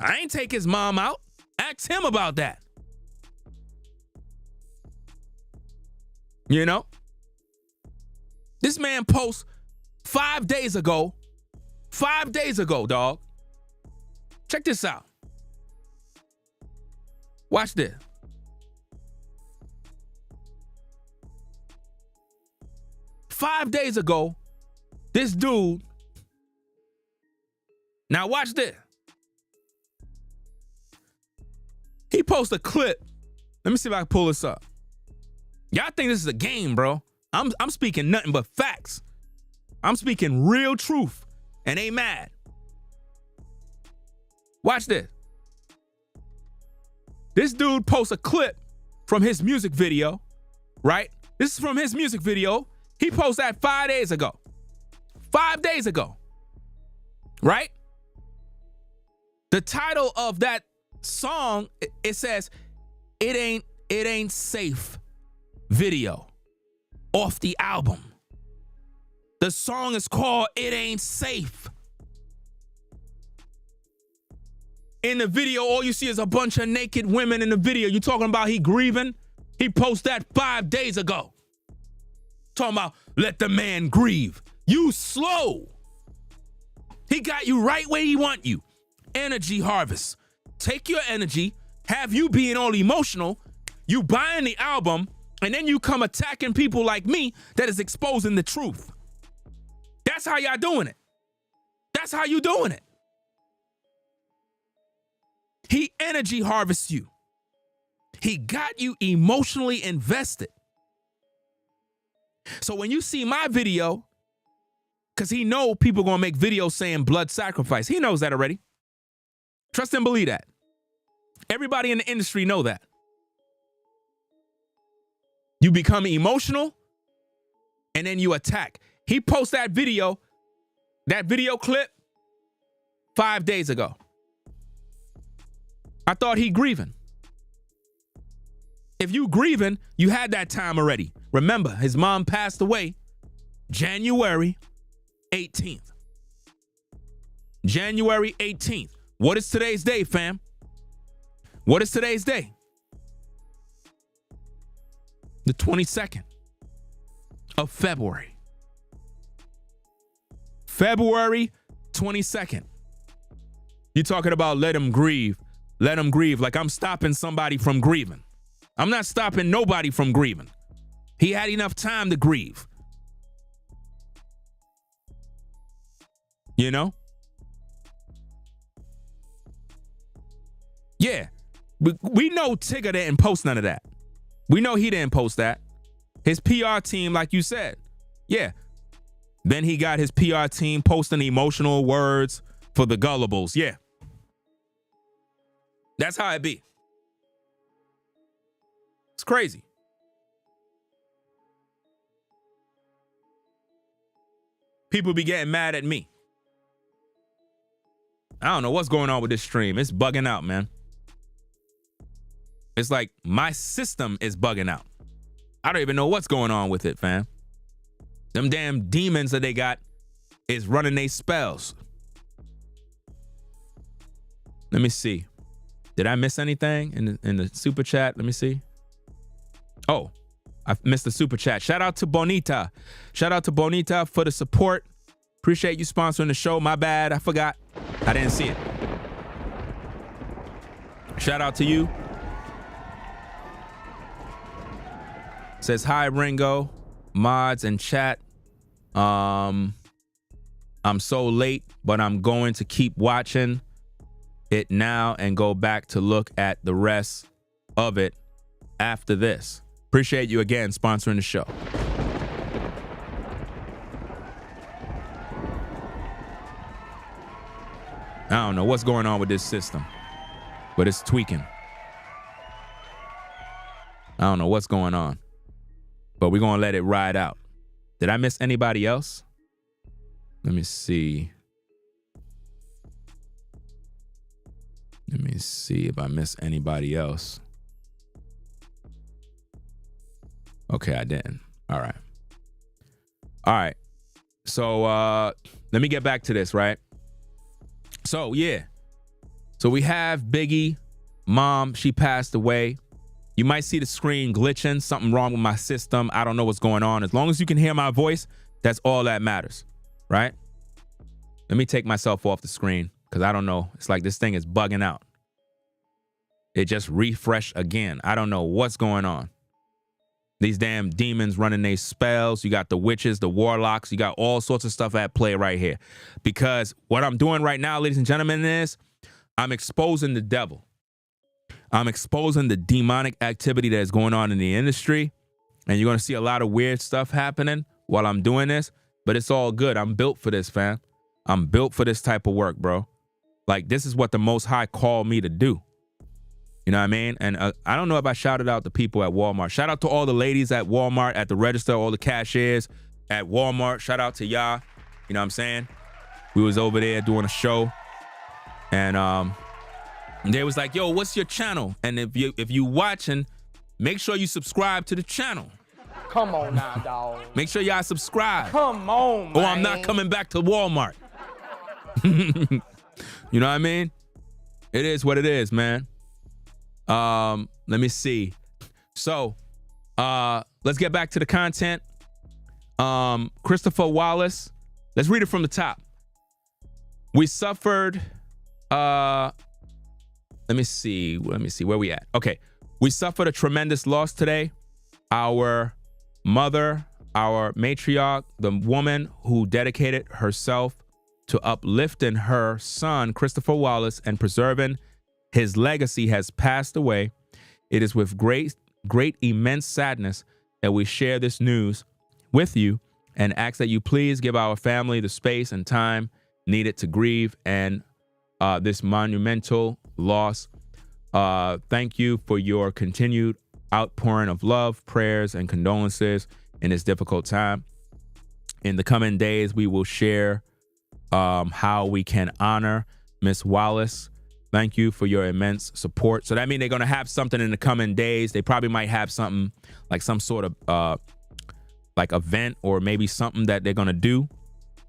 I ain't take his mom out. Ask him about that. You know? This man posts 5 days ago. 5 days ago, dog. Check this out. Watch this. Five days ago, this dude. Now watch this. He posted a clip. Let me see if I can pull this up. Y'all think this is a game, bro. I'm speaking nothing but facts. I'm speaking real truth and ain't mad. Watch this. This dude posts a clip from his music video, right? This is from his music video. He posted that 5 days ago. 5 days ago, right? The title of that song, it says, It Ain't Safe video off the album. The song is called It Ain't Safe. In the video, all you see is a bunch of naked women in the video. You talking about he grieving? He posted that 5 days ago. Talking about let the man grieve. You slow. He got you right where he want you. Energy harvest. Take your energy, have you being all emotional, you buying the album, and then you come attacking people like me that is exposing the truth. That's how y'all doing it. That's how you doing it. He energy harvests you. He got you emotionally invested. So when you see my video, because he know people gonna make videos saying blood sacrifice. He knows that already. Trust and believe that. Everybody in the industry know that. You become emotional and then you attack. He posts that video clip 5 days ago. I thought he grieving. If you grieving, you had that time already. Remember, his mom passed away January 18th. January 18th. What is today's day, fam? What is today's day? The 22nd of February. February 22nd. You talking about let him grieve. Let him grieve like I'm stopping somebody from grieving. I'm not stopping nobody from grieving. He had enough time to grieve. You know? Yeah. We know Tyga didn't post none of that. We know he didn't post that. His PR team, like you said. Yeah. Then he got his PR team posting emotional words for the gullibles. Yeah. That's how it be. It's crazy. People be getting mad at me. I don't know what's going on with this stream. It's bugging out, man. It's like my system is bugging out. I don't even know what's going on with it, fam. Them damn demons that they got is running their spells. Let me see. Did I miss anything in the super chat? Let me see. Oh, I missed the super chat. Shout out to Bonita. Shout out to Bonita for the support. Appreciate you sponsoring the show. My bad. I forgot. I didn't see it. Shout out to you. Says, hi, Ringo. Mods and chat. I'm so late, but I'm going to keep watching it now and go back to look at the rest of it after this. Appreciate you again sponsoring the show. I don't know what's going on with this system, but it's tweaking. I don't know what's going on, but we're going to let it ride out. Did I miss anybody else? Let me see. Let me see if I miss anybody else. Okay, I didn't. All right. All right. So let me get back to this, right? So, yeah. So we have Biggie, mom, she passed away. You might see the screen glitching, something wrong with my system. I don't know what's going on. As long as you can hear my voice, that's all that matters, right? Let me take myself off the screen because I don't know. It's like this thing is bugging out. It just refreshed again. I don't know what's going on. These damn demons running their spells. You got the witches, the warlocks. You got all sorts of stuff at play right here. Because what I'm doing right now, ladies and gentlemen, is I'm exposing the devil. I'm exposing the demonic activity that is going on in the industry. And you're going to see a lot of weird stuff happening while I'm doing this. But it's all good. I'm built for this, fam. I'm built for this type of work, bro. Like, this is what the Most High called me to do. You know what I mean? And I don't know if I shouted out the people at Walmart. Shout out to all the ladies at Walmart, at the register, all the cashiers at Walmart. Shout out to y'all. You know what I'm saying? We was over there doing a show. And they was like, yo, what's your channel? And if you watching, make sure you subscribe to the channel. Come on now, dog. Make sure y'all subscribe. Come on, man. Or I'm not coming back to Walmart. You know what I mean? It is what it is, man. Let me see. So, let's get back to the content. Christopher Wallace. Let's read it from the top. We suffered, let me see where we at. Okay. We suffered a tremendous loss today. Our mother, our matriarch, the woman who dedicated herself to uplifting her son, Christopher Wallace, and preserving his legacy, has passed away. It is with great, immense sadness that we share this news with you and ask that you please give our family the space and time needed to grieve and this monumental loss. Thank you for your continued outpouring of love, prayers, and condolences in this difficult time. In the coming days, we will share how we can honor Miss Wallace. Thank you for your immense support. So that means they're going to have something in the coming days. They probably might have something like some sort of like event or maybe something that they're going to do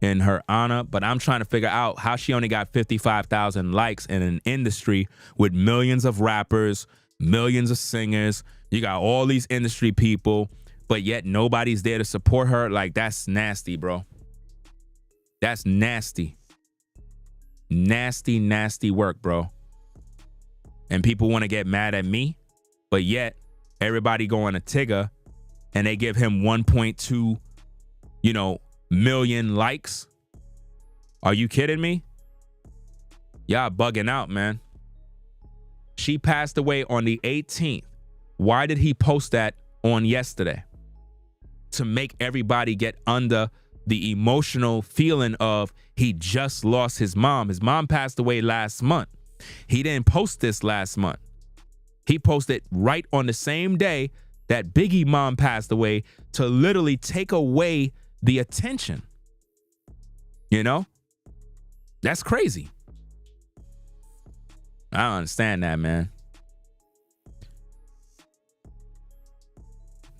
in her honor. But I'm trying to figure out how she only got 55,000 likes in an industry with millions of rappers, millions of singers. You got all these industry people, but yet nobody's there to support her. Like, that's nasty, bro. That's nasty. Nasty, nasty work, bro. And people want to get mad at me, but yet everybody going to Tyga and they give him 1.2, million likes. Are you kidding me? Y'all bugging out, man. She passed away on the 18th. Why did he post that on yesterday? To make everybody get under the emotional feeling of he just lost his mom. His mom passed away last month. He didn't post this last month. He posted right on the same day that Biggie mom passed away to literally take away the attention. That's crazy. I don't understand that, man.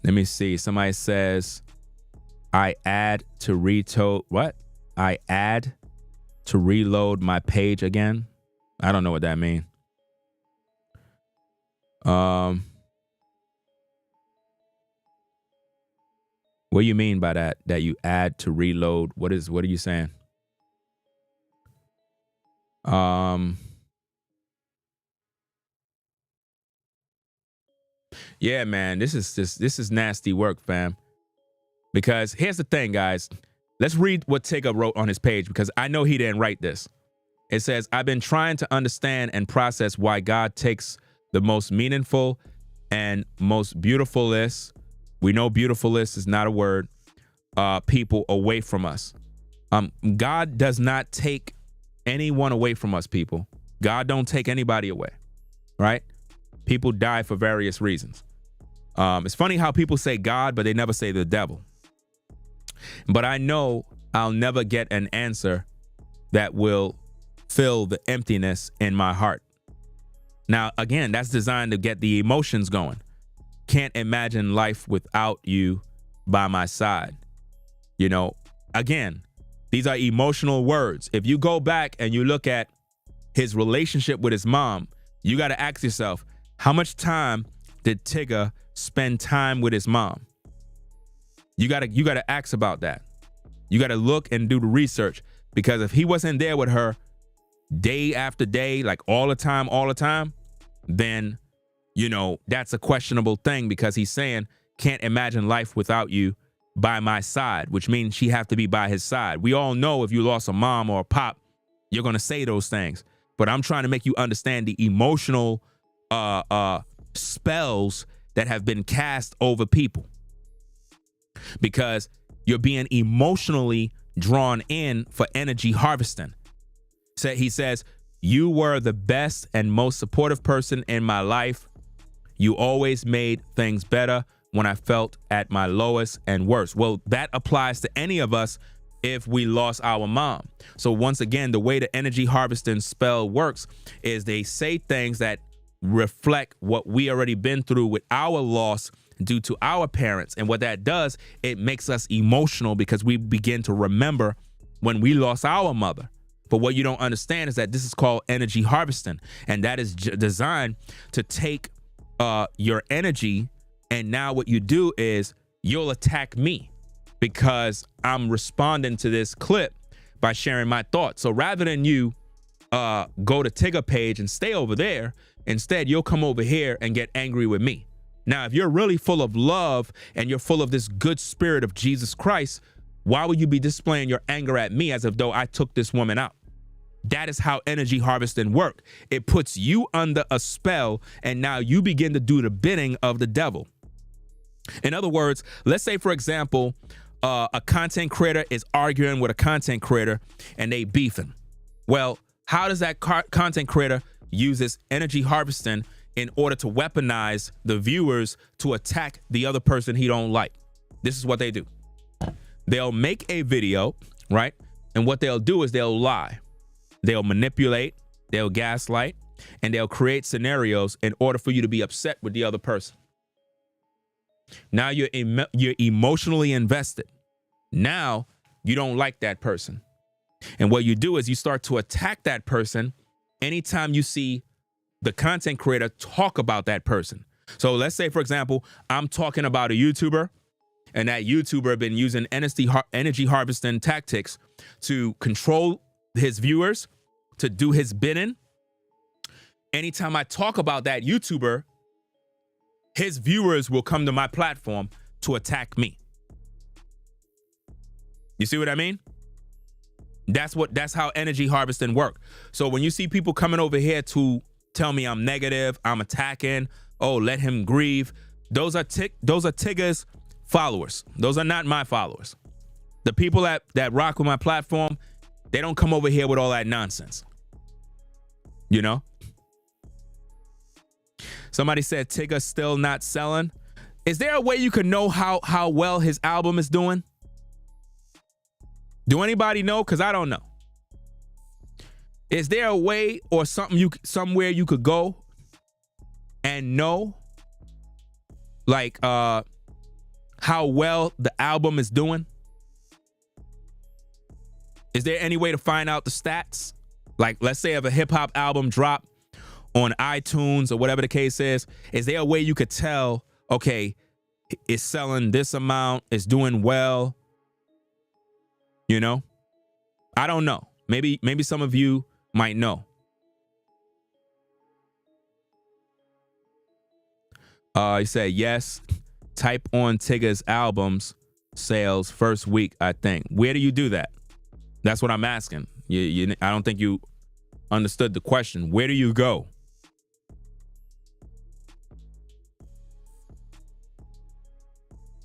Let me see. Somebody says, I add to reload my page again. I don't know what that means. What do you mean by that? That you add to reload? What are you saying? Yeah, man, this is nasty work, fam. Because here's the thing, guys. Let's read what Tyga wrote on his page, because I know he didn't write this. It says, I've been trying to understand and process why God takes the most meaningful and most beautifulest, we know beautifulest is not a word, people away from us. God does not take anyone away from us, people. God don't take anybody away, right? People die for various reasons. It's funny how people say God, but they never say the devil. But I know I'll never get an answer that will fill the emptiness in my heart. Now, again, that's designed to get the emotions going. Can't imagine life without you by my side. You know, again, these are emotional words. If you go back and you look at his relationship with his mom, you got to ask yourself, how much time did Tyga spend time with his mom? You got to ask about that. You got to look and do the research, because if he wasn't there with her day after day, like all the time, then, you know, that's a questionable thing, because he's saying, can't imagine life without you by my side, which means she have to be by his side. We all know if you lost a mom or a pop, you're going to say those things. But I'm trying to make you understand the emotional spells that have been cast over people, because you're being emotionally drawn in for energy harvesting. So he says, you were the best and most supportive person in my life. You always made things better when I felt at my lowest and worst. Well, that applies to any of us if we lost our mom. So once again, the way the energy harvesting spell works is they say things that reflect what we already been through with our loss due to our parents. And what that does, it makes us emotional, because we begin to remember when we lost our mother. But what you don't understand is that this is called energy harvesting, and that is designed to take your energy, and now what you do is you'll attack me because I'm responding to this clip by sharing my thoughts. So rather than you go to Tyga page and stay over there, instead you'll come over here and get angry with me. Now, if you're really full of love and you're full of this good spirit of Jesus Christ, why would you be displaying your anger at me as if though I took this woman out? That is how energy harvesting work. It puts you under a spell, and now you begin to do the bidding of the devil. In other words, let's say, for example, a content creator is arguing with a content creator and they beefing. Well, how does that content creator use this energy harvesting in order to weaponize the viewers to attack the other person he don't like? This is what they do. They'll make a video, right? And what they'll do is they'll lie. They'll manipulate, they'll gaslight, and they'll create scenarios in order for you to be upset with the other person. Now you're emotionally invested. Now you don't like that person. And what you do is you start to attack that person anytime you see the content creator talk about that person. So let's say, for example, I'm talking about a YouTuber, and that YouTuber been using energy harvesting tactics to control his viewers, to do his bidding. Anytime I talk about that YouTuber, his viewers will come to my platform to attack me. You see what I mean? That's how energy harvesting work. So when you see people coming over here to tell me I'm negative, I'm attacking, oh, let him grieve, those are Tyga's followers. Those are not my followers. The people that rock with my platform, they don't come over here with all that nonsense. You know? Somebody said Tyga's still not selling. Is there a way you can know how well his album is doing? Do anybody know? Because I don't know. Is there a way or somewhere you could go and know, like, how well the album is doing? Is there any way to find out the stats? Like, let's say if a hip hop album dropped on iTunes or whatever the case is there a way you could tell, okay, it's selling this amount, it's doing well? You know? I don't know. Maybe some of you might know. You said yes. Type on Tyga's albums sales first week, I think. Where do you do that? That's what I'm asking. I don't think you understood the question. Where do you go?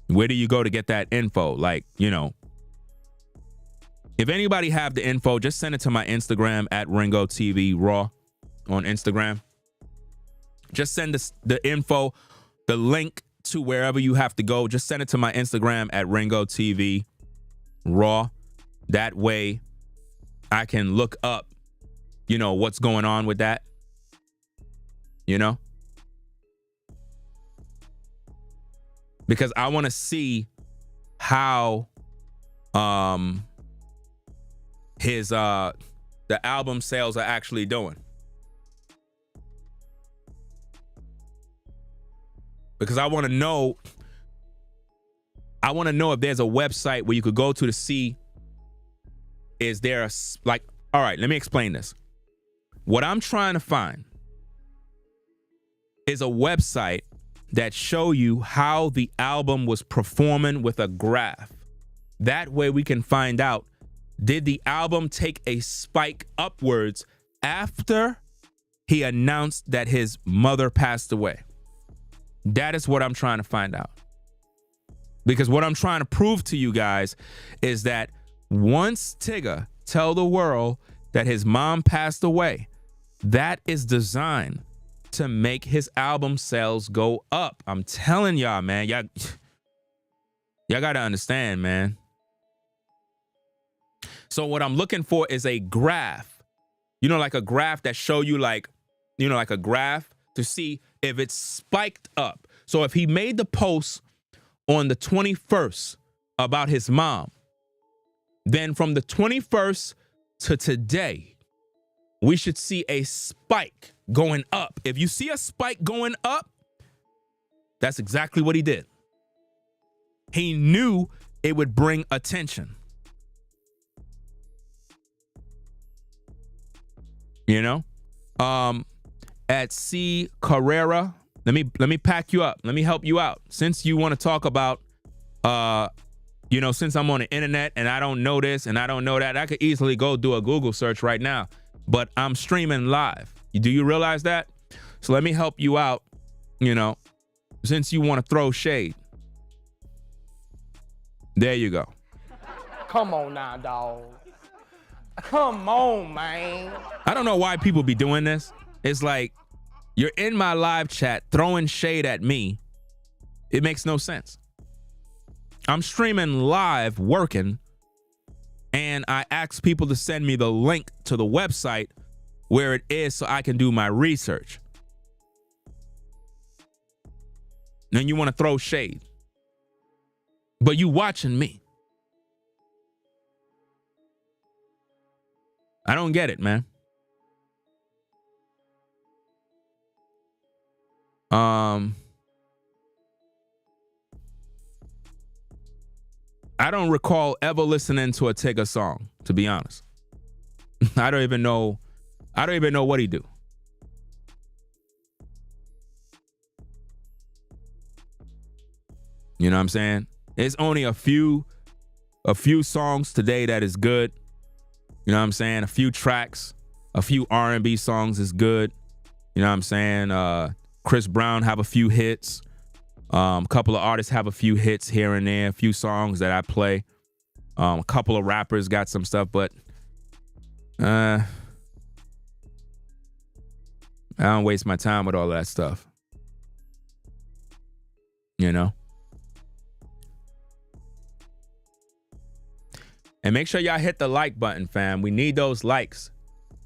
Where do you go to get that info? Like, you know, If anybody have the info, just send it to my Instagram at Ringo TV Raw on Instagram. Just send us the info, the link to wherever you have to go. Just send it to my Instagram at Ringo TV Raw. That way I can look up, you know, what's going on with that. You know? Because I want to see how his the album sales are actually doing. Because I want to know if there's a website where you could go to see, is there a, like, all right, let me explain this. What I'm trying to find is a website that show you how the album was performing with a graph. That way we can find out, did the album take a spike upwards after he announced that his mother passed away? That is what I'm trying to find out. Because what I'm trying to prove to you guys is that once Tyga tell the world that his mom passed away, that is designed to make his album sales go up. I'm telling y'all, man. Y'all got to understand, man. So what I'm looking for is a graph. You know, like a graph that show you, like, you know, like a graph to see if it's spiked up. So if he made the post on the 21st about his mom, then from the 21st to today, we should see a spike going up. If you see a spike going up, that's exactly what he did. He knew it would bring attention. You know? At C Carrera, let me pack you up. Let me help you out. Since you want to talk about you know, since I'm on the internet and I don't know this and I don't know that, I could easily go do a Google search right now. But I'm streaming live. Do you realize that? So let me help you out, you know, since you want to throw shade. There you go. Come on now, dog. Come on, man. I don't know why people be doing this. It's like, you're in my live chat throwing shade at me. It makes no sense. I'm streaming live, working, and I ask people to send me the link to the website where it is so I can do my research. Then you want to throw shade. But you watching me. I don't get it, man. I don't recall ever listening to a Tyga song, to be honest. I don't even know what he do. You know what I'm saying? It's only a few songs today that is good. You know what I'm saying? A few tracks, a few R&B songs is good. You know what I'm saying? Chris Brown have a few hits. A couple of artists have a few hits here and there, a few songs that I play. A couple of rappers got some stuff, but I don't waste my time with all that stuff. You know? And make sure y'all hit the like button, fam. We need those likes.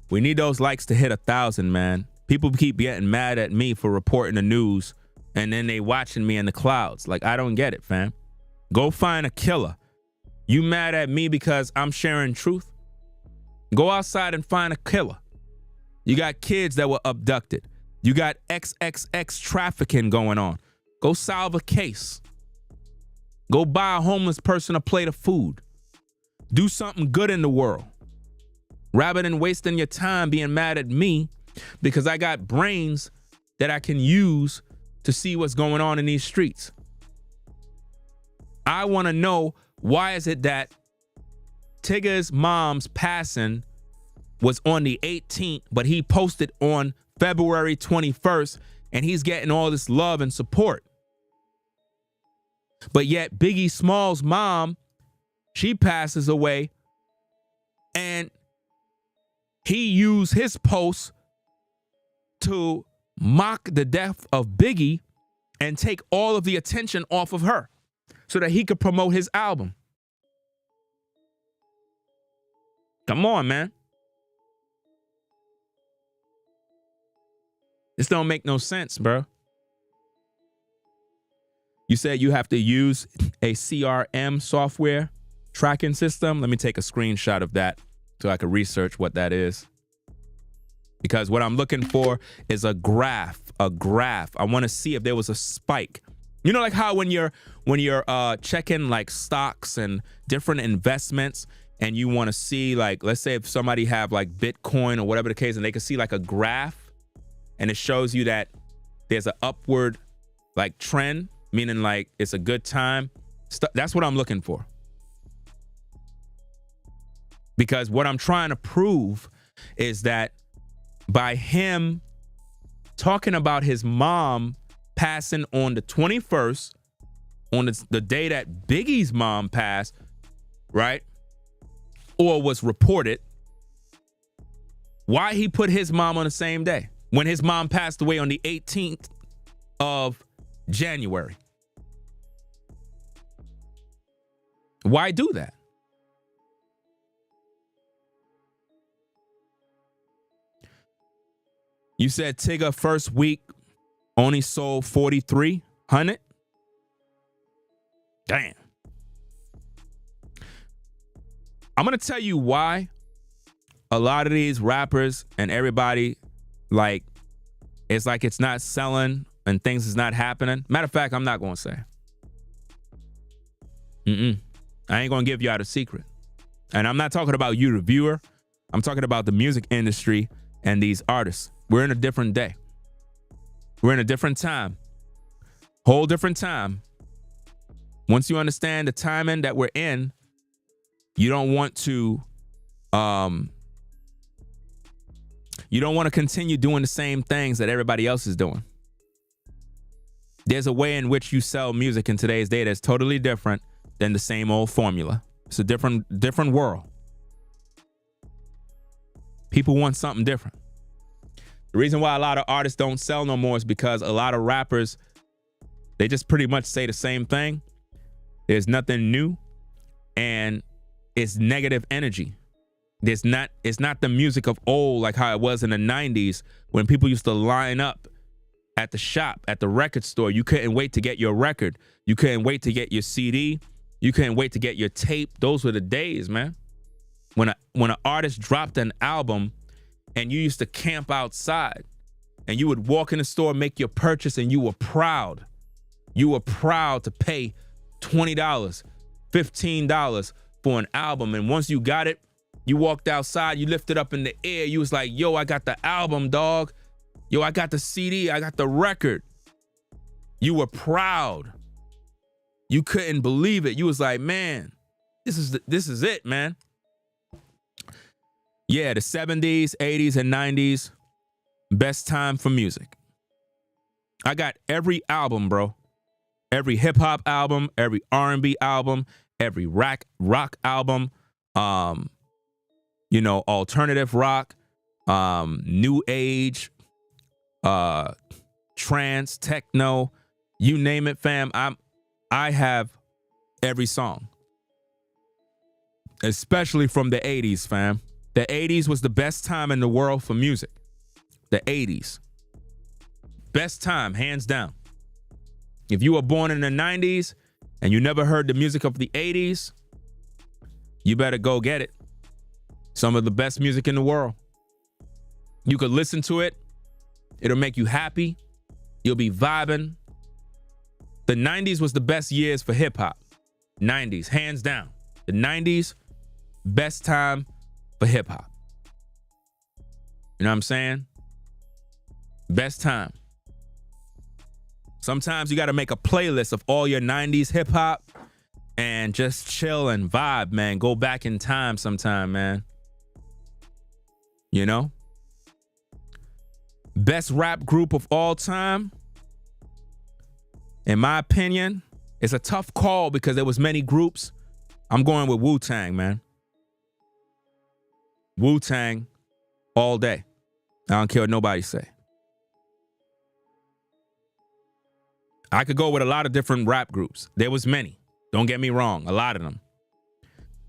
We need those likes to hit 1,000, man. People keep getting mad at me for reporting the news, and then they watching me in the clouds. Like, I don't get it, fam. Go find a killer. You mad at me because I'm sharing truth? Go outside and find a killer. You got kids that were abducted. You got XXX trafficking going on. Go solve a case. Go buy a homeless person a plate of food. Do something good in the world. Rather than wasting your time being mad at me because I got brains that I can use to see what's going on in these streets. I want to know, why is it that Tyga's mom's passing was on the 18th, but he posted on February 21st, and he's getting all this love and support. But yet Biggie Small's mom, she passes away And he used his post to mock the death of Biggie and take all of the attention off of her so that he could promote his album. Come on, man. This don't make no sense, bro. You said you have to use a CRM software tracking system. Let me take a screenshot of that so I can research what that is. Because what I'm looking for is a graph. I want to see if there was a spike. You know, like how when you're checking like stocks and different investments, and you want to see, like, let's say if somebody have like Bitcoin or whatever the case, and they can see like a graph, and it shows you that there's an upward like trend, meaning like it's a good time. That's what I'm looking for. Because what I'm trying to prove is that by him talking about his mom passing on the 21st, on the day that Biggie's mom passed, right? Or was reported, why he put his mom on the same day when his mom passed away on the 18th of January. Why do that? You said Tyga first week only sold 4,300. Damn. I'm going to tell you why a lot of these rappers and everybody, like, it's like it's not selling and things is not happening. Matter of fact, I'm not going to say. I ain't going to give you out a secret. And I'm not talking about you, the viewer. I'm talking about the music industry and these artists. We're in a different day. We're in a different time. Whole different time. Once you understand the timing that we're in, you don't want to continue doing the same things that everybody else is doing. There's a way in which you sell music in today's day that's totally different than the same old formula. It's a different world. People want something different. The reason why a lot of artists don't sell no more is because a lot of rappers, they just pretty much say the same thing. There's nothing new, and it's negative energy. It's not the music of old like how it was in the 90s when people used to line up at the shop, at the record store. You couldn't wait to get your record. You couldn't wait to get your CD. You couldn't wait to get your tape. Those were the days, man. When an artist dropped an album and you used to camp outside and you would walk in the store, make your purchase, and you were proud. You were proud to pay $20, $15 for an album. And once you got it, you walked outside, you lifted up in the air. You was like, yo, I got the album, dog. Yo, I got the CD. I got the record. You were proud. You couldn't believe it. You was like, man, this is it, man. Yeah, the 70s, 80s, and 90s, best time for music. I got every album, bro. Every hip hop album, every R&B album, every rock album, alternative rock, new age, trance, techno, you name it, fam. I have every song, especially from the 80s, fam. The 80s was the best time in the world for music. The 80s. Best time, hands down. If you were born in the 90s and you never heard the music of the 80s, you better go get it. Some of the best music in the world. You could listen to it. It'll make you happy. You'll be vibing. The 90s was the best years for hip hop. 90s, hands down. The 90s, best time for hip hop. You know what I'm saying? Best time. Sometimes you got to make a playlist of all your 90s hip hop and just chill and vibe, man. Go back in time sometime, man. You know? Best rap group of all time, in my opinion, it's a tough call because there was many groups. I'm going with Wu-Tang, man. Wu-Tang all day. I don't care what nobody say. I could go with a lot of different rap groups. There was many. Don't get me wrong. A lot of them.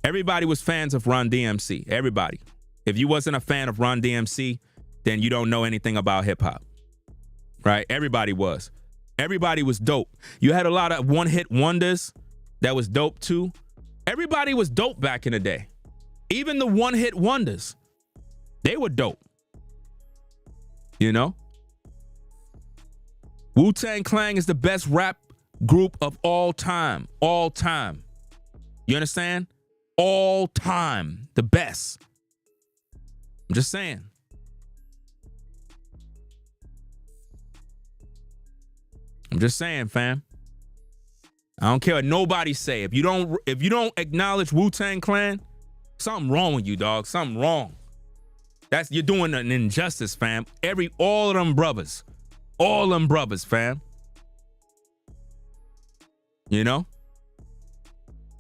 Everybody was fans of Run DMC. Everybody. If you wasn't a fan of Run DMC, then you don't know anything about hip hop. Right? Everybody was. Everybody was dope. You had a lot of one-hit wonders that was dope too. Everybody was dope back in the day. Even the one-hit wonders, they were dope. You know? Wu-Tang Clan is the best rap group of all time. All time. You understand? All time. The best. I'm just saying. I'm just saying, fam. I don't care what nobody say. If you don't acknowledge Wu-Tang Clan, something wrong with you, dog. Something wrong. You're doing an injustice, fam. All of them brothers. All them brothers, fam. You know?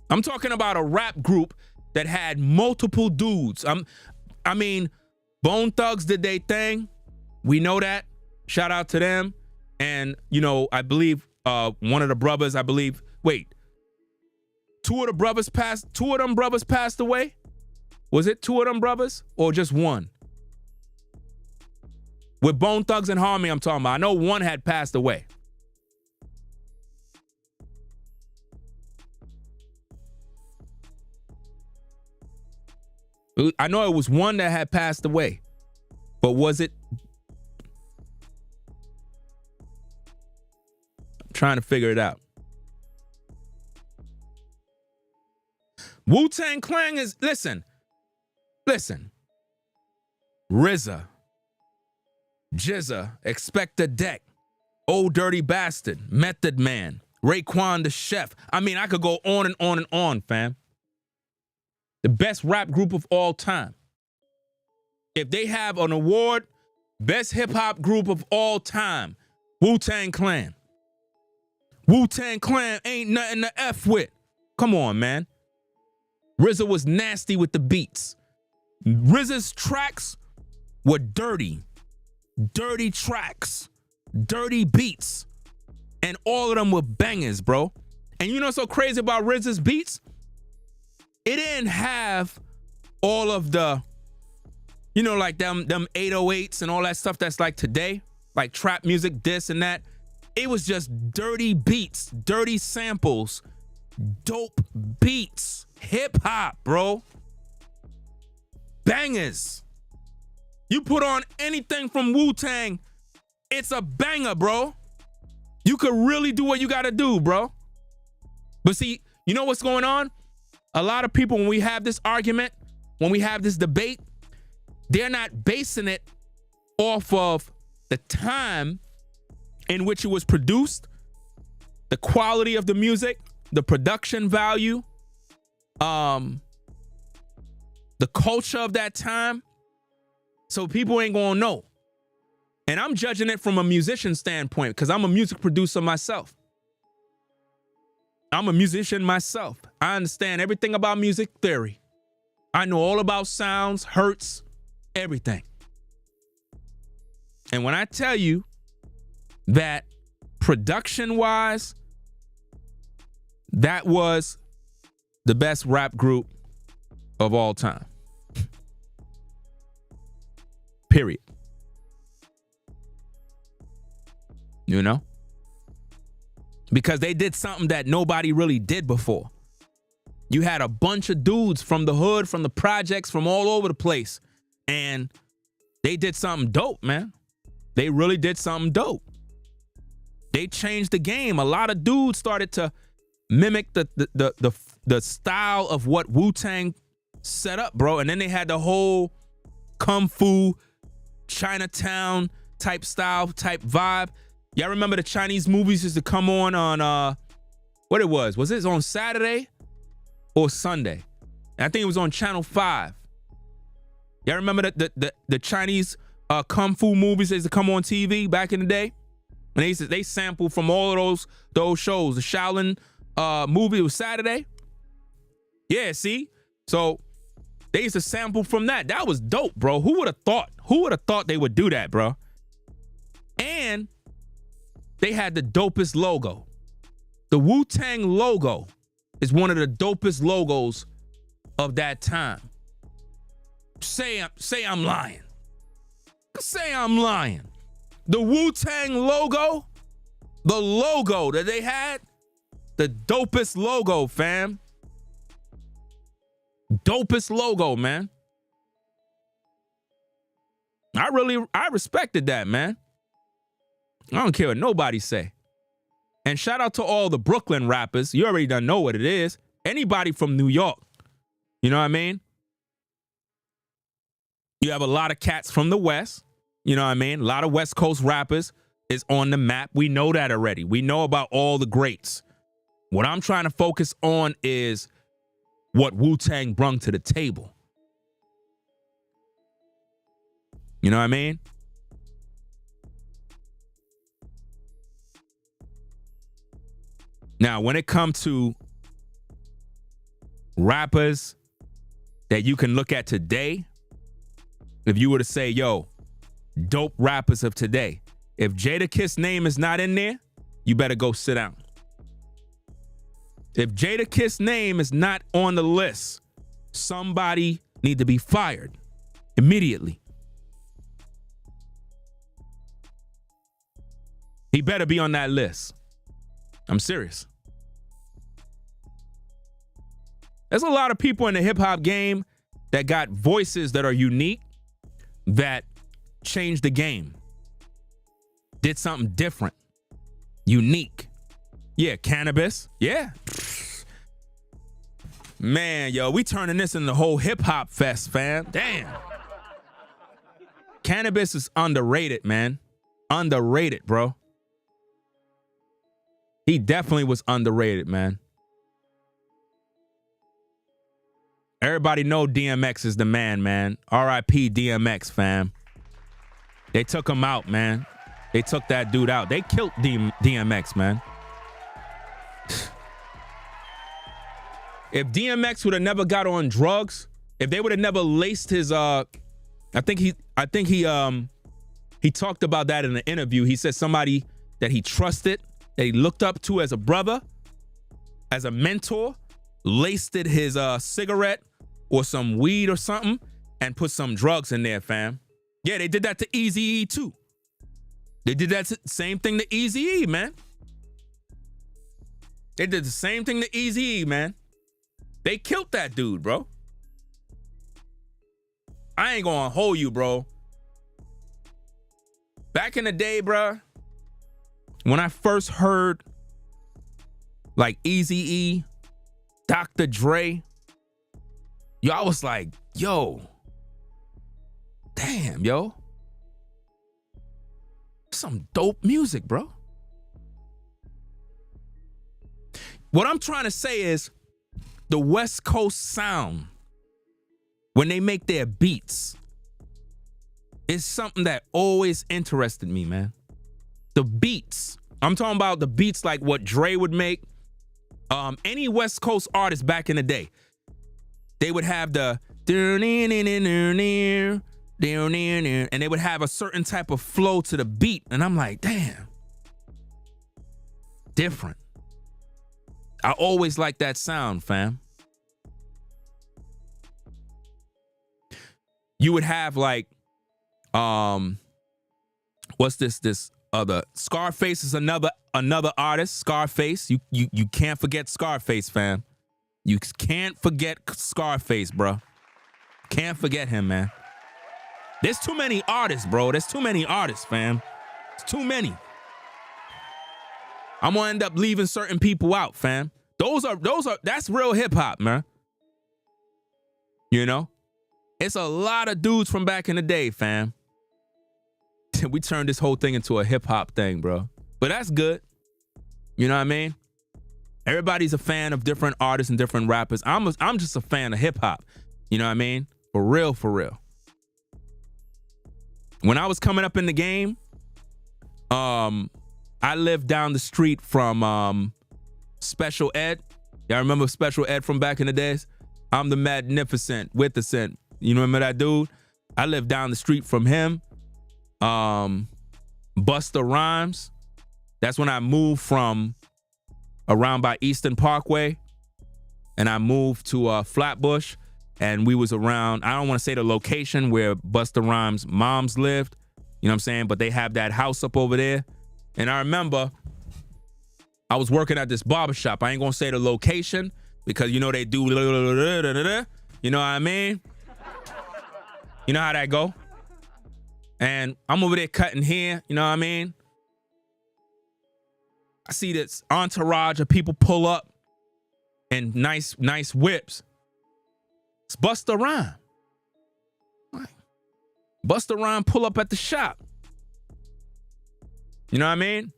I'm talking about a rap group that had multiple dudes. I mean, Bone Thugs did their thing. We know that. Shout out to them. And, you know, I believe one of the brothers, two of them brothers passed away? Was it two of them brothers or just one? With Bone Thugs and Harmony, I'm talking about. I know one had passed away. I know it was one that had passed away. But was it? I'm trying to figure it out. Wu-Tang Clan is, listen. RZA, Jizza, Expecta Deck, Old Dirty Bastard, Method Man, Raekwon the Chef. I mean, I could go on and on and on, fam. The best rap group of all time. If they have an award, best hip hop group of all time, Wu-Tang Clan. Wu-Tang Clan ain't nothing to F with. Come on, man. RZA was nasty with the beats. RZA's tracks were dirty. Dirty tracks. Dirty beats. And all of them were bangers, bro. And you know what's so crazy about RZA's beats? It didn't have all of the, you know, like them 808s and all that stuff that's like today. Like trap music, this and that. It was just dirty beats, dirty samples, dope beats. Hip hop, bro. Bangers. You put on anything from Wu-Tang, it's a banger, bro. You could really do what you gotta do, bro. But see, you know what's going on? A lot of people, when we have this argument, when we have this debate, they're not basing it off of the time in which it was produced, the quality of the music, the production value, the culture of that time. So people ain't gonna know. And I'm judging it from a musician standpoint because I'm a music producer myself. I'm a musician myself. I understand everything about music theory. I know all about sounds, hertz, everything. And when I tell you that production-wise, that was the best rap group of all time. Period. You know? Because they did something that nobody really did before. You had a bunch of dudes from the hood, from the projects, from all over the place. And they did something dope, man. They really did something dope. They changed the game. A lot of dudes started to mimic the style of what Wu-Tang set up, bro. And then they had the whole Kung Fu, Chinatown type style, type vibe. Y'all remember the Chinese movies used to come on what it was? Was it on Saturday or Sunday? And I think it was on Channel 5. Y'all remember the Chinese Kung Fu movies that used to come on TV back in the day? And they sampled from all of those shows. The Shaolin movie was Saturday. Yeah, see? So They used to sample from that. That was dope, bro. Who would have thought? Who would have thought they would do that, bro? And they had the dopest logo. The Wu-Tang logo is one of the dopest logos of that time. Say I'm lying. Say I'm lying. The Wu-Tang logo, the logo that they had, the dopest logo, fam. Dopest logo, man. I respected that, man. I don't care what nobody say. And shout out to all the Brooklyn rappers. You already done know what it is. Anybody from New York. You know what I mean? You have a lot of cats from the West. You know what I mean? A lot of West Coast rappers is on the map. We know that already. We know about all the greats. What I'm trying to focus on is what Wu-Tang brung to the table. You know what I mean? Now, when it comes to rappers that you can look at today, if you were to say, yo, dope rappers of today, if Jadakiss' name is not in there, you better go sit down. If Jadakiss' name is not on the list, somebody need to be fired immediately. He better be on that list. I'm serious. There's a lot of people in the hip hop game that got voices that are unique, that changed the game, did something different, unique. Yeah, cannabis. Yeah. Man, yo, we turning this into the whole hip hop fest, fam. Damn. Cannabis is underrated, man. Underrated, bro. He definitely was underrated, man. Everybody know DMX is the man. R.I.P. DMX, fam. They took him out, man. They took that dude out. They killed DMX, man. If DMX would have never got on drugs, if they would have never laced his I think he talked about that in an interview. He said somebody that he trusted, that he looked up to as a brother, as a mentor, laced it his cigarette or some weed or something and put some drugs in there, fam. Yeah, they did that to Eazy-E too. They did that same thing to Eazy-E, man. They did the same thing to Eazy-E, man. They killed that dude, bro. I ain't gonna hold you, bro. Back in the day, bro, when I first heard like Eazy-E, Dr. Dre, yo, I was like, yo, damn, yo. Some dope music, bro. What I'm trying to say is the West Coast sound, when they make their beats, is something that always interested me, man. The beats. I'm talking about the beats like what Dre would make. Any West Coast artist back in the day, they would have the and they would have a certain type of flow to the beat. And I'm like, damn. Different. I always like that sound, fam. You would have like, what's this other? Scarface is another artist. Scarface. You can't forget Scarface, fam. You can't forget Scarface, bro. Can't forget him, man. There's too many artists, bro. There's too many artists, fam. It's too many. I'm gonna end up leaving certain people out, fam. That's real hip hop, man. You know? It's a lot of dudes from back in the day, fam. We turned this whole thing into a hip hop thing, bro. But that's good. You know what I mean? Everybody's a fan of different artists and different rappers. I'm just a fan of hip hop. You know what I mean? For real, for real. When I was coming up in the game, I lived down the street from Special Ed. Y'all remember Special Ed from back in the days? I'm the magnificent with the scent. You remember that dude? I lived down the street from him. Busta Rhymes. That's when I moved from around by Eastern Parkway, and I moved to Flatbush, and we was around, I don't want to say the location where Busta Rhymes' moms lived, you know what I'm saying? But they have that house up over there. And I remember I was working at this barbershop. I ain't gonna say the location because you know they do, you know what I mean? You know how that go? And I'm over there cutting hair, you know what I mean? I see this entourage of people pull up in nice whips. It's Busta Rhymes. Busta Rhymes pull up at the shop. You know what I mean?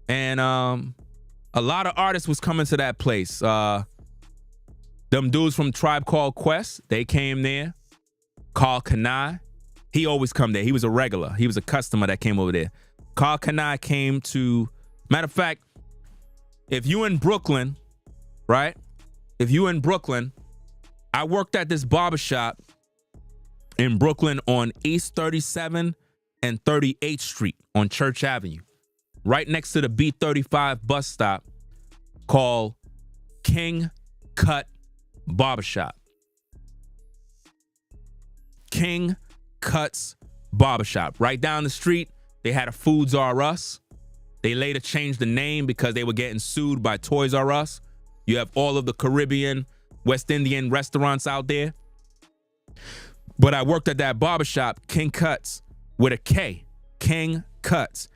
And a lot of artists was coming to that place. Them dudes from Tribe Called Quest, they came there. Carl Kanai, he always come there. He was a regular. He was a customer that came over there. Carl Kanai came to, matter of fact, if you in Brooklyn, right? If you in Brooklyn, I worked at this barbershop in Brooklyn on East 37 and 38th Street on Church Avenue, right next to the B35 bus stop, called King Cut Barbershop. King Cuts Barbershop. Right down the street, they had a Foods R Us. They later changed the name because they were getting sued by Toys R Us. You have all of the Caribbean, West Indian restaurants out there. But I worked at that barbershop, King Cuts, with a K. King Cuts.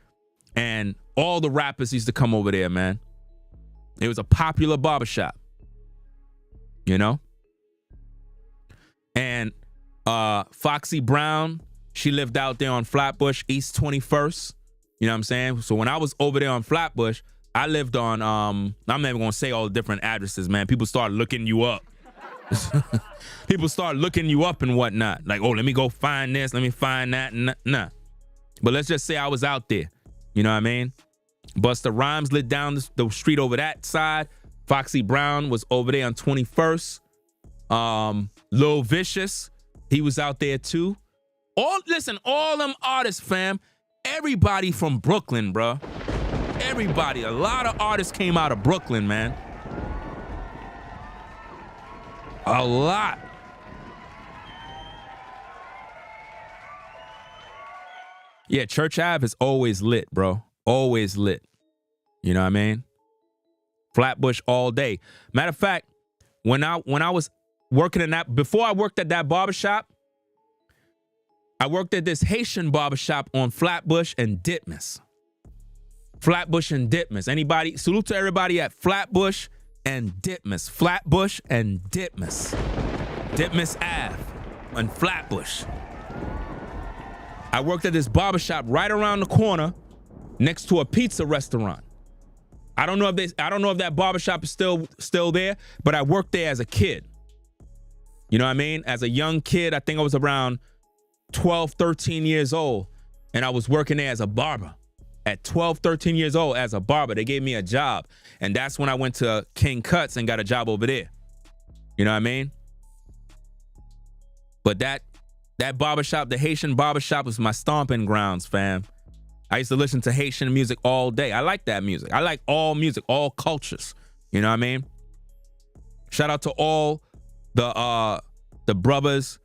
And all the rappers used to come over there, man. It was a popular barbershop. You know? And Foxy Brown, she lived out there on Flatbush, East 21st. You know what I'm saying? So when I was over there on Flatbush, I lived on, I'm not even gonna say all the different addresses, man. People start looking you up. People start looking you up and whatnot. Like, oh, let me go find this, let me find that. Nah. But let's just say I was out there. You know what I mean? Busta Rhymes lived down the street over that side. Foxy Brown was over there on 21st. Lil Vicious, he was out there too. All them artists, fam. Everybody from Brooklyn, bro. Everybody. A lot of artists came out of Brooklyn, man. A lot. Yeah, Church Ave is always lit, bro. Always lit. You know what I mean? Flatbush all day. Matter of fact, when I was working in that, before I worked at that barbershop, I worked at this Haitian barbershop on Flatbush and Ditmas. Flatbush and Ditmas. Anybody? Salute to everybody at Flatbush and Ditmas. Flatbush and Ditmas. Ditmas Ave and Flatbush. I worked at this barbershop right around the corner next to a pizza restaurant. I don't know if that barbershop is still there, but I worked there as a kid. You know what I mean? As a young kid, I think I was around 12, 13 years old, and I was working there as a barber. At 12, 13 years old as a barber, they gave me a job, and that's when I went to King Cuts and got a job over there. You know what I mean? But that barbershop, the Haitian barbershop, was my stomping grounds, fam. I used to listen to Haitian music all day. I like that music. I like all music, all cultures. You know what I mean? Shout out to all the brothers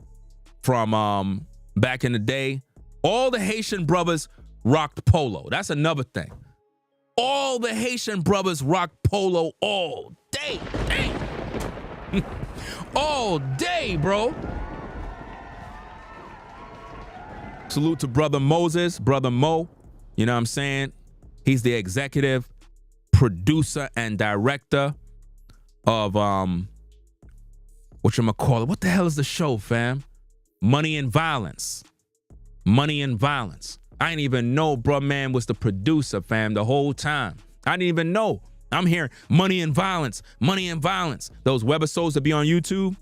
from back in the day. All the Haitian brothers rocked polo. That's another thing. All the Haitian brothers rocked polo all day. Dang. All day, bro. Salute to Brother Moses, Brother Mo. You know what I'm saying? He's the executive producer and director of whatchamacallit. What the hell is the show, fam? Money and Violence. Money and Violence. I didn't even know bruh man was the producer, fam, the whole time. I didn't even know. I'm hearing Money and Violence, Money and Violence. Those webisodes that be on YouTube.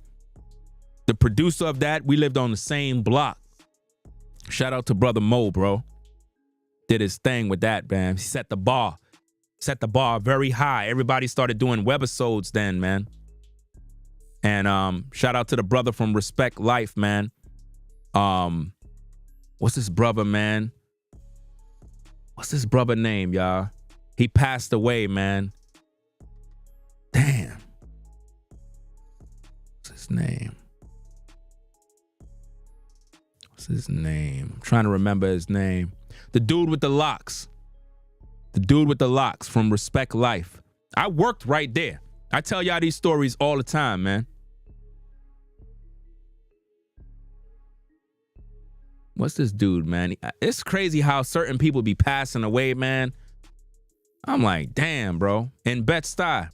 The producer of that, we lived on the same block. Shout out to Brother Mo, bro. Did his thing with that, man. He set the bar very high. Everybody started doing webisodes then, man. And shout out to the brother from Respect Life, man. What's this brother, man? What's this brother name, y'all? He passed away, man. Damn. What's his name? What's his name? I'm trying to remember his name. The dude with the locks. The dude with the locks from Respect Life. I worked right there. I tell y'all these stories all the time, man. What's this dude, man? It's crazy how certain people be passing away, man. I'm like, damn, bro. In Bed-Stuy.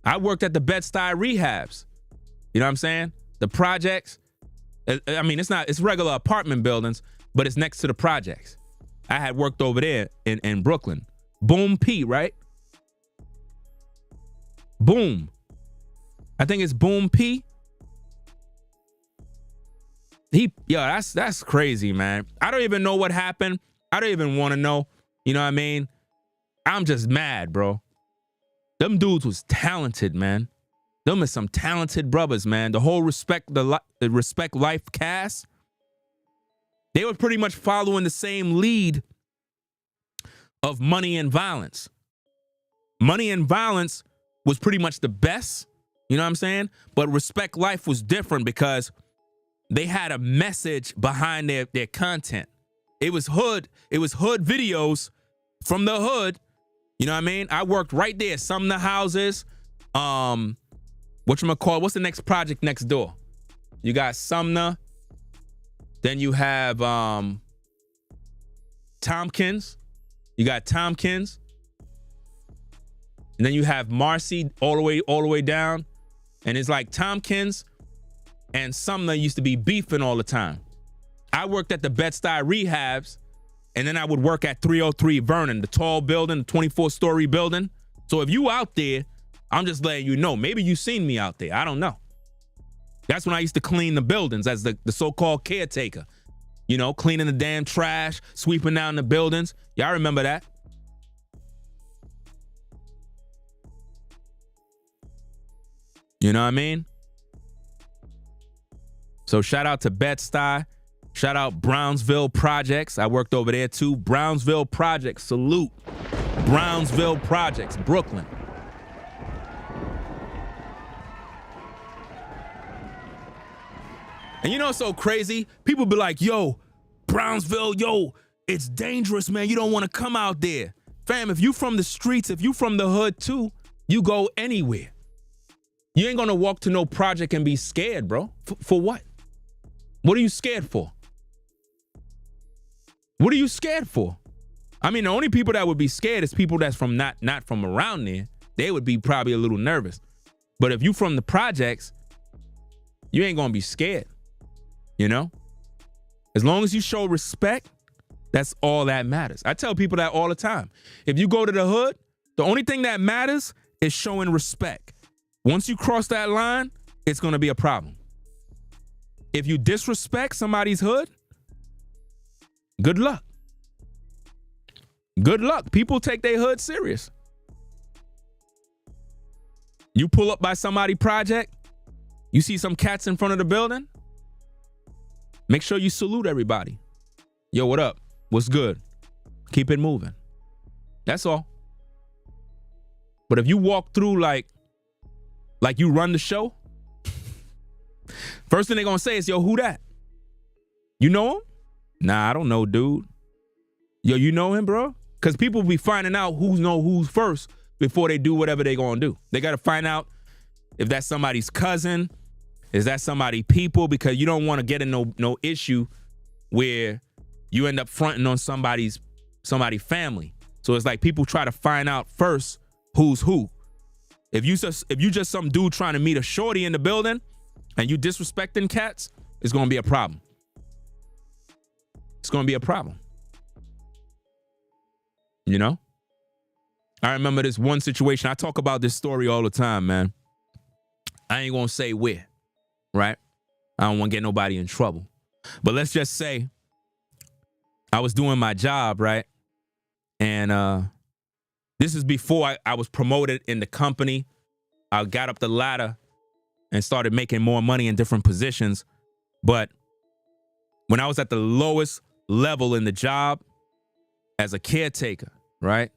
I worked at the Bed-Stuy rehabs. You know what I'm saying? The projects. I mean, it's regular apartment buildings, but it's next to the projects. I had worked over there in Brooklyn. Boom P, right? Boom. I think it's Boom P. That's crazy, man. I don't even know what happened. I don't even want to know. You know what I mean? I'm just mad, bro. Them dudes was talented, man. Them is some talented brothers, man. The whole Respect Life cast, they were pretty much following the same lead of Money and Violence. Money and Violence was pretty much the best, you know what I'm saying? But Respect Life was different because they had a message behind their content. It was hood videos from the hood. You know what I mean? I worked right there. Sumner houses. What's the next project next door? You got Sumner. Then you have Tompkins. You got Tompkins. And then you have Marcy all the way down. And it's like Tompkins and Sumner used to be beefing all the time. I worked at the Bed-Stuy rehabs, and then I would work at 303 Vernon, the tall building, the 24-story building. So if you out there, I'm just letting you know. Maybe you seen me out there. I don't know. That's when I used to clean the buildings as the so-called caretaker. You know, cleaning the damn trash, sweeping down the buildings. Y'all remember that? You know what I mean? So shout out to Bed-Stuy. Shout out Brownsville Projects. I worked over there too. Brownsville Projects, salute. Brownsville Projects, Brooklyn. And you know what's so crazy? People be like, yo, Brownsville, yo, it's dangerous, man. You don't want to come out there. Fam, if you from the streets, if you from the hood too, you go anywhere. You ain't gonna walk to no project and be scared, bro. For what? What are you scared for? What are you scared for? I mean, the only people that would be scared is people that's from not from around there. They would be probably a little nervous. But if you from the projects, you ain't gonna be scared. You know? As long as you show respect, that's all that matters. I tell people that all the time. If you go to the hood, the only thing that matters is showing respect. Once you cross that line, it's gonna be a problem. If you disrespect somebody's hood, good luck. Good luck. People take their hood serious. You pull up by somebody's project, you see some cats in front of the building, make sure you salute everybody. Yo, what up? What's good? Keep it moving. That's all. But if you walk through like you run the show, first thing they're gonna say is, yo, who that? You know him? Nah, I don't know, dude. Yo, you know him, bro? Because people be finding out who's first before they do whatever they gonna do. They gotta find out if that's somebody's cousin, is that somebody people, because you don't want to get in no issue where you end up fronting on somebody's family. So it's like people try to find out first who's who. If you just some dude trying to meet a shorty in the building and you disrespecting cats, it's gonna be a problem. It's gonna be a problem. You know? I remember this one situation. I talk about this story all the time, man. I ain't gonna say where, right? I don't want to get nobody in trouble. But let's just say I was doing my job, right? And this is before I was promoted in the company. I got up the ladder and started making more money in different positions. But when I was at the lowest level in the job as a caretaker, right?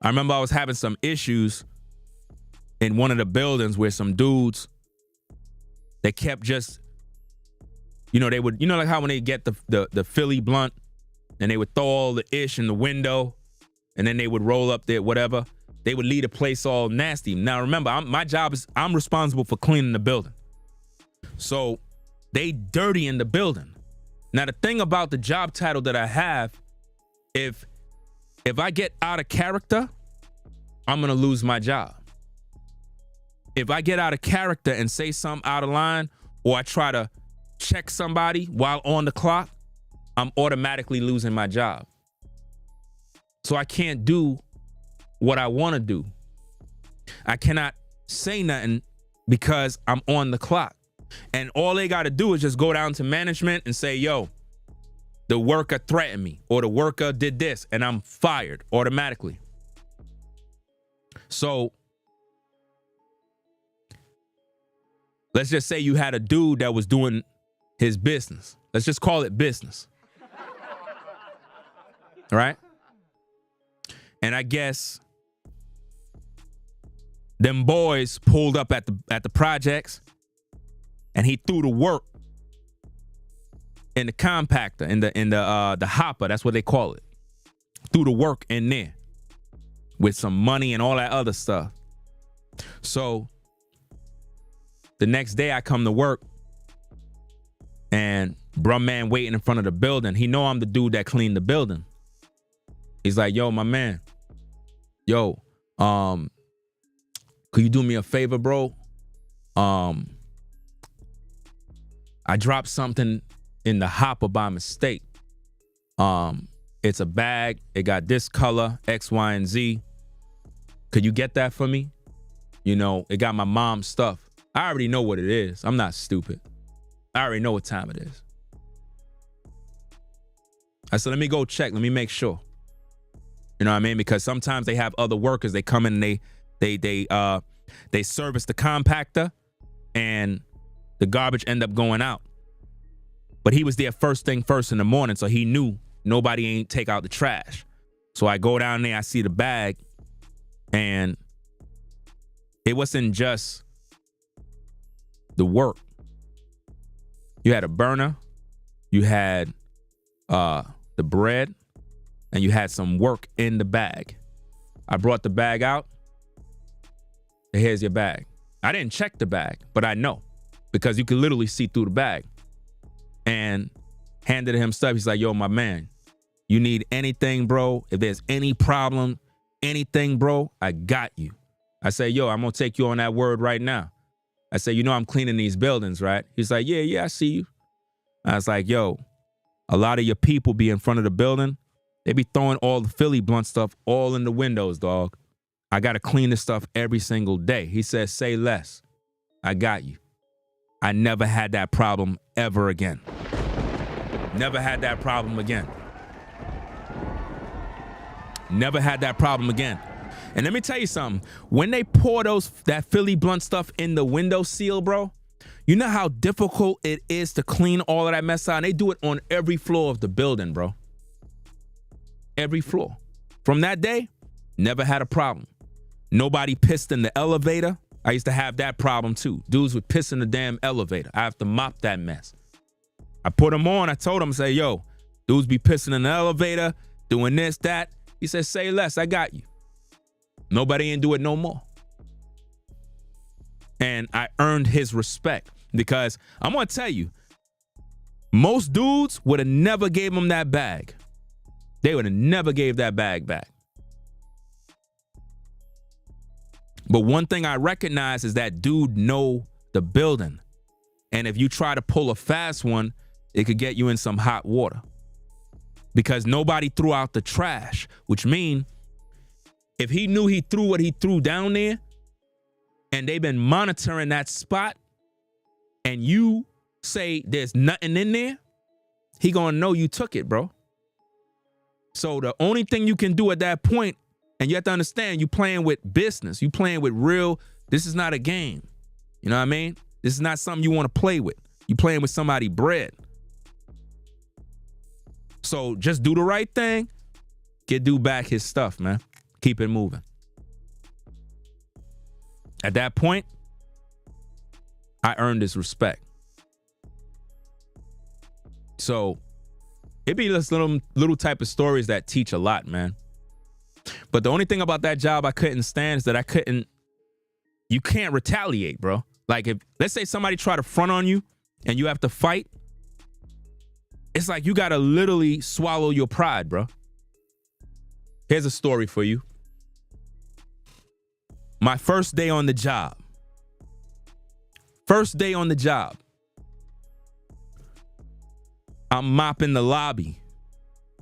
I remember I was having some issues in one of the buildings where some dudes, they kept just, they would, like how when they get the Philly blunt and they would throw all the ish in the window and then they would roll up there, whatever. They would leave the place all nasty. Now, remember, my job is I'm responsible for cleaning the building. So they dirty in the building. Now, the thing about the job title that I have, if I get out of character, I'm going to lose my job. If I get out of character and say something out of line, or I try to check somebody while on the clock, I'm automatically losing my job. So I can't do what I want to do. I cannot say nothing because I'm on the clock. And all they got to do is just go down to management and say, yo, the worker threatened me, or the worker did this, and I'm fired automatically. So let's just say you had a dude that was doing his business. Let's just call it business. All right? And I guess them boys pulled up at the projects and he threw the work in the compactor, in the hopper, that's what they call it. Threw the work in there with some money and all that other stuff. So the next day I come to work and bruh man waiting in front of the building. He know I'm the dude that cleaned the building. He's like, yo, my man, yo, could you do me a favor, bro? I dropped something in the hopper by mistake. It's a bag. It got this color, X, Y, and Z. Could you get that for me? It got my mom's stuff. I already know what it is. I'm not stupid. I already know what time it is. I said, let me go check. Let me make sure. You know what I mean? Because sometimes they have other workers. They come in and they service the compactor and the garbage end up going out. But he was there first thing first in the morning, so he knew nobody ain't take out the trash. So I go down there, I see the bag, and it wasn't just the work. You had a burner, you had the bread, and you had some work in the bag. I brought the bag out. Here's your bag. I didn't check the bag, but I know because you can literally see through the bag. And handed him stuff. He's like, yo, my man, you need anything, bro? If there's any problem, anything, bro, I got you. I say, yo, I'm going to take you on that word right now. I say, I'm cleaning these buildings, right? He's like, yeah, I see you. I was like, yo, a lot of your people be in front of the building. They be throwing all the Philly blunt stuff all in the windows, dog. I got to clean this stuff every single day. He says, say less. I got you. I never had that problem ever again. Never had that problem again. Never had that problem again. And let me tell you something. When they pour that Philly blunt stuff in the window seal, bro, you know how difficult it is to clean all of that mess out? And they do it on every floor of the building, bro. Every floor. From that day, never had a problem. Nobody pissed in the elevator. I used to have that problem too. Dudes would piss in the damn elevator. I have to mop that mess. I put them on. I told him, say, yo, dudes be pissing in the elevator, doing this, that. He said, say less. I got you. Nobody ain't do it no more. And I earned his respect because I'm going to tell you, most dudes would have never gave him that bag. They would have never gave that bag back. But one thing I recognize is that dude know the building. And if you try to pull a fast one, it could get you in some hot water. Because nobody threw out the trash, which means if he knew he threw what he threw down there and they've been monitoring that spot and you say there's nothing in there, he gonna know you took it, bro. So the only thing you can do at that point, and you have to understand, you playing with business. You playing with real, this is not a game. You know what I mean? This is not something you want to play with. You playing with somebody's bread. So just do the right thing. Get dude back his stuff, man. Keep it moving. At that point, I earned his respect. So it be this little type of stories that teach a lot, man. But the only thing about that job I couldn't stand is that you can't retaliate, bro. Like if, let's say somebody try to front on you and you have to fight, it's like you gotta literally swallow your pride, bro. Here's a story for you. My first day on the job. First day on the job. I'm mopping the lobby.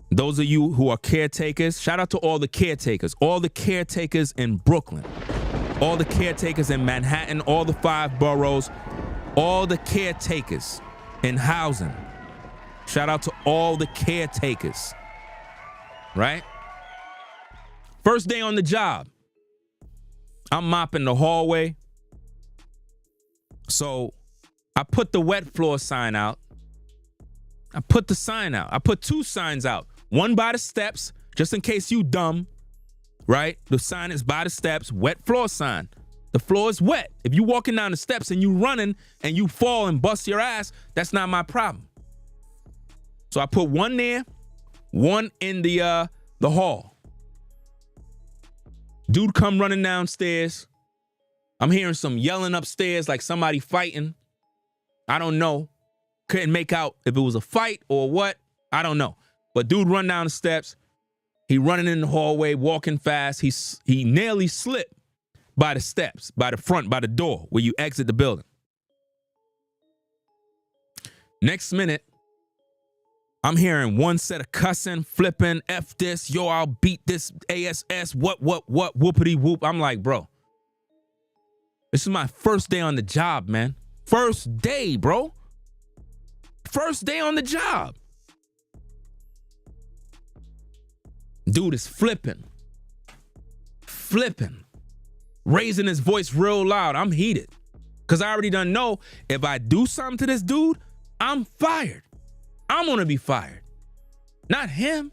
Those of you who are caretakers, shout out to all the caretakers in Brooklyn, all the caretakers in Manhattan, all the 5 boroughs, all the caretakers in housing. Shout out to all the caretakers, right? First day on the job. I'm mopping the hallway. So I put the wet floor sign out. I put the sign out. I put 2 signs out. One by the steps, just in case you dumb, right? The sign is by the steps, wet floor sign. The floor is wet. If you walking down the steps and you running and you fall and bust your ass, that's not my problem. So I put one there, one in the hall. Dude come running downstairs. I'm hearing some yelling upstairs like somebody fighting. I don't know. Couldn't make out if it was a fight or what. I don't know. But dude run down the steps. He running in the hallway, walking fast. He nearly slipped by the steps, by the front, by the door where you exit the building. Next minute, I'm hearing one set of cussing, flipping, F this, yo, I'll beat this ASS, what, whoopity whoop. I'm like, bro, this is my first day on the job, man. First day, bro. First day on the job. Dude is flipping, raising his voice real loud. I'm heated because I already done know if I do something to this dude, I'm fired. I'm gonna be fired. Not him.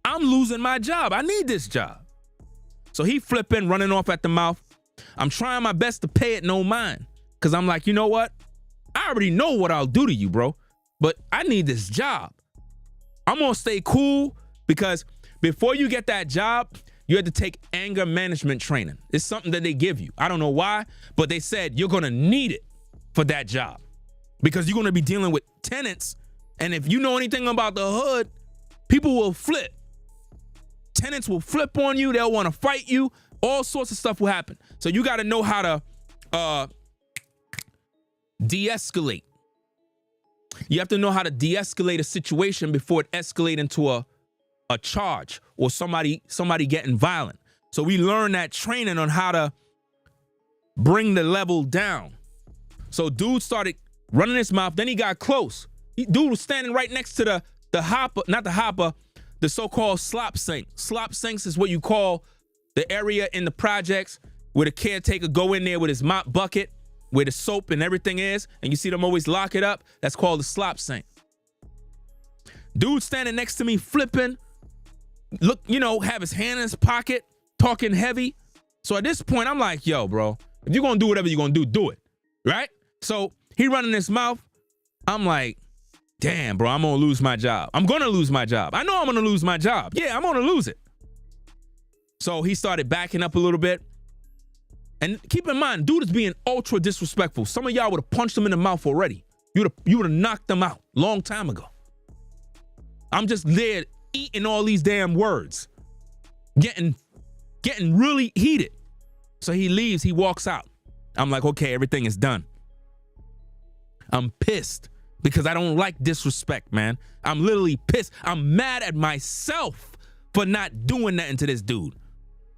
I'm losing my job. I need this job. So he flipping, running off at the mouth. I'm trying my best to pay it no mind because I'm like, you know what? I already know what I'll do to you, bro. But I need this job. I'm gonna stay cool because before you get that job, you had to take anger management training. It's something that they give you. I don't know why, but they said you're gonna need it for that job because you're gonna be dealing with tenants. And if you know anything about the hood, people will flip. Tenants will flip on you. They'll want to fight you. All sorts of stuff will happen. So you got to know how to de-escalate. You have to know how to de-escalate a situation before it escalates into a charge or somebody getting violent. So we learned that training on how to bring the level down. So dude started running his mouth. Then he got close. Dude was standing right next to the hopper, not the hopper, the so-called slop sink. Slop sinks is what you call the area in the projects where the caretaker go in there with his mop bucket, where the soap and everything is, and you see them always lock it up. That's called the slop sink. Dude standing next to me flipping, look, have his hand in his pocket, talking heavy. So at this point, I'm like, yo, bro, if you're gonna do whatever you're gonna do it, right? So he running his mouth. I'm like, damn, bro, I'm gonna lose my job. I'm gonna lose my job. I know I'm gonna lose my job. Yeah, I'm gonna lose it. So he started backing up a little bit. And keep in mind, dude is being ultra disrespectful. Some of y'all would have punched him in the mouth already. You would have knocked them out long time ago. I'm just there eating all these damn words. Getting really heated. So he leaves, he walks out. I'm like, okay, everything is done. I'm pissed. Because I don't like disrespect, man. I'm literally pissed. I'm mad at myself for not doing nothing to this dude.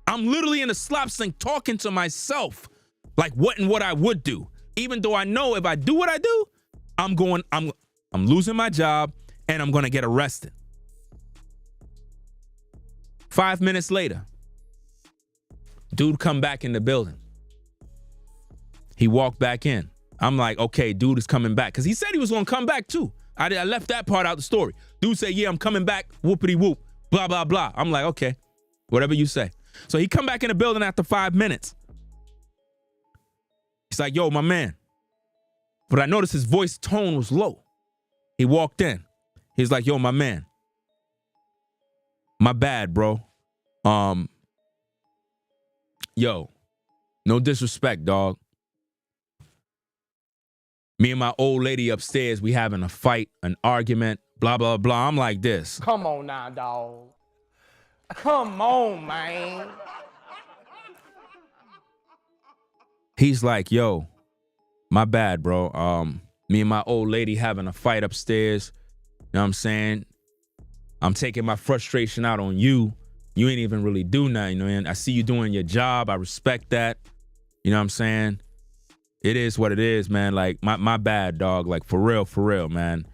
I'm literally in the slop sink talking to myself like what I would do. Even though I know if I do what I do, I'm losing my job and I'm gonna get arrested. 5 minutes later, dude come back in the building. He walked back in. I'm like, okay, dude is coming back. Because he said he was going to come back too. I left that part out the story. Dude said, yeah, I'm coming back. Whoopity whoop. Blah, blah, blah. I'm like, okay, whatever you say. So he come back in the building after 5 minutes. He's like, yo, my man. But I noticed his voice tone was low. He walked in. He's like, yo, my man. My bad, bro. Yo, no disrespect, dog. Me and my old lady upstairs, we having a fight, an argument, blah, blah, blah. I'm like this. Come on now, dog. Come on, man. He's like, yo, my bad, bro. Me and my old lady having a fight upstairs. You know what I'm saying? I'm taking my frustration out on you. You ain't even really do nothing, man. I see you doing your job. I respect that. You know what I'm saying? It is what it is, man. Like, my bad, dog. Like, for real, man.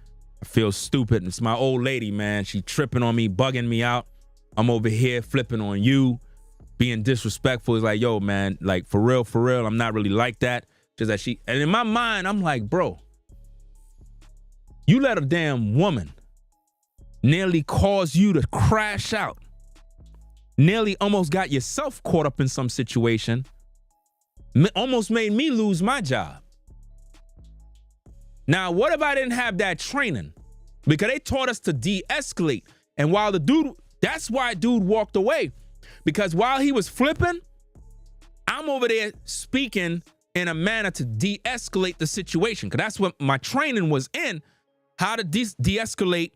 I feel stupid. It's my old lady, man. She tripping on me, bugging me out. I'm over here flipping on you, being disrespectful. It's like, yo, man, like, for real, I'm not really like that. Just that and in my mind, I'm like, bro, you let a damn woman nearly cause you to crash out. Nearly almost got yourself caught up in some situation. Almost made me lose my job. Now, what if I didn't have that training? Because they taught us to de-escalate. And while the dude, that's why dude walked away. Because while he was flipping, I'm over there speaking in a manner to de-escalate the situation. Because that's what my training was in, how to de-escalate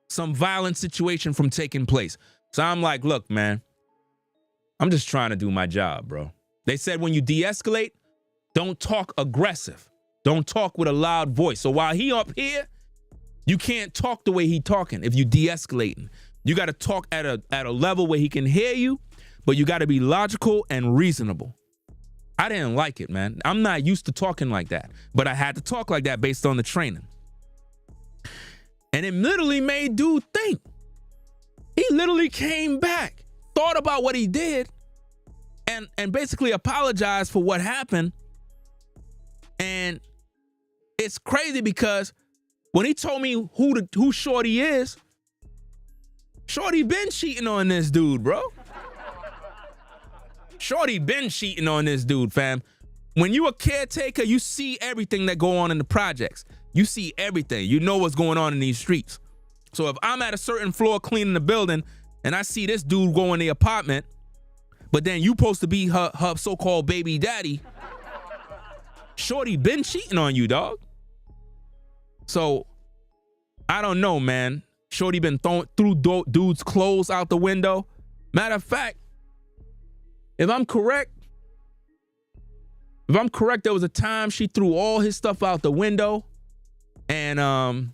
some violent situation from taking place. So I'm like, look, man, I'm just trying to do my job, bro. They said when you de-escalate, don't talk aggressive. Don't talk with a loud voice. So while he up here, you can't talk the way he talking if you de-escalating. You got to talk at a level where he can hear you, but you got to be logical and reasonable. I didn't like it, man. I'm not used to talking like that, but I had to talk like that based on the training. And it literally made dude think. He literally came back, thought about what he did, and basically apologized for what happened. And it's crazy because when he told me who Shorty is, Shorty been cheating on this dude, bro. Shorty been cheating on this dude, fam. When you a caretaker, you see everything that go on in the projects. You see everything. You know what's going on in these streets. So if I'm at a certain floor cleaning the building and I see this dude go in the apartment, but then you supposed to be her so-called baby daddy, Shorty been cheating on you, dog. So I don't know, man. Shorty been threw dude's clothes out the window. Matter of fact, if I'm correct, there was a time she threw all his stuff out the window. And I'm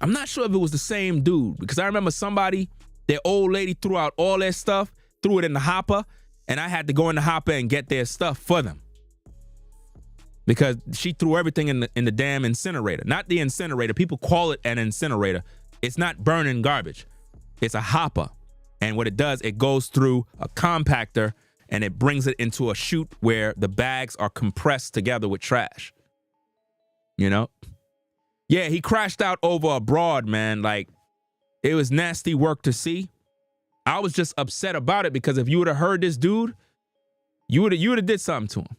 not sure if it was the same dude, because I remember somebody, their old lady threw out all their stuff, threw it in the hopper, and I had to go in the hopper and get their stuff for them. Because she threw everything in the damn incinerator. Not the incinerator. People call it an incinerator. It's not burning garbage. It's a hopper. And what it does, it goes through a compactor and it brings it into a chute where the bags are compressed together with trash. You know? Yeah, he crashed out over a broad, man. Like, it was nasty work to see. I was just upset about it because if you would have heard this dude, you would have did something to him.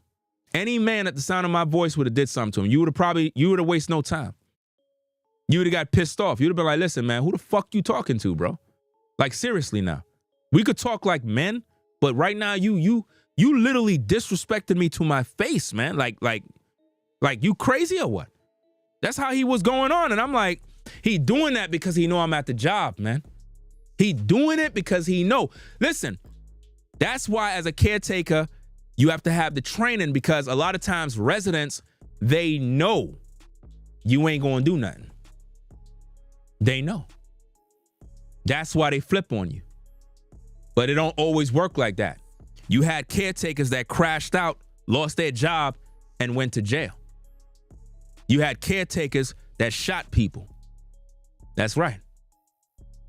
Any man at the sound of my voice would have did something to him. You would have wasted no time. You would have got pissed off. You'd have been like, listen, man, who the fuck you talking to, bro? Like, seriously now. We could talk like men, but right now you literally disrespected me to my face, man. Like you crazy or what? That's how he was going on. And I'm like, he doing that because he know I'm at the job, man. He doing it because he know. Listen, that's why as a caretaker, you have to have the training, because a lot of times residents, they know you ain't gonna do nothing. They know. That's why they flip on you. But it don't always work like that. You had caretakers that crashed out, lost their job, and went to jail. You had caretakers that shot people. That's right.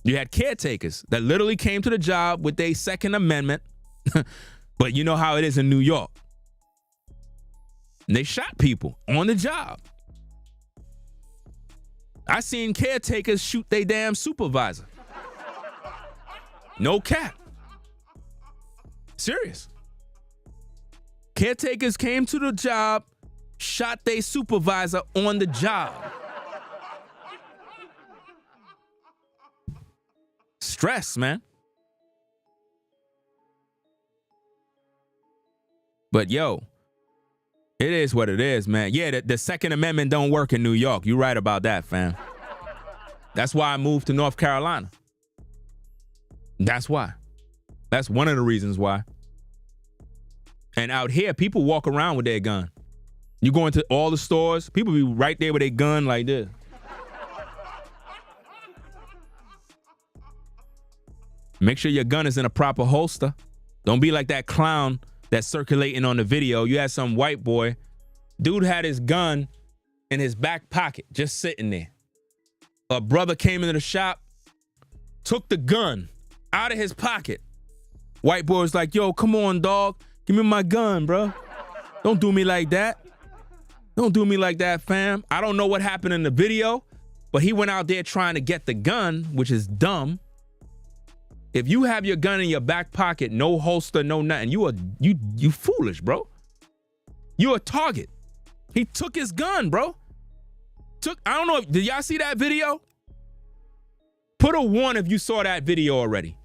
You had caretakers that literally came to the job with their Second Amendment. But you know how it is in New York. And they shot people on the job. I seen caretakers shoot their damn supervisor. No cap. Serious. Caretakers came to the job, shot their supervisor on the job. Stress, man. But yo, it is what it is, man. Yeah, the Second Amendment don't work in New York. You right about that, fam. That's why I moved to North Carolina. That's why. That's one of the reasons why. And out here, people walk around with their gun. You go into all the stores, people be right there with their gun like this. Make sure your gun is in a proper holster. Don't be like that clown that's circulating on the video. You had some white boy. Dude had his gun in his back pocket, just sitting there. A brother came into the shop, took the gun out of his pocket. White boy was like, yo, come on, dog. Give me my gun, bro. Don't do me like that. Don't do me like that, fam. I don't know what happened in the video, but he went out there trying to get the gun, which is dumb. If you have your gun in your back pocket, no holster, no nothing, you foolish, bro. You're a target. He took his gun, bro. I don't know, did y'all see that video? Put a 1 if you saw that video already.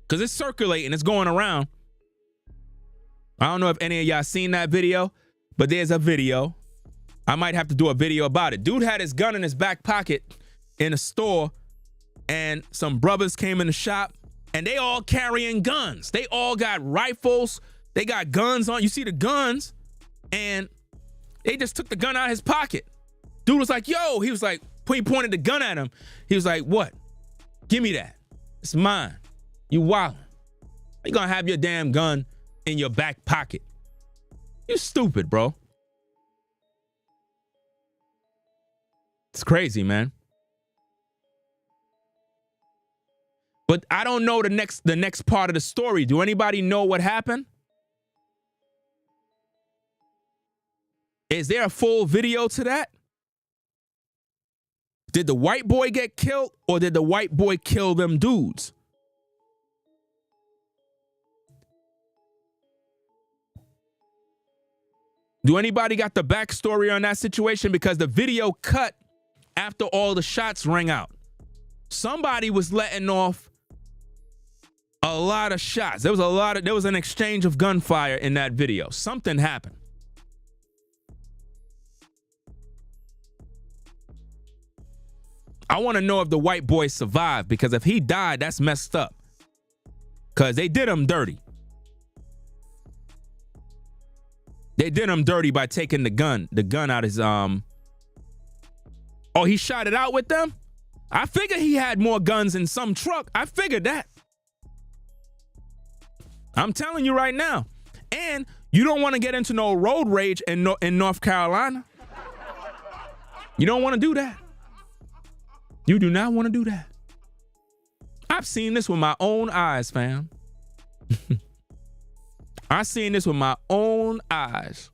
Because it's circulating, it's going around. I don't know if any of y'all seen that video, but there's a video. I might have to do a video about it. Dude had his gun in his back pocket in a store, and some brothers came in the shop, and they all carrying guns. They all got rifles. They got guns on. You see the guns, and they just took the gun out of his pocket. Dude was like, yo, he was like, he pointed the gun at him. He was like, what? Give me that. It's mine. You wildin'. You gonna have your damn gun in your back pocket. You stupid, bro. It's crazy, man. But I don't know the next part of the story. Do anybody know what happened? Is there a full video to that? Did the white boy get killed, or did the white boy kill them dudes? Do anybody got the backstory on that situation? Because the video cut after all the shots rang out. Somebody was letting off a lot of shots. There was an exchange of gunfire in that video. Something happened. I want to know if the white boy survived, because if he died, that's messed up. Because they did him dirty. They did him dirty by taking the gun out his, Oh, he shot it out with them? I figured he had more guns in some truck. I figured that. I'm telling you right now. And you don't want to get into no road rage in North Carolina. You don't want to do that. You do not want to do that. I've seen this with my own eyes, fam. I've seen this with my own eyes.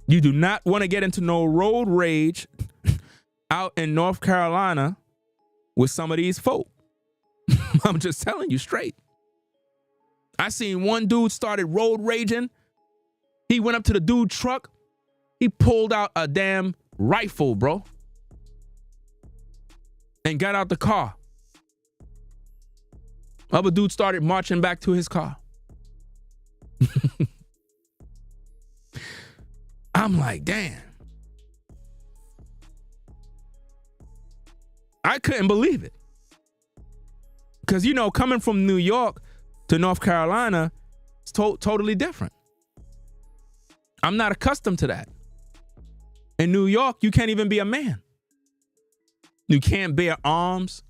You do not want to get into no road rage out in North Carolina with some of these folk. I'm just telling you straight. I seen one dude started road raging. He went up to the dude's truck. He pulled out a damn rifle, bro, and got out the car. Other dude started marching back to his car. I'm like, damn. I couldn't believe it. Because, you know, coming from New York to North Carolina, it's totally different. I'm not accustomed to that. In New York, you can't even be a man. You can't bear arms.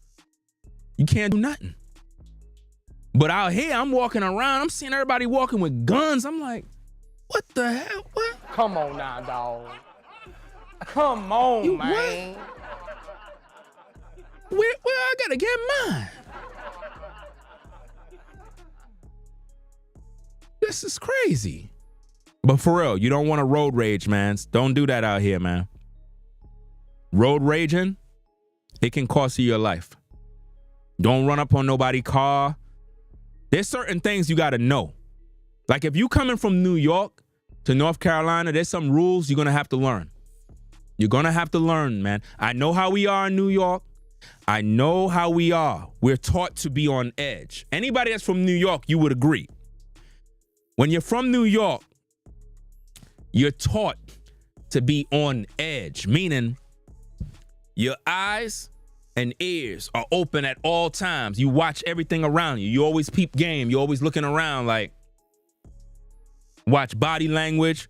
You can't do nothing. But out here, I'm walking around. I'm seeing everybody walking with guns. I'm like, what the hell? What? Come on now, dog. Come on, man. What? Where I gotta get mine? This is crazy. But for real, you don't want to road rage, man. Don't do that out here, man. Road raging, it can cost you your life. Don't run up on nobody's car. There's certain things you got to know. Like if you coming from New York to North Carolina, there's some rules you're going to have to learn. You're going to have to learn, man. I know how we are in New York. I know how we are. We're taught to be on edge. Anybody that's from New York, you would agree. When you're from New York, you're taught to be on edge, meaning your eyes and ears are open at all times. You watch everything around you. You always peep game. You're always looking around, like watch body language,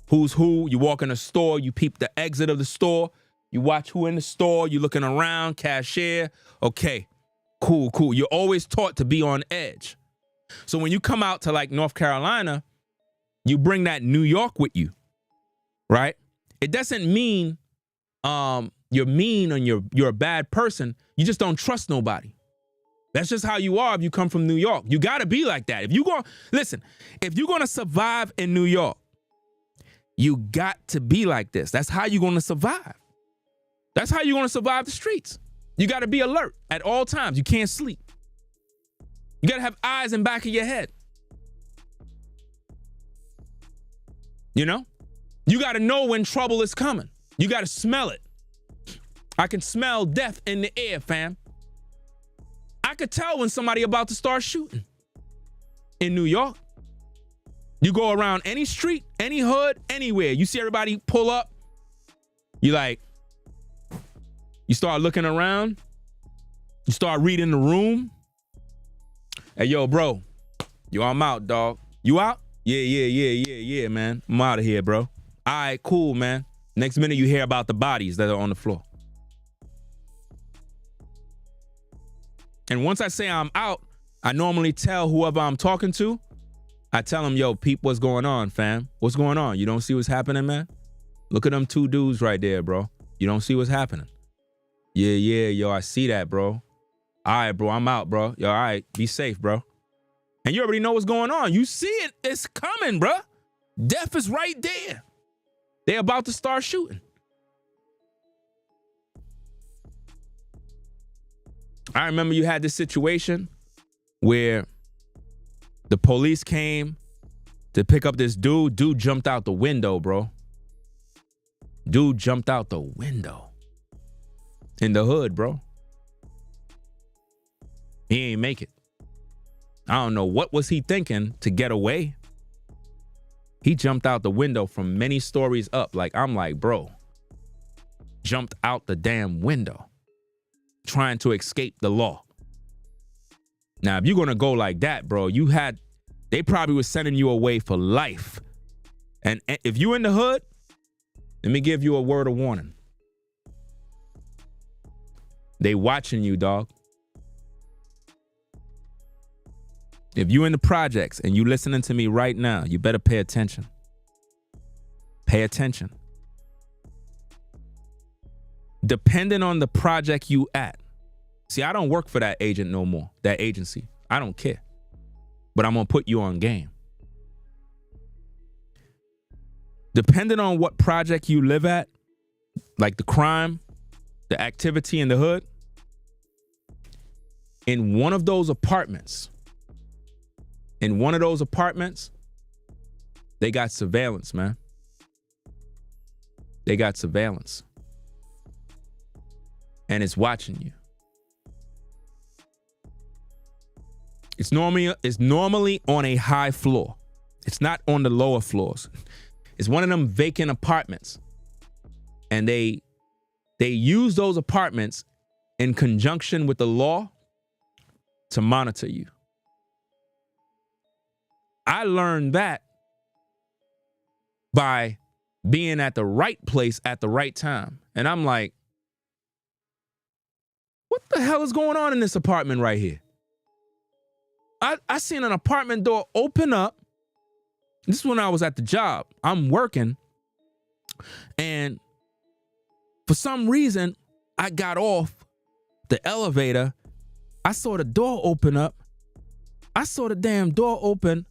who's who. You walk in a store, you peep the exit of the store. You watch who in the store. You're looking around, cashier. Okay, cool. You're always taught to be on edge. So when you come out to like North Carolina, you bring that New York with you, right? It doesn't mean you're mean and you're a bad person. You just don't trust nobody. That's just how you are if you come from New York. You got to be like that. If you're going to survive in New York, you got to be like this. That's how you're going to survive. That's how you're going to survive the streets. You got to be alert at all times. You can't sleep. You got to have eyes in back of your head. You know? You got to know when trouble is coming. You got to smell it. I can smell death in the air, fam. I could tell when somebody about to start shooting in New York. You go around any street, any hood, anywhere. You see everybody pull up. You start looking around. You start reading the room. Hey, yo, bro. Yo, I'm out, dog. You out? Yeah, man. I'm out of here, bro. All right, cool, man. Next minute you hear about the bodies that are on the floor. And once I say I'm out, I normally tell whoever I'm talking to, I tell them, yo, peep, what's going on, fam? What's going on? You don't see what's happening, man? Look at them two dudes right there, bro. You don't see what's happening? Yeah, yo, I see that, bro. All right, bro, I'm out, bro. Yo, all right, be safe, bro. And you already know what's going on. You see it. It's coming, bro. Death is right there. They're about to start shooting. I remember you had this situation where the police came to pick up this dude. Dude jumped out the window, bro. Dude jumped out the window. In the hood, bro. He ain't make it. I don't know what was he thinking to get away. He jumped out the window from many stories up. Like, I'm like, bro, jumped out the damn window trying to escape the law. Now, if you're going to go like that, bro, they probably was sending you away for life. And if you in the hood, let me give you a word of warning. They watching you, dog. If you in the projects and you listening to me right now, you better pay attention. Pay attention. Depending on the project you at. See, I don't work for that agent no more, that agency. I don't care. But I'm going to put you on game. Depending on what project you live at, like the crime, the activity in the hood, in one of those apartments, they got surveillance, man. They got surveillance. And it's watching you. It's normally on a high floor. It's not on the lower floors. It's one of them vacant apartments. And they use those apartments in conjunction with the law to monitor you. I learned that by being at the right place at the right time. And I'm like, what the hell is going on in this apartment right here? I seen an apartment door open up. This is when I was at the job. I'm working. And for some reason, I got off the elevator. I saw the door open up. I saw the damn door open.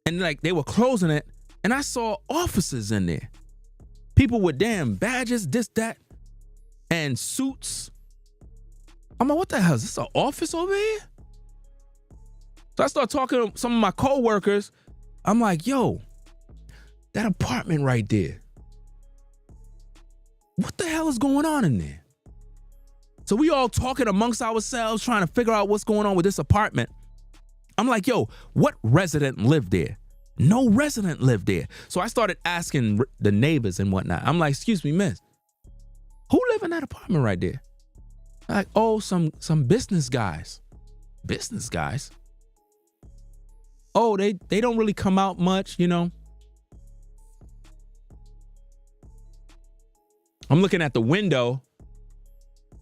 And like they were closing it. And I saw officers in there. People with damn badges, this, that, and suits. I'm like, what the hell? Is this an office over here? So I start talking to some of my coworkers. I'm like, yo, that apartment right there. What the hell is going on in there? So we all talking amongst ourselves, trying to figure out what's going on with this apartment. I'm like, yo, what resident lived there? No resident lived there. So I started asking the neighbors and whatnot. I'm like, excuse me, miss, who live in that apartment right there? Like, oh, some business guys. Business guys? Oh, they don't really come out much, you know. I'm looking at the window.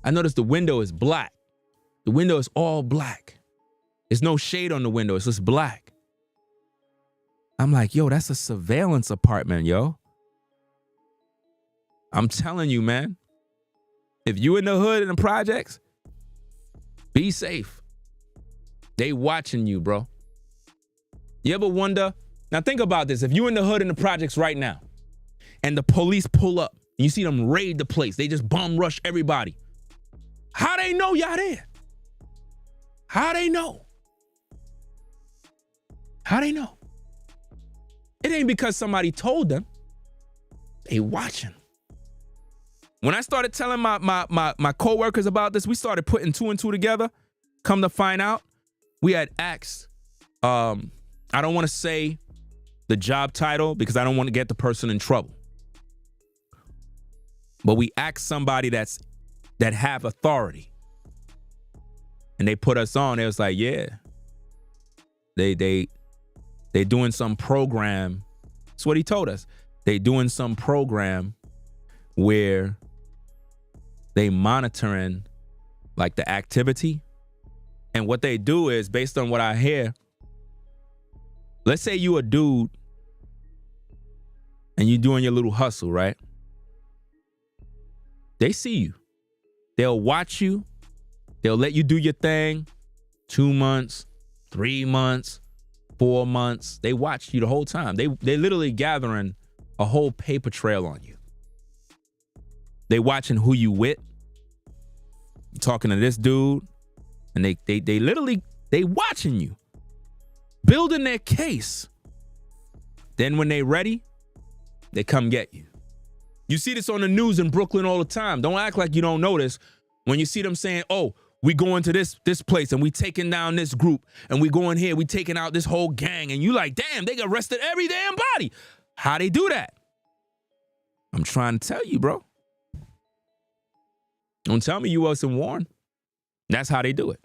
I noticed the window is black. The window is all black. There's no shade on the window. It's just black. I'm like, yo, that's a surveillance apartment, yo. I'm telling you, man. If you in the hood in the projects, be safe. They watching you, bro. You ever wonder? Now think about this. If you in the hood in the projects right now and the police pull up and you see them raid the place, they just bomb rush everybody. How they know y'all there? How they know? How they know? It ain't because somebody told them. They watching. When I started telling my coworkers about this, we started putting two and two together. Come to find out, we had asked, I don't want to say the job title because I don't want to get the person in trouble. But we asked somebody that have authority. And they put us on. It was like, yeah. They doing some program. That's what he told us. They doing some program where they monitoring like the activity. And what they do is, based on what I hear, let's say you a dude and you doing your little hustle, right? They see you. They'll watch you. They'll let you do your thing. 2 months, 3 months, 4 months. They watch you the whole time. They literally gathering a whole paper trail on you. They watching who you with. Talking to this dude. And they literally, they watching you. Building their case. Then when they ready, they come get you. You see this on the news in Brooklyn all the time. Don't act like you don't know this. When you see them saying, oh, we going to this place and we taking down this group and we going here, we taking out this whole gang. And you like, damn, they arrested every damn body. How they do that? I'm trying to tell you, bro. Don't tell me you wasn't warned. That's how they do it.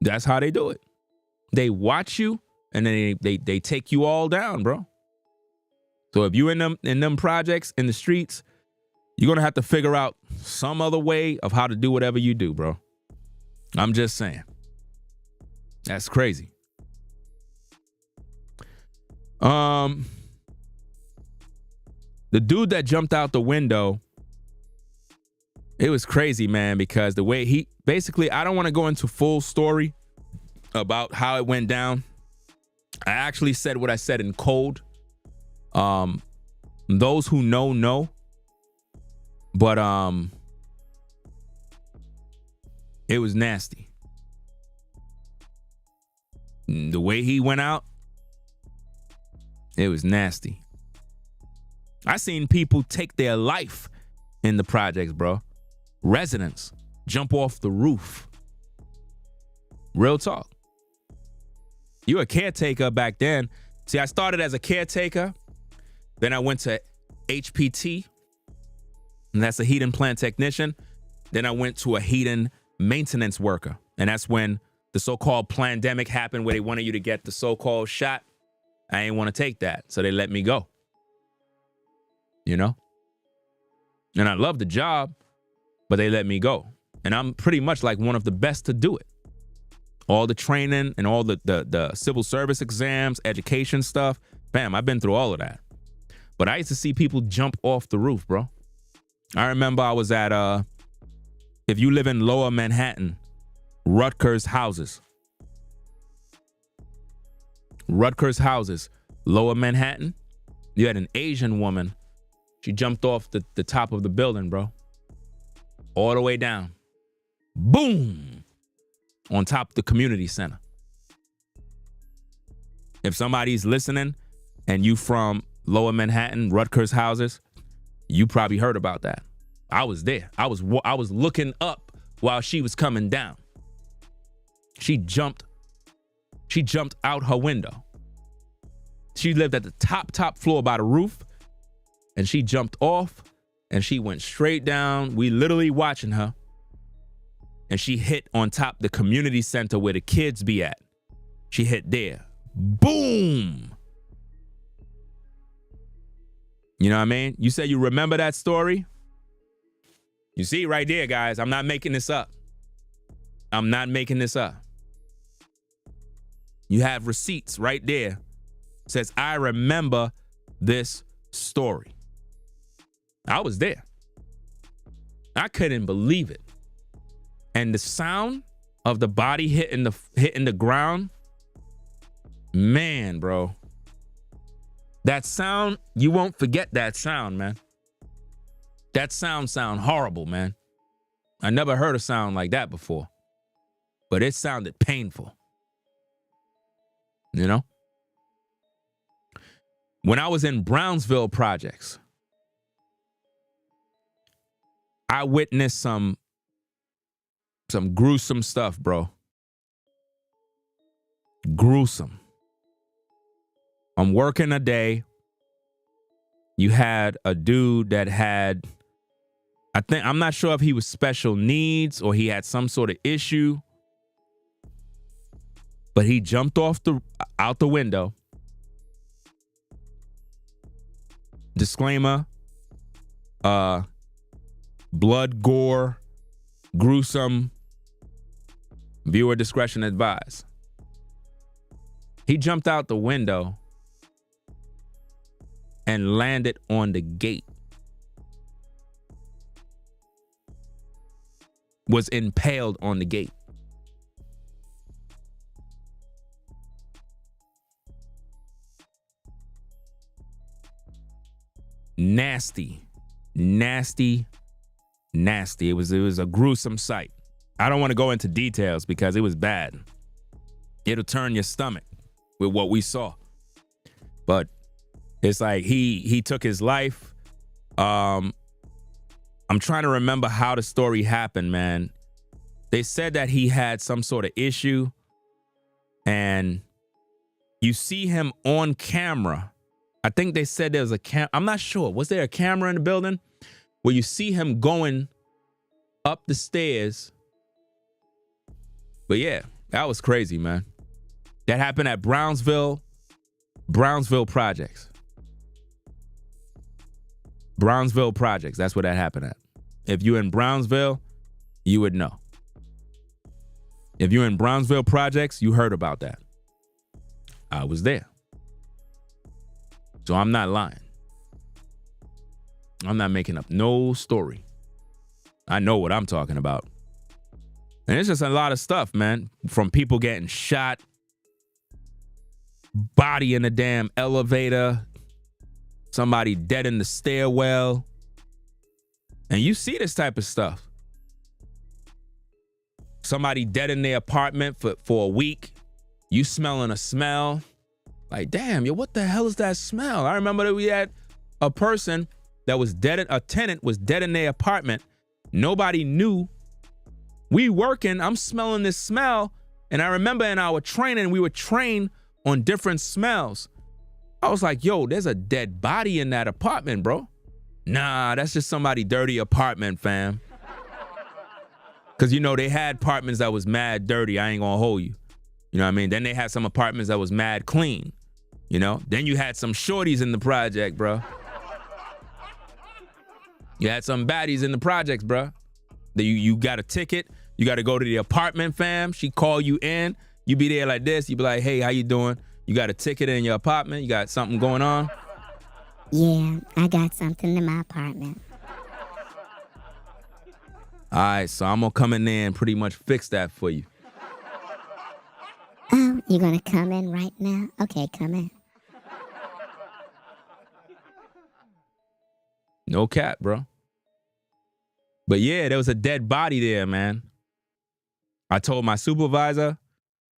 That's how they do it. They watch you and then they take you all down, bro. So if you in them projects in the streets, you're gonna have to figure out some other way of how to do whatever you do, bro. I'm just saying. That's crazy. The dude that jumped out the window, it was crazy, man, because the way he basically, I don't want to go into full story about how it went down. I actually said what I said in code. Those who know. But it was nasty. The way he went out, it was nasty. I seen people take their life in the projects, bro. Residents jump off the roof. Real talk. You a caretaker back then. See, I started as a caretaker. Then I went to HPT, and that's a heating plant technician. Then I went to a heating maintenance worker. And that's when the so-called pandemic happened, where they wanted you to get the so-called shot. I ain't want to take that, so they let me go. You know? And I love the job, but they let me go. And I'm pretty much like one of the best to do it. All the training and all the civil service exams, education stuff. Bam, I've been through all of that. But I used to see people jump off the roof, bro. I remember I was at, if you live in Lower Manhattan, Rutgers houses. Rutgers houses, Lower Manhattan. You had an Asian woman. She jumped off the top of the building, bro. All the way down. Boom! On top of the community center. If somebody's listening and you from Lower Manhattan, Rutgers houses, you probably heard about that. I was there. I was looking up while she was coming down. She jumped out her window. She lived at the top floor by the roof, and she jumped off and she went straight down. We literally watching her, and she hit on top the community center where the kids be at. She hit there. Boom. You know what I mean? You say you remember that story? You see right there, guys, I'm not making this up. I'm not making this up. You have receipts right there. It says, I remember this story. I was there. I couldn't believe it. And the sound of the body hitting the ground, man, bro. That sound, you won't forget that sound, man. That sound horrible, man. I never heard a sound like that before. But it sounded painful. You know? When I was in Brownsville projects, I witnessed some gruesome stuff, bro. Gruesome. I'm working a day. You had a dude that had, I'm not sure if he was special needs or he had some sort of issue, but he jumped out the window. Disclaimer, blood, gore, gruesome, viewer discretion advised. He jumped out the window and landed on the gate. Was impaled on the gate. Nasty. It was a gruesome sight. I don't want to go into details because it was bad. It'll turn your stomach with what we saw. But it's like he took his life. I'm trying to remember how the story happened, man. They said that he had some sort of issue, and you see him on camera. I think they said there was a I'm not sure. Was there a camera in the building where you see him going up the stairs? But yeah, that was crazy, man. That happened at Brownsville Projects. Brownsville Projects. That's where that happened at. If you're in Brownsville, you would know. If you're in Brownsville Projects, you heard about that. I was there. So I'm not lying. I'm not making up no story. I know what I'm talking about. And it's just a lot of stuff, man. From people getting shot, body in the damn elevator, somebody dead in the stairwell. And you see this type of stuff. Somebody dead in their apartment for a week. You smelling a smell. Like, damn, yo, what the hell is that smell? I remember that we had a person that was dead, a tenant was dead in their apartment. Nobody knew. We working, I'm smelling this smell. And I remember in our training, we were trained on different smells. I was like, yo, there's a dead body in that apartment, bro. Nah, that's just somebody dirty apartment, fam. Cause you know, they had apartments that was mad dirty. I ain't gonna hold you. You know what I mean? Then they had some apartments that was mad clean. You know? Then you had some shorties in the project, bro. You had some baddies in the projects, bro. You got a ticket. You got to go to the apartment, fam. She call you in. You be there like this. You be like, hey, how you doing? You got a ticket in your apartment? You got something going on? Yeah, I got something in my apartment. All right, so I'm going to come in there and pretty much fix that for you. Oh, You gonna come in right now? Okay, come in. No cap, bro. But yeah, there was a dead body there, man. I told my supervisor,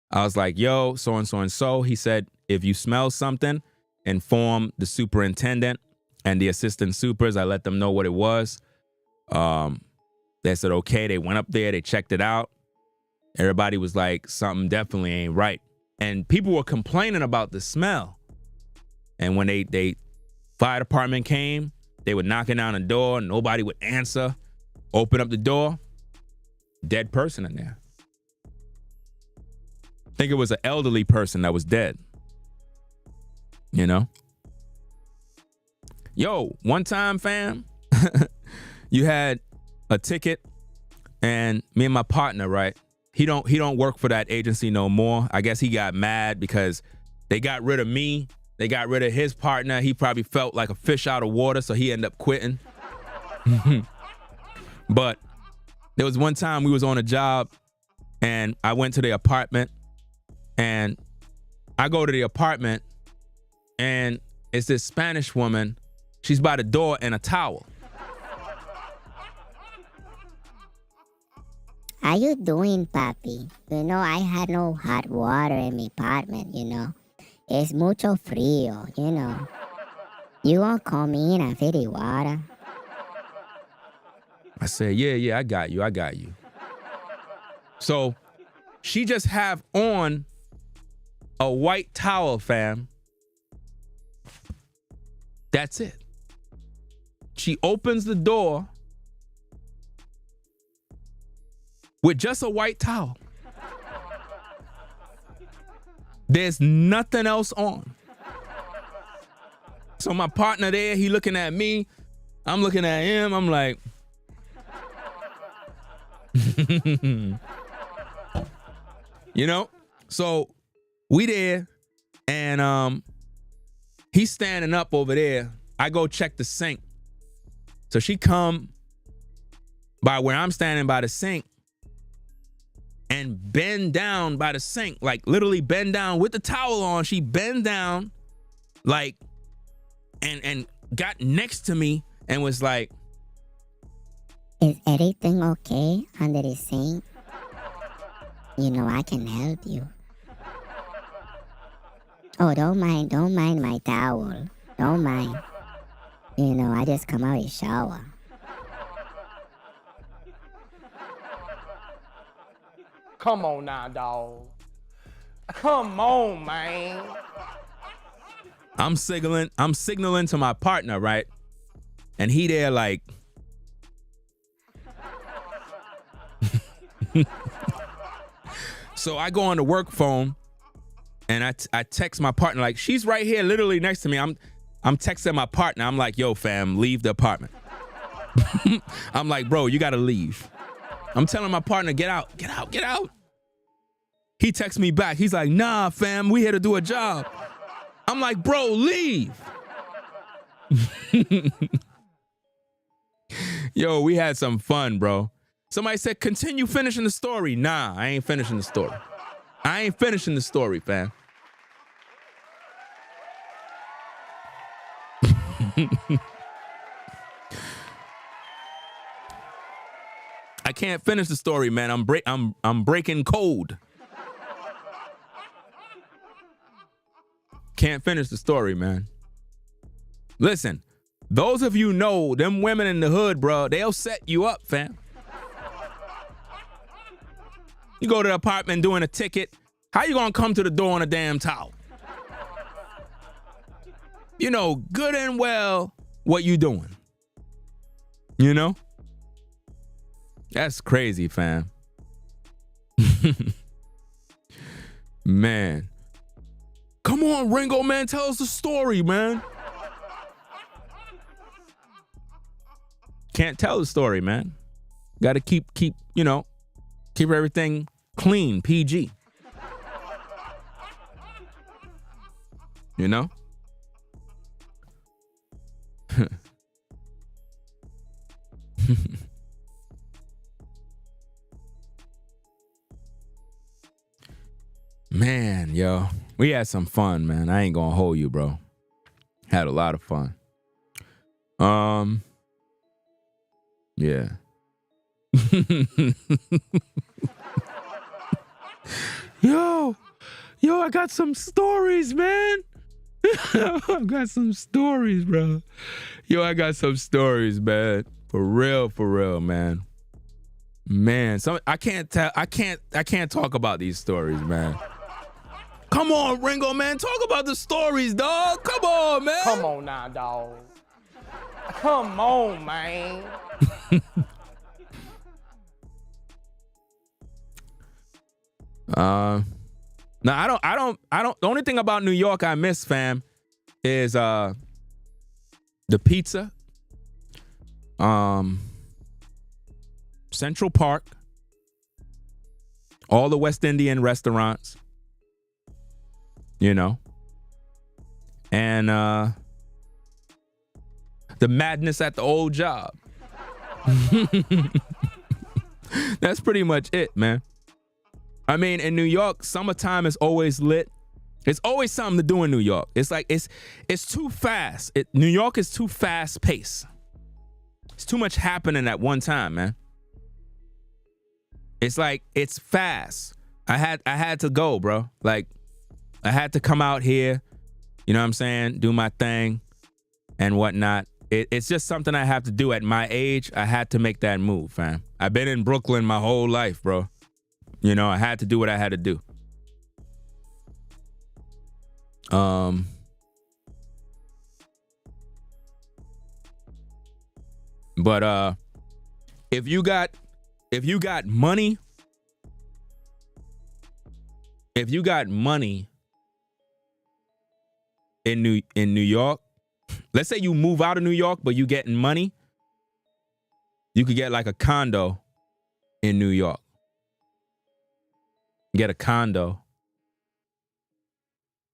I was like, yo, so and so and so. He said, if you smell something, inform the superintendent and the assistant supers. I let them know what it was. They said, okay. They went up there. They checked it out. Everybody was like, something definitely ain't right. And people were complaining about the smell. And when they fire department came, they were knocking down the door. Nobody would answer. Open up the door. Dead person in there. I think it was an elderly person that was dead. You know? Yo, one time, fam, you had a ticket, and me and my partner, right? He don't work for that agency no more. I guess he got mad because they got rid of me. They got rid of his partner. He probably felt like a fish out of water, so he ended up quitting. But there was one time we was on a job, and I went to the apartment, and I go to the apartment, and it's this Spanish woman. She's by the door in a towel. How you doing, papi? You know, I had no hot water in my apartment, you know. Es mucho frío, you know. You won't come in and fill the water? I said, yeah, I got you. So she just have on a white towel, fam. That's it. She opens the door with just a white towel. There's nothing else on. So my partner there, he looking at me. I'm looking at him. I'm like, you know? So we there, and he's standing up over there. I go check the sink. So she come by where I'm standing by the sink and bend down by the sink, like literally bend down with the towel on. She bend down, like, and got next to me and was like, is everything okay under the sink? You know, I can help you. Oh, don't mind my towel. Don't mind. You know, I just come out of the shower. Come on now, dog. Come on, man. I'm signaling to my partner, right? And he there like, so I go on the work phone and I text my partner, like, she's right here literally next to me. I'm texting my partner. I'm like, yo, fam, leave the apartment. I'm like, bro, you gotta leave. I'm telling my partner, get out. He texts me back. He's like, nah, fam, we here to do a job. I'm like, bro, leave. Yo, we had some fun, bro. Somebody said, continue finishing the story. Nah, I ain't finishing the story. Fam. I can't finish the story, man. I'm breaking code. Can't finish the story, man. Listen, those of you know them women in the hood, bro, they'll set you up, fam. You go to the apartment doing a ticket. How you gonna come to the door on a damn towel? You know good and well what you doing. You know? That's crazy, fam. Man. Come on, Ringo, man. Tell us the story, man. Can't tell the story, man. Got to keep, you know, keep everything clean, PG. You know? Man, yo, we had some fun, man. I ain't gonna hold you, bro. Had a lot of fun. Yeah. Yo, I got some stories, man. I got some stories, bro. Yo, I got some stories, man. For real, man. Man, I can't talk about these stories, man. Come on, Ringo, man. Talk about the stories, dog. Come on, man. Come on now, dog. Come on, man. No, I don't. The only thing about New York I miss, fam, is the pizza. Central Park. All the West Indian restaurants. You know. And the madness at the old job. That's pretty much it, man. I mean, in New York, summertime is always lit. It's always something to do in New York. It's like it's too fast. New York is too fast paced. It's too much happening at one time, man. It's like it's fast. I had to go, bro. Like I had to come out here, you know what I'm saying, do my thing and whatnot. It's just something I have to do at my age. I had to make that move, fam. I've been in Brooklyn my whole life, bro. You know, I had to do what I had to do. But if you got money, in New York, let's say you move out of New York, but you getting money, you could get like a condo in New York. Get a condo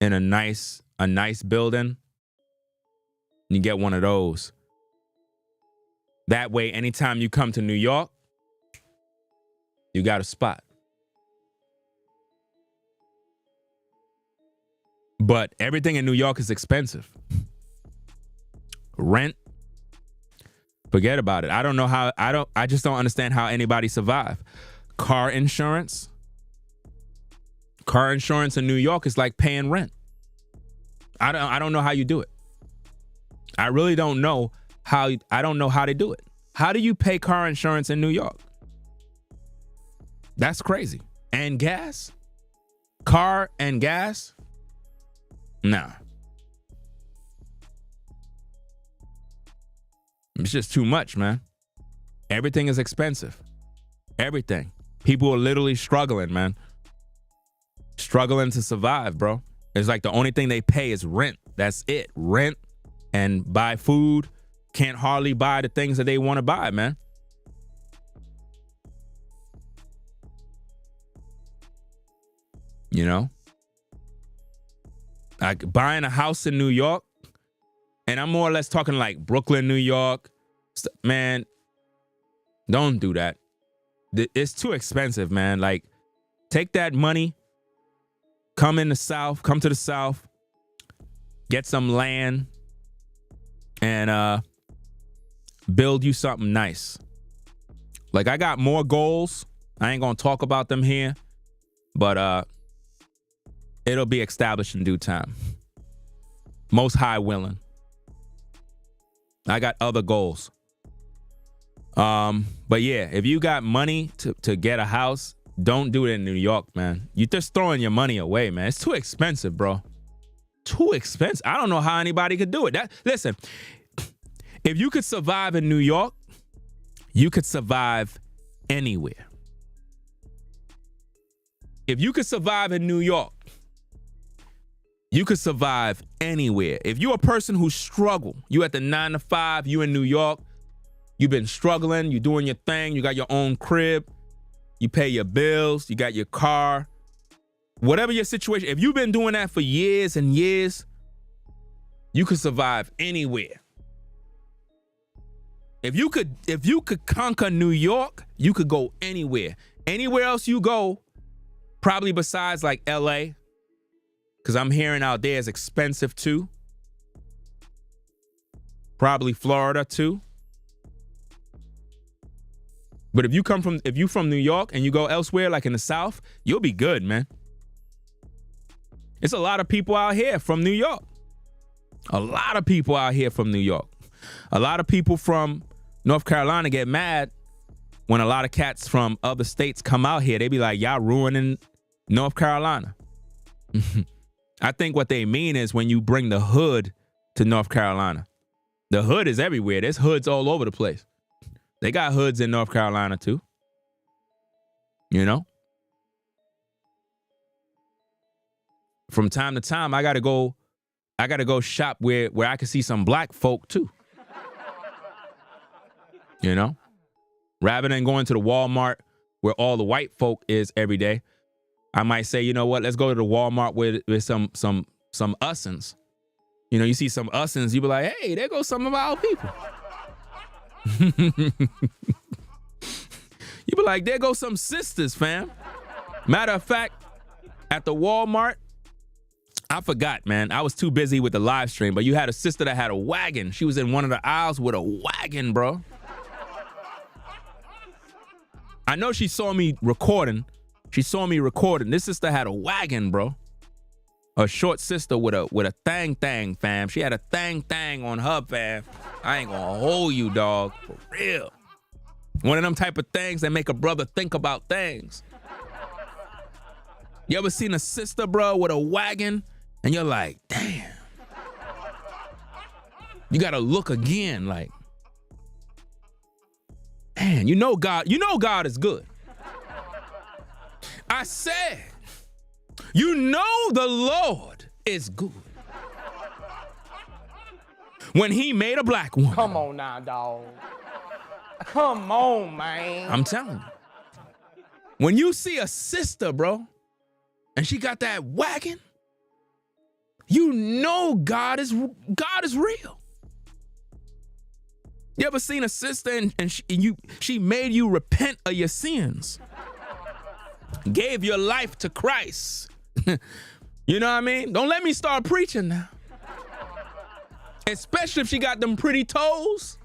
in a nice building. You get one of those. That way, anytime you come to New York, you got a spot. But everything in New York is expensive. Rent, forget about it. I just don't understand how anybody survive. Car insurance. Car insurance in New York is like paying rent. I don't know how you do it. I really don't know how. I don't know how to do it. How do you pay car insurance in New York? That's crazy. And gas? Car and gas? Nah. It's just too much, man. Everything is expensive. Everything. People are literally struggling, man. Struggling to survive, bro. It's like the only thing they pay is rent. That's it. Rent and buy food. Can't hardly buy the things that they want to buy, man. You know? Like buying a house in New York, and I'm more or less talking like Brooklyn, New York. Man, don't do that. It's too expensive, man. Like, take that money, come to the South, get some land, and build you something nice. Like, I got more goals. I ain't gonna talk about them here, but it'll be established in due time. Most High willing. I got other goals. But yeah, if you got money to get a house, don't do it in New York, man. You're just throwing your money away, man. It's too expensive, bro. Too expensive. I don't know how anybody could do it. Listen, if you could survive in New York, you could survive anywhere. If you could survive in New York, you could survive anywhere. If you're a person who struggle, you at the 9 to 5, you in New York, you've been struggling, you doing your thing, you got your own crib, you pay your bills, you got your car, whatever your situation, if you've been doing that for years and years, you could survive anywhere. If you could conquer New York, you could go anywhere. Anywhere else you go, Probably besides like LA, because I'm hearing out there is expensive too. Probably Florida too. But if you from New York and you go elsewhere, like in the South, you'll be good, man. It's a lot of people out here from New York. A lot of people out here from New York. A lot of people from North Carolina get mad when a lot of cats from other states come out here. They be like, y'all ruining North Carolina. I think what they mean is when you bring the hood to North Carolina. The hood is everywhere. There's hoods all over the place. They got hoods in North Carolina too. You know? From time to time, I gotta go shop where I can see some black folk too. You know? Rather than going to the Walmart where all the white folk is every day, I might say, you know what, let's go to the Walmart with some Ussens. You know, you see some Ussens, you be like, hey, there goes some of our people. You be like, there goes some sisters, fam. Matter of fact, at the Walmart, I forgot, man. I was too busy with the live stream, but you had a sister that had a wagon. She was in one of the aisles with a wagon, bro. I know she saw me recording. This sister had a wagon, bro. A short sister with a thang, fam. She had a thang on her, fam. I ain't gonna hold you, dog. For real. One of them type of things that make a brother think about things. You ever seen a sister, bro, with a wagon? And you're like, damn. You gotta look again, like, man, you know God is good. I said, you know the Lord is good. When he made a black woman. Come on now, dog. Come on, man. I'm telling you. When you see a sister, bro, and she got that wagon, you know God is real. You ever seen a sister and she made you repent of your sins? Gave your life to Christ. You know what I mean? Don't let me start preaching now. Especially if she got them pretty toes.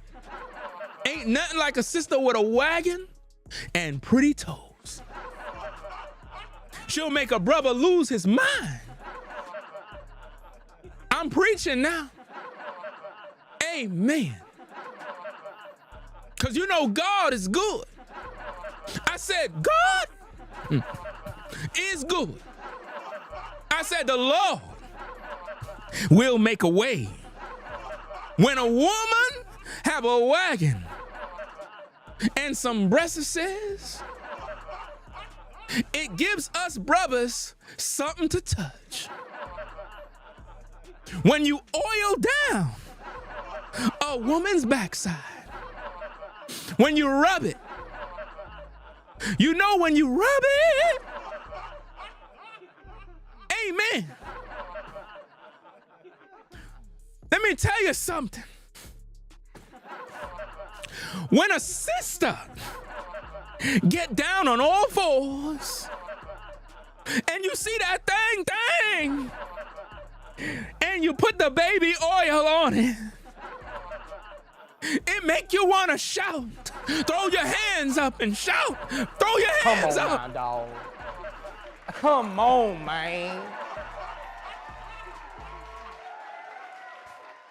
Ain't nothing like a sister with a wagon and pretty toes. She'll make a brother lose his mind. I'm preaching now. Amen. Because you know God is good. I said God is good. I said the Lord will make a way. When a woman have a wagon and some breastises, it gives us brothers something to touch. When you oil down a woman's backside, when you rub it, you know when you rub it, amen. Let me tell you something. When a sister get down on all fours and you see that thing and you put the baby oil on it, it make you want to shout. Throw your hands up and shout. Throw your hands up. Come on now, dog. Come on, man.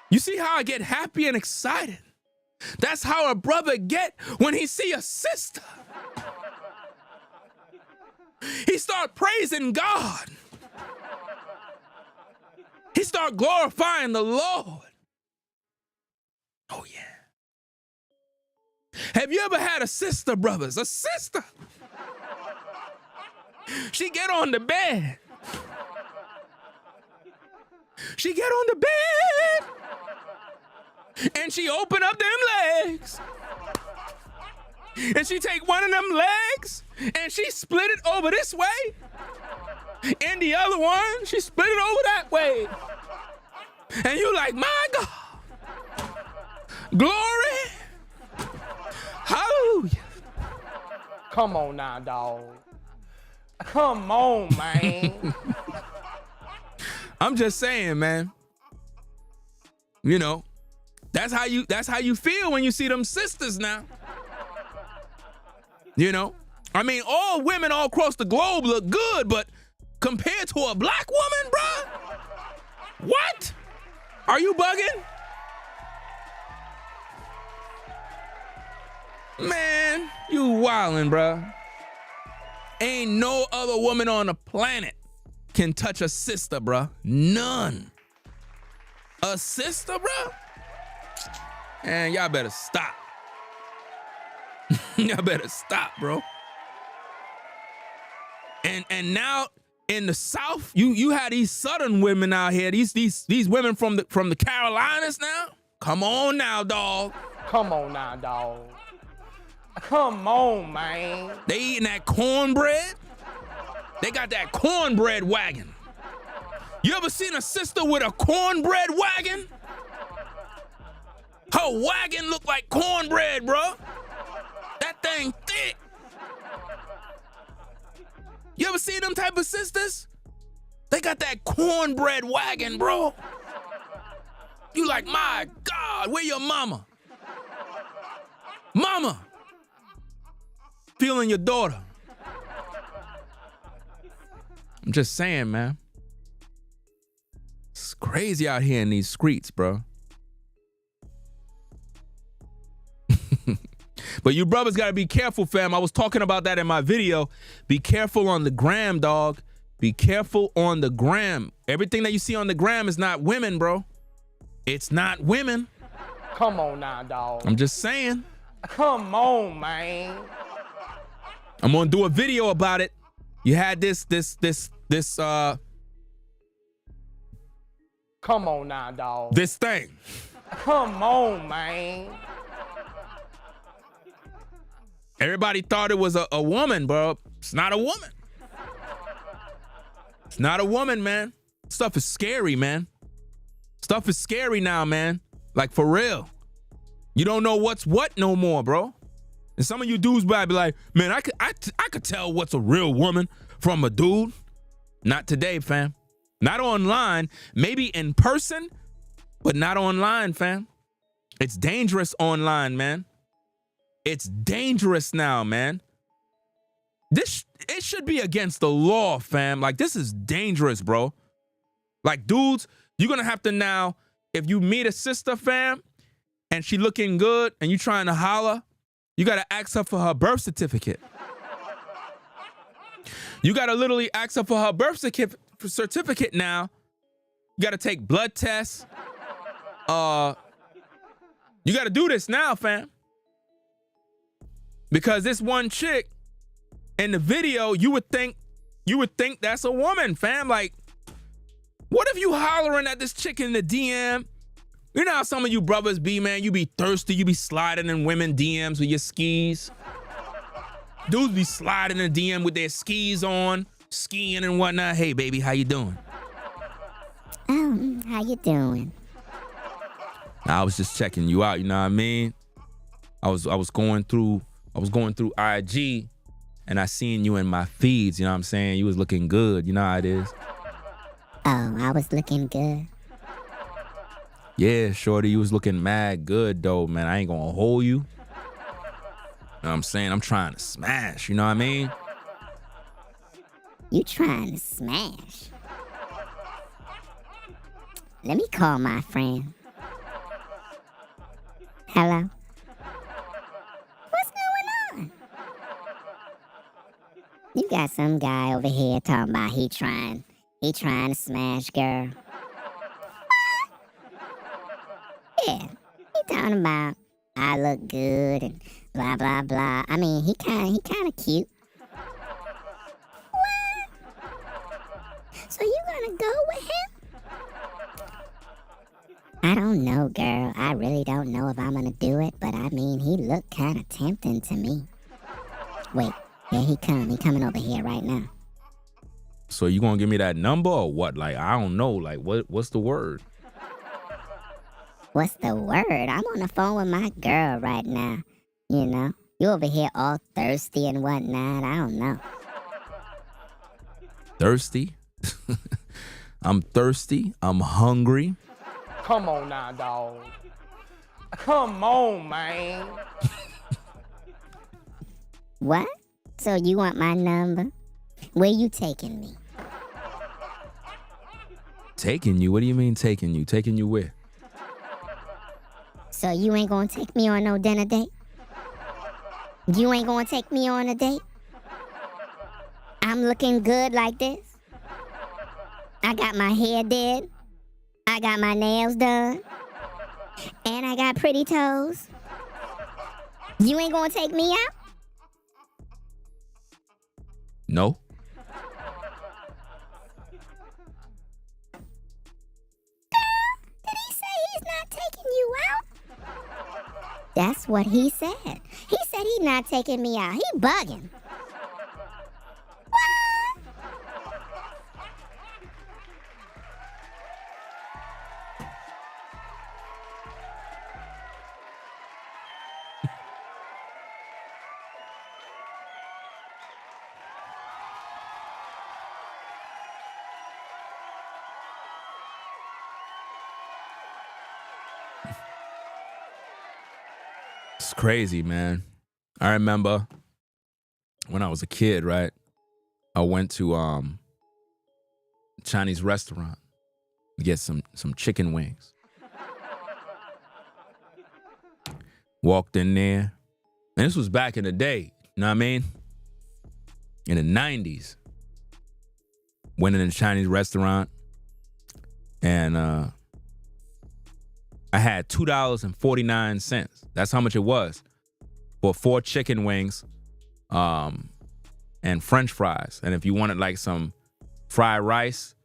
You see how I get happy and excited? That's how a brother get when he see a sister. He start praising God. He start glorifying the Lord. Oh, yeah. Have you ever had a sister, brothers? A sister. She get on the bed. She get on the bed. And she open up them legs. And she take one of them legs and she split it over this way. And the other one, she split it over that way. And you like, my God. Glory. Hallelujah. Come on now, dog. Come on, man. I'm just saying, man. You know, that's how you feel when you see them sisters now. You know? I mean, all women all across the globe look good, but compared to a black woman, bruh? What? Are you bugging? Man, you wildin', bruh. Ain't no other woman on the planet can touch a sister, bruh. None. A sister, bruh? Man, y'all better stop. Y'all better stop, bro. And now in the South, you had these Southern women out here, these women from the Carolinas now. Come on now, dog. Come on now, dog. Come on, man. They eating that cornbread. They got that cornbread wagon. You ever seen a sister with a cornbread wagon? Her wagon look like cornbread, bro. That thing thick. You ever see them type of sisters? They got that cornbread wagon, bro. You like, my God, where your mama? Mama. Feeling your daughter. I'm just saying, man. It's crazy out here in these streets, bro. But you brothers gotta be careful, fam. I was talking about that in my video. Be careful on the gram, dog. Be careful on the gram. Everything that you see on the gram is not women, bro. It's not women. Come on now, dog. I'm just saying. Come on, man. I'm gonna do a video about it. You had this Come on now, dog. this thing. Come on, man. Everybody thought it was a woman, bro. It's not a woman. It's not a woman, man. Stuff is scary, man. Stuff is scary now, man. Like, for real. You don't know what's what no more, bro. And some of you dudes might be like, man, I could tell what's a real woman from a dude. Not today, fam. Not online. Maybe in person, but not online, fam. It's dangerous online, man. It's dangerous now, man. It should be against the law, fam. Like, this is dangerous, bro. Like, dudes, you're gonna have to now, if you meet a sister, fam, and she looking good and you trying to holler, you gotta ask her for her birth certificate. You gotta literally ask her for her birth certificate now. You gotta take blood tests. You gotta do this now, fam. Because this one chick in the video, you would think that's a woman, fam. Like, what if you hollering at this chick in the DM? You know how some of you brothers be, man? You be thirsty, you be sliding in women DMs with your skis. Dudes be sliding in the DM with their skis on, skiing and whatnot. Hey, baby, how you doing? How you doing? I was just checking you out, you know what I mean? I was going through IG and I seen you in my feeds, you know what I'm saying? You was looking good, you know how it is. Oh, I was looking good. Yeah, shorty, you was looking mad good though, man. I ain't gonna hold you. You know what I'm saying? I'm trying to smash, you know what I mean? You trying to smash? Let me call my friend. Hello? What's going on? You got some guy over here talking about he trying to smash, girl. Yeah, he talking about I look good and blah blah blah. I mean, he kind of cute. What? So you gonna go with him? I don't know, girl. I really don't know if I'm gonna do it, but I mean, he looked kind of tempting to me. Wait, here he come. He coming over here right now. So you gonna give me that number or what? Like, I don't know. Like, what's the word? What's the word? I'm on the phone with my girl right now. You know, you over here all thirsty and whatnot. I don't know. Thirsty? I'm thirsty. I'm hungry. Come on now, dog. Come on, man. What? So you want my number? Where you taking me? Taking you? What do you mean taking you? Taking you where? So you ain't gonna take me on no dinner date? You ain't gonna take me on a date? I'm looking good like this. I got my hair did. I got my nails done. And I got pretty toes. You ain't gonna take me out? No. Did he say he's not taking you out? That's what he said. He said he's not taking me out. He bugging. What? It's crazy, man. I remember when I was a kid, right? I went to a Chinese restaurant to get some chicken wings. Walked in there, and this was back in the day, you know what I mean? In the 90s. Went in a Chinese restaurant, and I had $2.49. That's how much it was for 4 chicken wings and French fries. And if you wanted like some fried rice,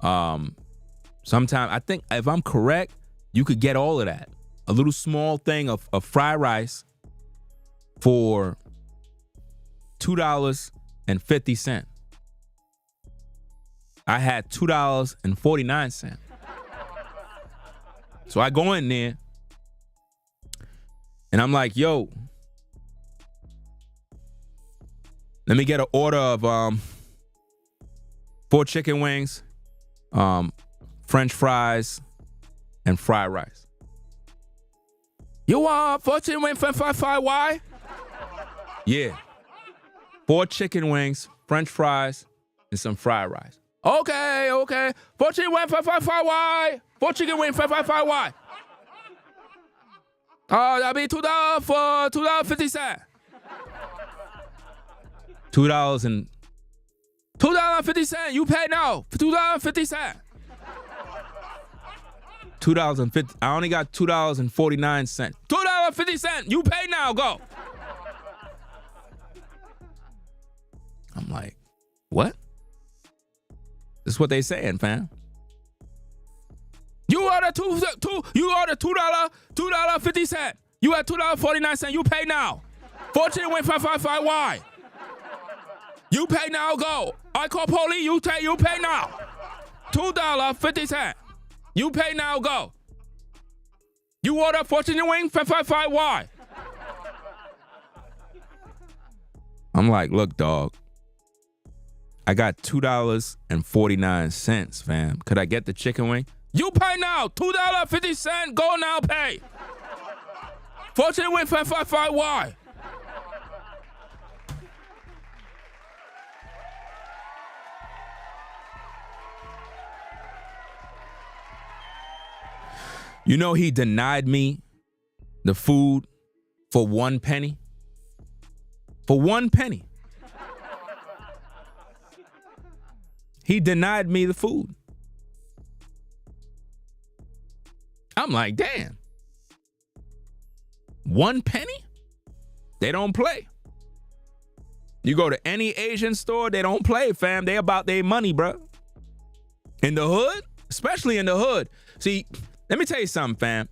sometime, I think if I'm correct, you could get all of that. A little small thing of fried rice for $2.50. I had $2.49. So I go in there and I'm like, yo, let me get an order of 4 chicken wings, French fries, and fried rice. You want 4 chicken wings, French fries, why? Yeah. 4 chicken wings, French fries, and some fried rice. Okay. 4 chicken wings, French fries, why? 4 chicken wings, French fries, why? That'll be $2 for $2.50. $2.50. You pay now for $2.50. $2.50. I only got $2.49. $2.50. You pay now. Go. I'm like, what? This is what they saying, fam. You order $2.50. You at $2.49. You pay now. 14 went 555. Why? You pay now. Go. I call police. You pay now. $2.50. You pay now. Go. You order 14 wing 555. Why? I'm like, look, dog. I got $2.49, fam. Could I get the chicken wing? You pay now. $2.50. Go now. Pay. 14 wing 555. Why? You know he denied me the food for 1 penny? For 1 penny. He denied me the food. I'm like, damn. 1 penny? They don't play. You go to any Asian store, they don't play, fam. They about their money, bro. In the hood, especially in the hood. See, let me tell you something, fam.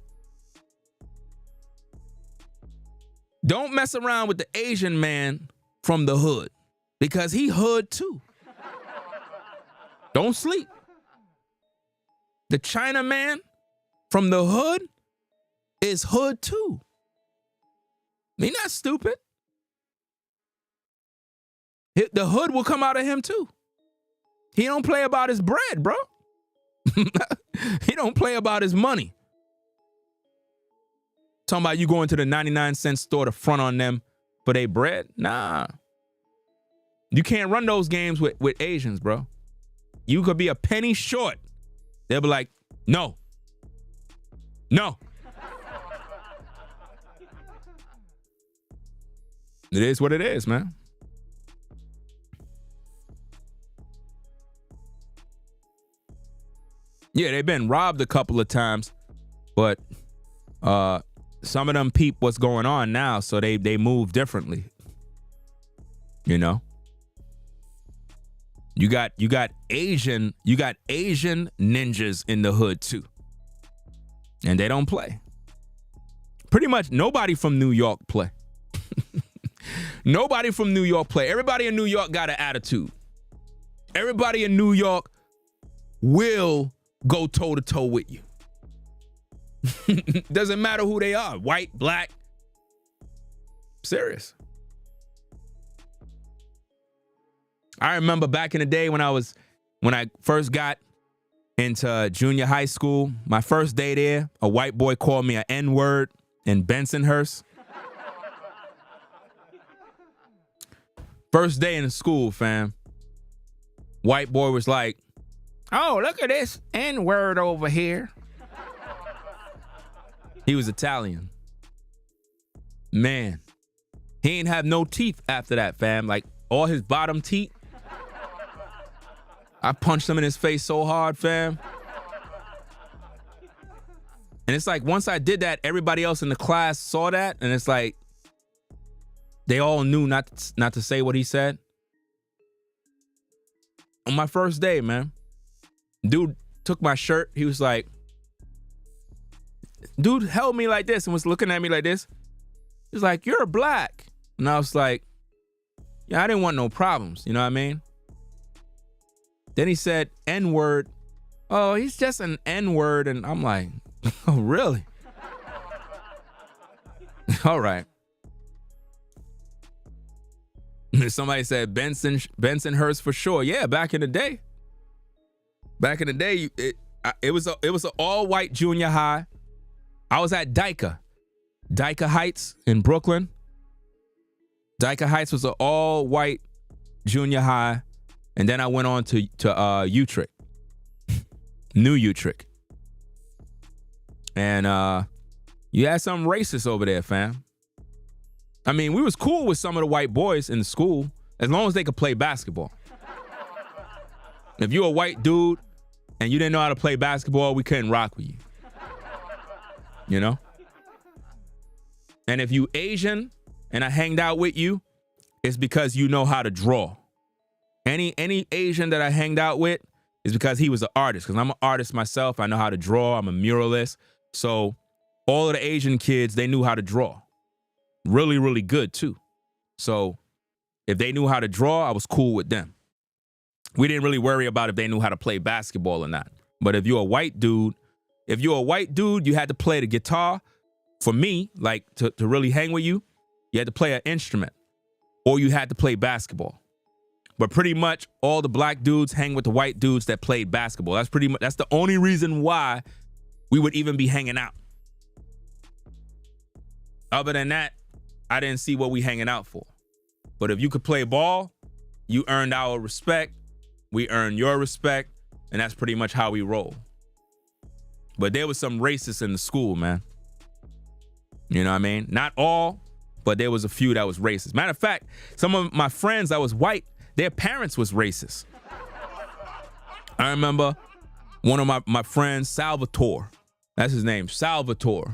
Don't mess around with the Asian man from the hood because he hood too. Don't sleep. The China man from the hood is hood too. He not stupid. The hood will come out of him too. He don't play about his bread, bro. He don't play about his money. Talking about you going to the 99-cent store to front on them for their bread? Nah. You can't run those games with Asians, bro. You could be a penny short. They'll be like, no. No. It is what it is, man. Yeah, they've been robbed a couple of times, but some of them peep what's going on now, so they move differently. You know? You got Asian ninjas in the hood too. And they don't play. Pretty much nobody from New York play. Nobody from New York play. Everybody in New York got an attitude. Everybody in New York will go toe to toe with you. Doesn't matter who they are, white, black. Serious. I remember back in the day when I first got into junior high school, my first day there, a white boy called me an N-word in Bensonhurst. First day in school, fam. White boy was like, oh, look at this N-word over here. He was Italian. Man, he ain't have no teeth after that, fam. Like, all his bottom teeth. I punched him in his face so hard, fam. And it's like, once I did that, everybody else in the class saw that, and it's like, they all knew not to say what he said. On my first day, man, dude took my shirt. He was like, dude held me like this and was looking at me like this. He was like, you're black. And I was like, yeah, I didn't want no problems. You know what I mean? Then he said, N-word. Oh, he's just an N-word. And I'm like, oh, really? All right. Somebody said Bensonhurst for sure. Yeah, back in the day. Back in the day, it was an all-white junior high. I was at Dyka Heights in Brooklyn. Dyka Heights was an all-white junior high, and then I went on to Utrecht, New Utrecht, and you had some racists over there, fam. I mean, we was cool with some of the white boys in the school as long as they could play basketball. If you're a white dude and you didn't know how to play basketball, we couldn't rock with you. You know? And if you Asian and I hanged out with you, it's because you know how to draw. Any Asian that I hanged out with is because he was an artist. Because I'm an artist myself. I know how to draw. I'm a muralist. So all of the Asian kids, they knew how to draw. Really, really good too. So if they knew how to draw, I was cool with them. We didn't really worry about if they knew how to play basketball or not. But if you're a white dude, you had to play the guitar. For me, like to really hang with you, you had to play an instrument or you had to play basketball. But pretty much all the black dudes hang with the white dudes that played basketball. That's the only reason why we would even be hanging out. Other than that, I didn't see what we hanging out for. But if you could play ball, you earned our respect. We earned your respect. And that's pretty much how we roll. But there was some racists in the school, man. You know what I mean? Not all, but there was a few that was racist. Matter of fact, some of my friends that was white, their parents was racist. I remember one of my friends, Salvatore. That's his name, Salvatore.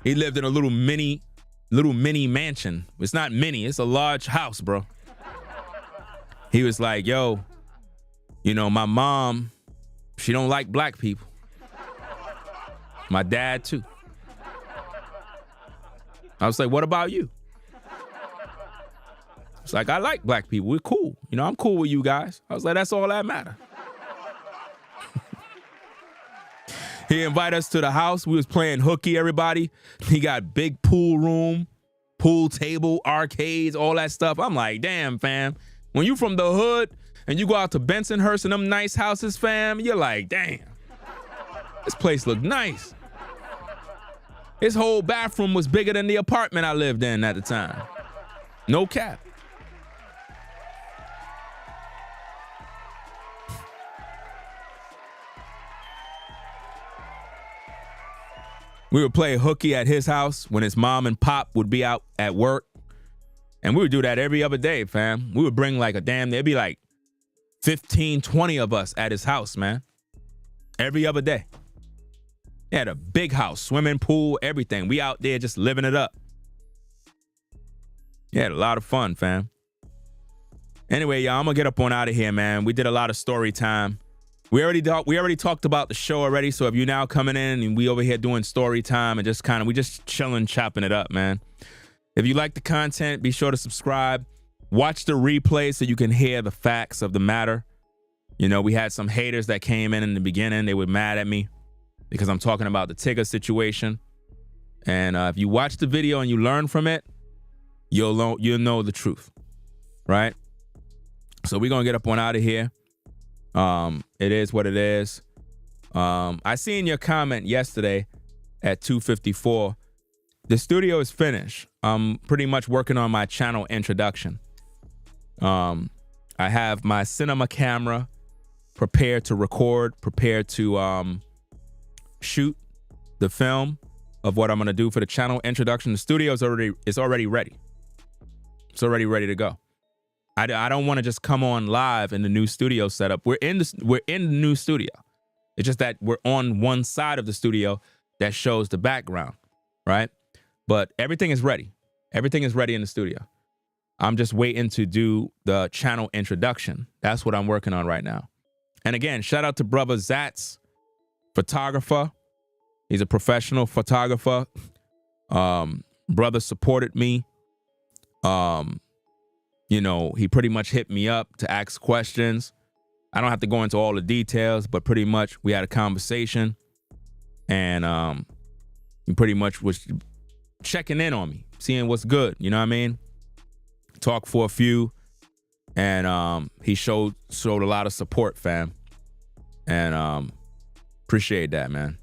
He lived in a little mini mansion. It's not mini, it's a large house, bro. He was like, yo, you know, my mom, she don't like black people. My dad too. I was like, what about you? It's like, I like black people. We're cool. You know, I'm cool with you guys. I was like, that's all that matter. He invited us to the house. We was playing hooky, everybody. He got big pool room, pool table, arcades, all that stuff. I'm like, damn, fam. When you from the hood and you go out to Bensonhurst and them nice houses, fam, you're like, damn, this place look nice. His whole bathroom was bigger than the apartment I lived in at the time. No cap. We would play hooky at his house when his mom and pop would be out at work. And we would do that every other day, fam. We would bring like there'd be like 15, 20 of us at his house, man. Every other day. He had a big house, swimming pool, everything. We out there just living it up. He had a lot of fun, fam. Anyway, y'all, I'm gonna get up on out of here, man. We did a lot of story time. We already talked about the show already, so if you're now coming in and we over here doing story time and just we just chilling, chopping it up, man. If you like the content, be sure to subscribe. Watch the replay so you can hear the facts of the matter. You know, we had some haters that came in the beginning. They were mad at me because I'm talking about the Tyga situation. And if you watch the video and you learn from it, you'll know the truth, right? So we're going to get up on out of here. It is what it is. I seen your comment yesterday at 2:54. The studio is finished. I'm pretty much working on my channel introduction. I have my cinema camera prepared to record, prepared to shoot the film of what I'm gonna do for the channel introduction. The studio is already ready. It's already ready to go. I don't want to just come on live in the new studio setup. We're in the new studio. It's just that we're on one side of the studio that shows the background, right? But everything is ready. Everything is ready in the studio. I'm just waiting to do the channel introduction. That's what I'm working on right now. And again, shout out to brother Zatz, photographer. He's a professional photographer. Brother supported me. You know, he pretty much hit me up to ask questions. I don't have to go into all the details, but pretty much we had a conversation, and he pretty much was checking in on me, seeing what's good. You know what I mean? Talked for a few, and he showed a lot of support, fam, and appreciate that, man.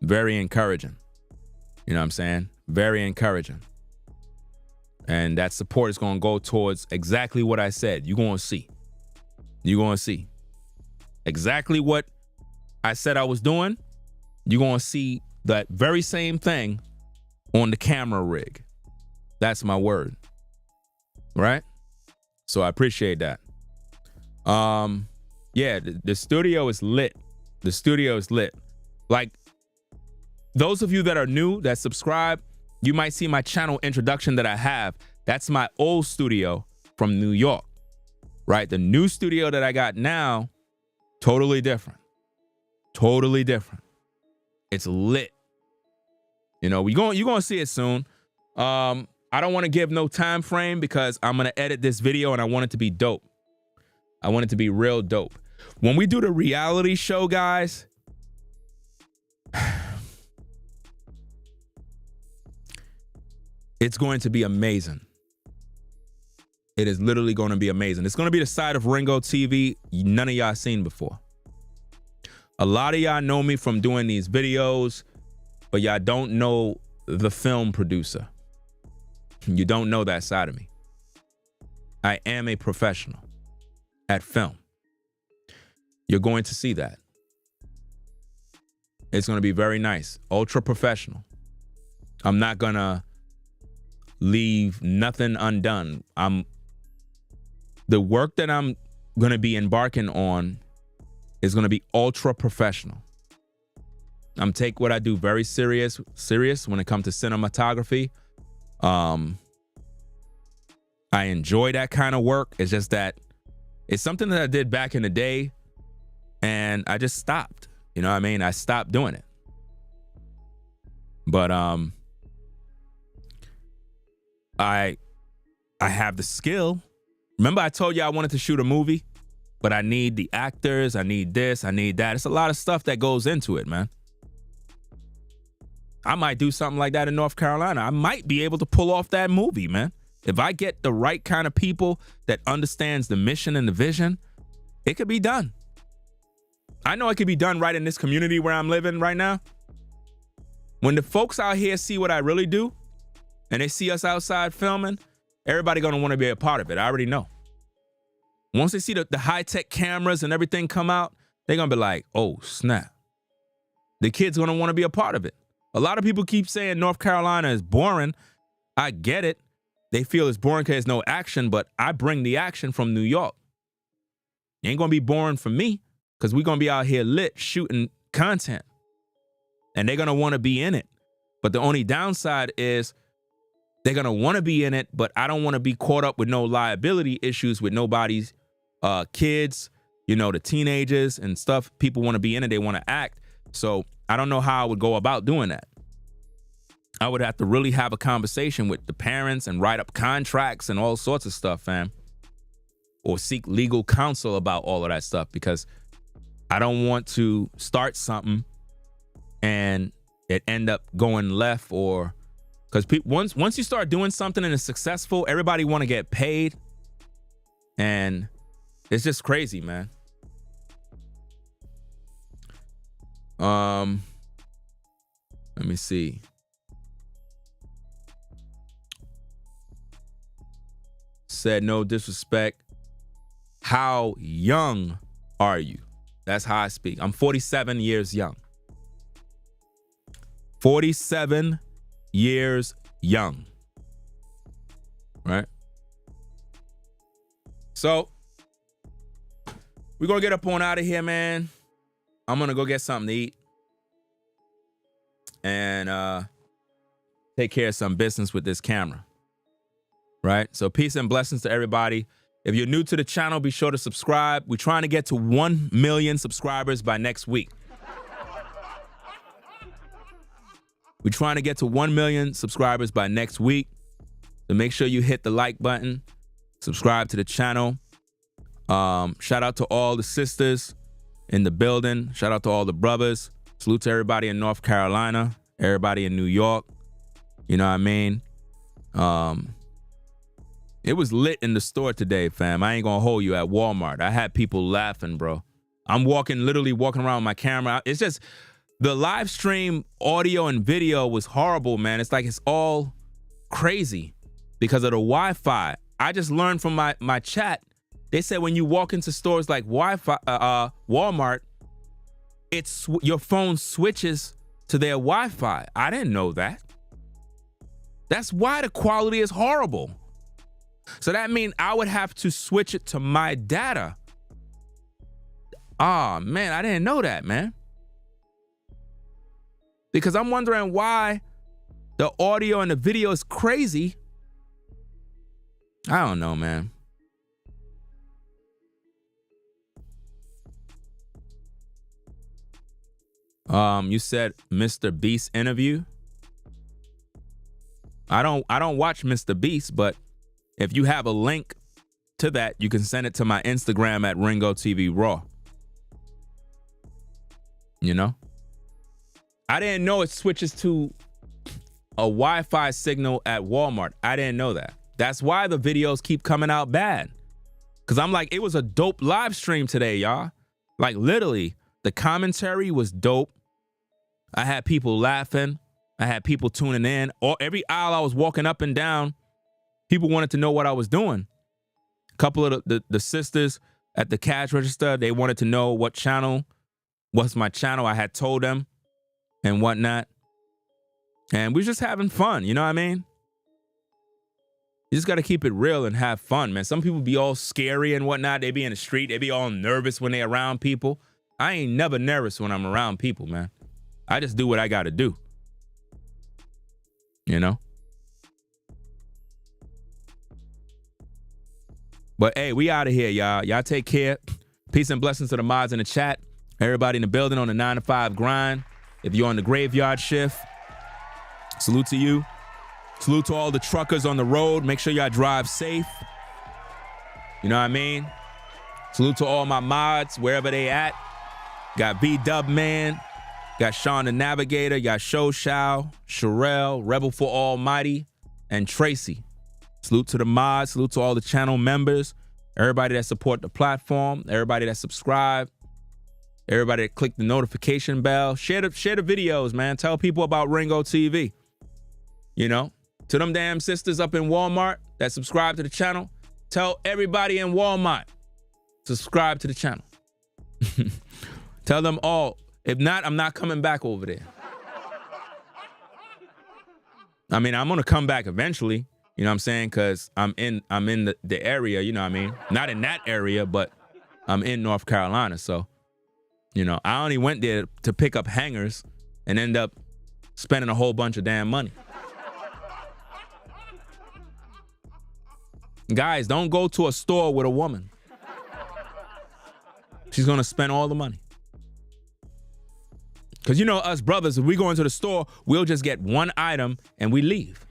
Very encouraging. You know what I'm saying? Very encouraging. And that support is going to go towards exactly what I said. You're going to see. You're going to see. Exactly what I said I was doing, you're going to see that very same thing on the camera rig. That's my word. Right? So I appreciate that. Yeah, the studio is lit. The studio is lit. Like, those of you that are new, that subscribe, you might see my channel introduction that I have. That's my old studio from New York, right? The new studio that I got now, totally different. Totally different. It's lit. You know, you're going to see it soon. I don't want to give no time frame because I'm going to edit this video and I want it to be dope. I want it to be real dope. When we do the reality show, guys, it's going to be amazing. It is literally going to be amazing. It's going to be the side of Ringo TV none of y'all seen before. A lot of y'all know me from doing these videos, but y'all don't know the film producer. You don't know that side of me. I am a professional at film. You're going to see that. It's going to be very nice. Ultra professional. I'm not going to leave nothing undone. The work that I'm going to be embarking on is going to be ultra professional. I'm take what I do very serious when it comes to cinematography. I enjoy that kind of work. It's just that it's something that I did back in the day and I just stopped. You know what I mean? I stopped doing it. But I have the skill. Remember I told you I wanted to shoot a movie, but I need the actors, I need this, I need that. It's a lot of stuff that goes into it, man. I might do something like that in North Carolina. I might be able to pull off that movie, man. If I get the right kind of people that understands the mission and the vision, it could be done. I know it could be done right in this community where I'm living right now. When the folks out here see what I really do and they see us outside filming, everybody gonna want to be a part of it. I already know. Once they see the high-tech cameras and everything come out, they're gonna be like, oh, snap. The kids gonna want to be a part of it. A lot of people keep saying North Carolina is boring. I get it. They feel it's boring because there's no action, but I bring the action from New York. It ain't gonna be boring for me because we're gonna be out here lit shooting content. And they're gonna want to be in it. But the only downside is they're gonna want to be in it, but I don't want to be caught up with no liability issues with nobody's kids, you know, the teenagers and stuff. People want to be in it, they want to act. So I don't know how I would go about doing that. I would have to really have a conversation with the parents and write up contracts and all sorts of stuff, fam. Or seek legal counsel about all of that stuff, because I don't want to start something and it end up going left, or because once you start doing something and it's successful, everybody want to get paid. And it's just crazy, man. Let me see. Said no disrespect. How young are you? That's how I speak. I'm 47 years young. 47 years young. Right? So, we're going to get up on out of here, man. I'm going to go get something to eat. And take care of some business with this camera. Right? So peace and blessings to everybody. If you're new to the channel, be sure to subscribe. We're trying to get to 1 million subscribers by next week. We're trying to get to 1 million subscribers by next week. So make sure you hit the like button, subscribe to the channel. Shout out to all the sisters in the building. Shout out to all the brothers. Salute to everybody in North Carolina, everybody in New York. You know what I mean? It was lit in the store today, fam. I ain't gonna hold you, at Walmart. I had people laughing, bro. I'm literally walking around with my camera. It's just, the live stream audio and video was horrible, man. It's like it's all crazy because of the Wi-Fi. I just learned from my chat. They said when you walk into stores like Walmart, your phone switches to their Wi-Fi. I didn't know that. That's why the quality is horrible. So that means I would have to switch it to my data. Oh, man, I didn't know that, man. Because I'm wondering why the audio and the video is crazy. I don't know, man. You said Mr. Beast interview. I don't watch Mr. Beast, but if you have a link to that, you can send it to my Instagram at Ringo TV Raw. You know? I didn't know it switches to a Wi-Fi signal at Walmart. I didn't know that. That's why the videos keep coming out bad. Because I'm like, it was a dope live stream today, y'all. Like, literally, the commentary was dope. I had people laughing. I had people tuning in. Every aisle I was walking up and down, people wanted to know what I was doing. A couple of the sisters at the cash register, they wanted to know what's my channel. I had told them and whatnot. And we were just having fun, you know what I mean? You just got to keep it real and have fun, man. Some people be all scary and whatnot. They be in the street. They be all nervous when they around people. I ain't never nervous when I'm around people, man. I just do what I got to do. You know? But hey, we out of here, y'all. Y'all take care. Peace and blessings to the mods in the chat. Everybody in the building on the 9 to 5 grind. If you're on the graveyard shift, salute to you. Salute to all the truckers on the road. Make sure y'all drive safe. You know what I mean? Salute to all my mods, wherever they at. Got V-Dub Man. Got Sean the Navigator. Got Show Shao, Sherelle, Rebel for Almighty, and Tracy. Salute to the mods. Salute to all the channel members. Everybody that support the platform. Everybody that subscribe. Everybody that click the notification bell. Share the videos, man. Tell people about Ringo TV. You know, to them damn sisters up in Walmart that subscribe to the channel, tell everybody in Walmart, subscribe to the channel. Tell them all. If not, I'm not coming back over there. I mean, I'm going to come back eventually, you know what I'm saying? Because I'm in the area, you know what I mean? Not in that area, but I'm in North Carolina. So, you know, I only went there to pick up hangers and end up spending a whole bunch of damn money. Guys, don't go to a store with a woman. She's going to spend all the money. Because, you know, us brothers, if we go into the store, we'll just get one item and we leave.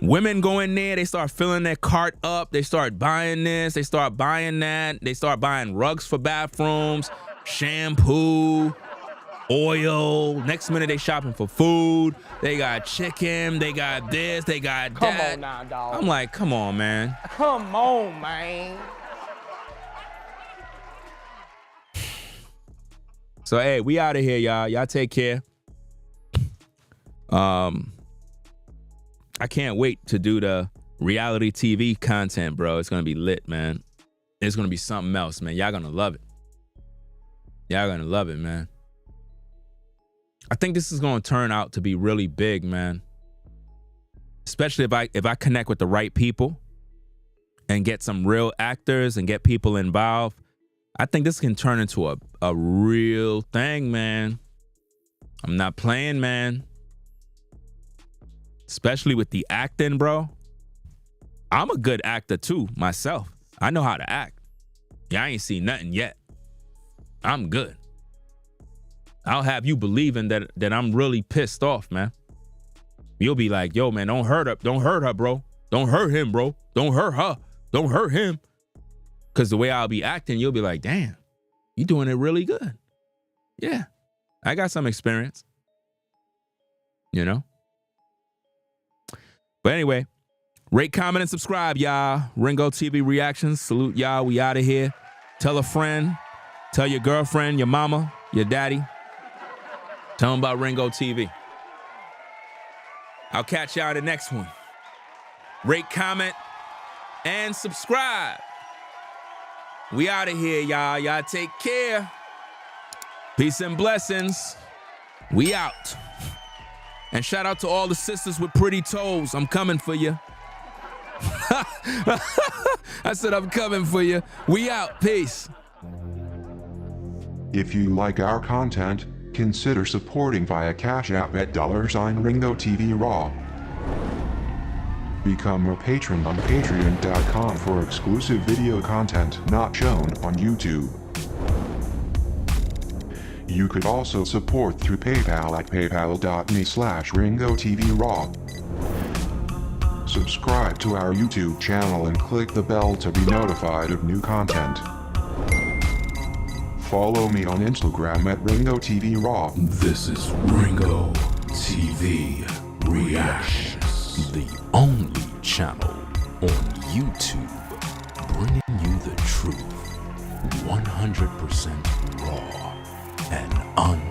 Women go in there, they start filling their cart up. They start buying this, they start buying that. They start buying rugs for bathrooms, shampoo, oil. Next minute, they shopping for food. They got chicken, they got this, they got that. Come on now, dog. I'm like, come on, man. Come on, man. So, hey, we out of here, y'all. Y'all take care. I can't wait to do the reality TV content, bro. It's going to be lit, man. It's going to be something else, man. Y'all going to love it. Y'all going to love it, man. I think this is going to turn out to be really big, man. Especially if I connect with the right people and get some real actors and get people involved. I think this can turn into a real thing, man. I'm not playing, man. Especially with the acting, bro. I'm a good actor too, myself. I know how to act. Yeah, I ain't seen nothing yet. I'm good. I'll have you believing that I'm really pissed off, man. You'll be like, yo, man, don't hurt her, bro. Don't hurt him, bro. Don't hurt her. Don't hurt him. Because the way I'll be acting, you'll be like, damn, you doing it really good. Yeah, I got some experience, you know? But anyway, rate, comment, and subscribe, y'all. Ringo TV Reactions. Salute, y'all. We out of here. Tell a friend. Tell your girlfriend, your mama, your daddy. Tell them about Ringo TV. I'll catch y'all in the next one. Rate, comment, and subscribe. We out of here, y'all. Y'all take care. Peace and blessings. We out. And shout out to all the sisters with pretty toes. I'm coming for you. I said I'm coming for you. We out. Peace. If you like our content, consider supporting via Cash App at $Ringo TV Raw. Become a patron on patreon.com for exclusive video content not shown on YouTube. You could also support through PayPal at paypal.me/RingoTVRaw. Subscribe to our YouTube channel and click the bell to be notified of new content. Follow me on Instagram at RingoTVRaw. This is Ringo TV Reactions. The only channel on YouTube bringing you the truth 100% raw and uncut.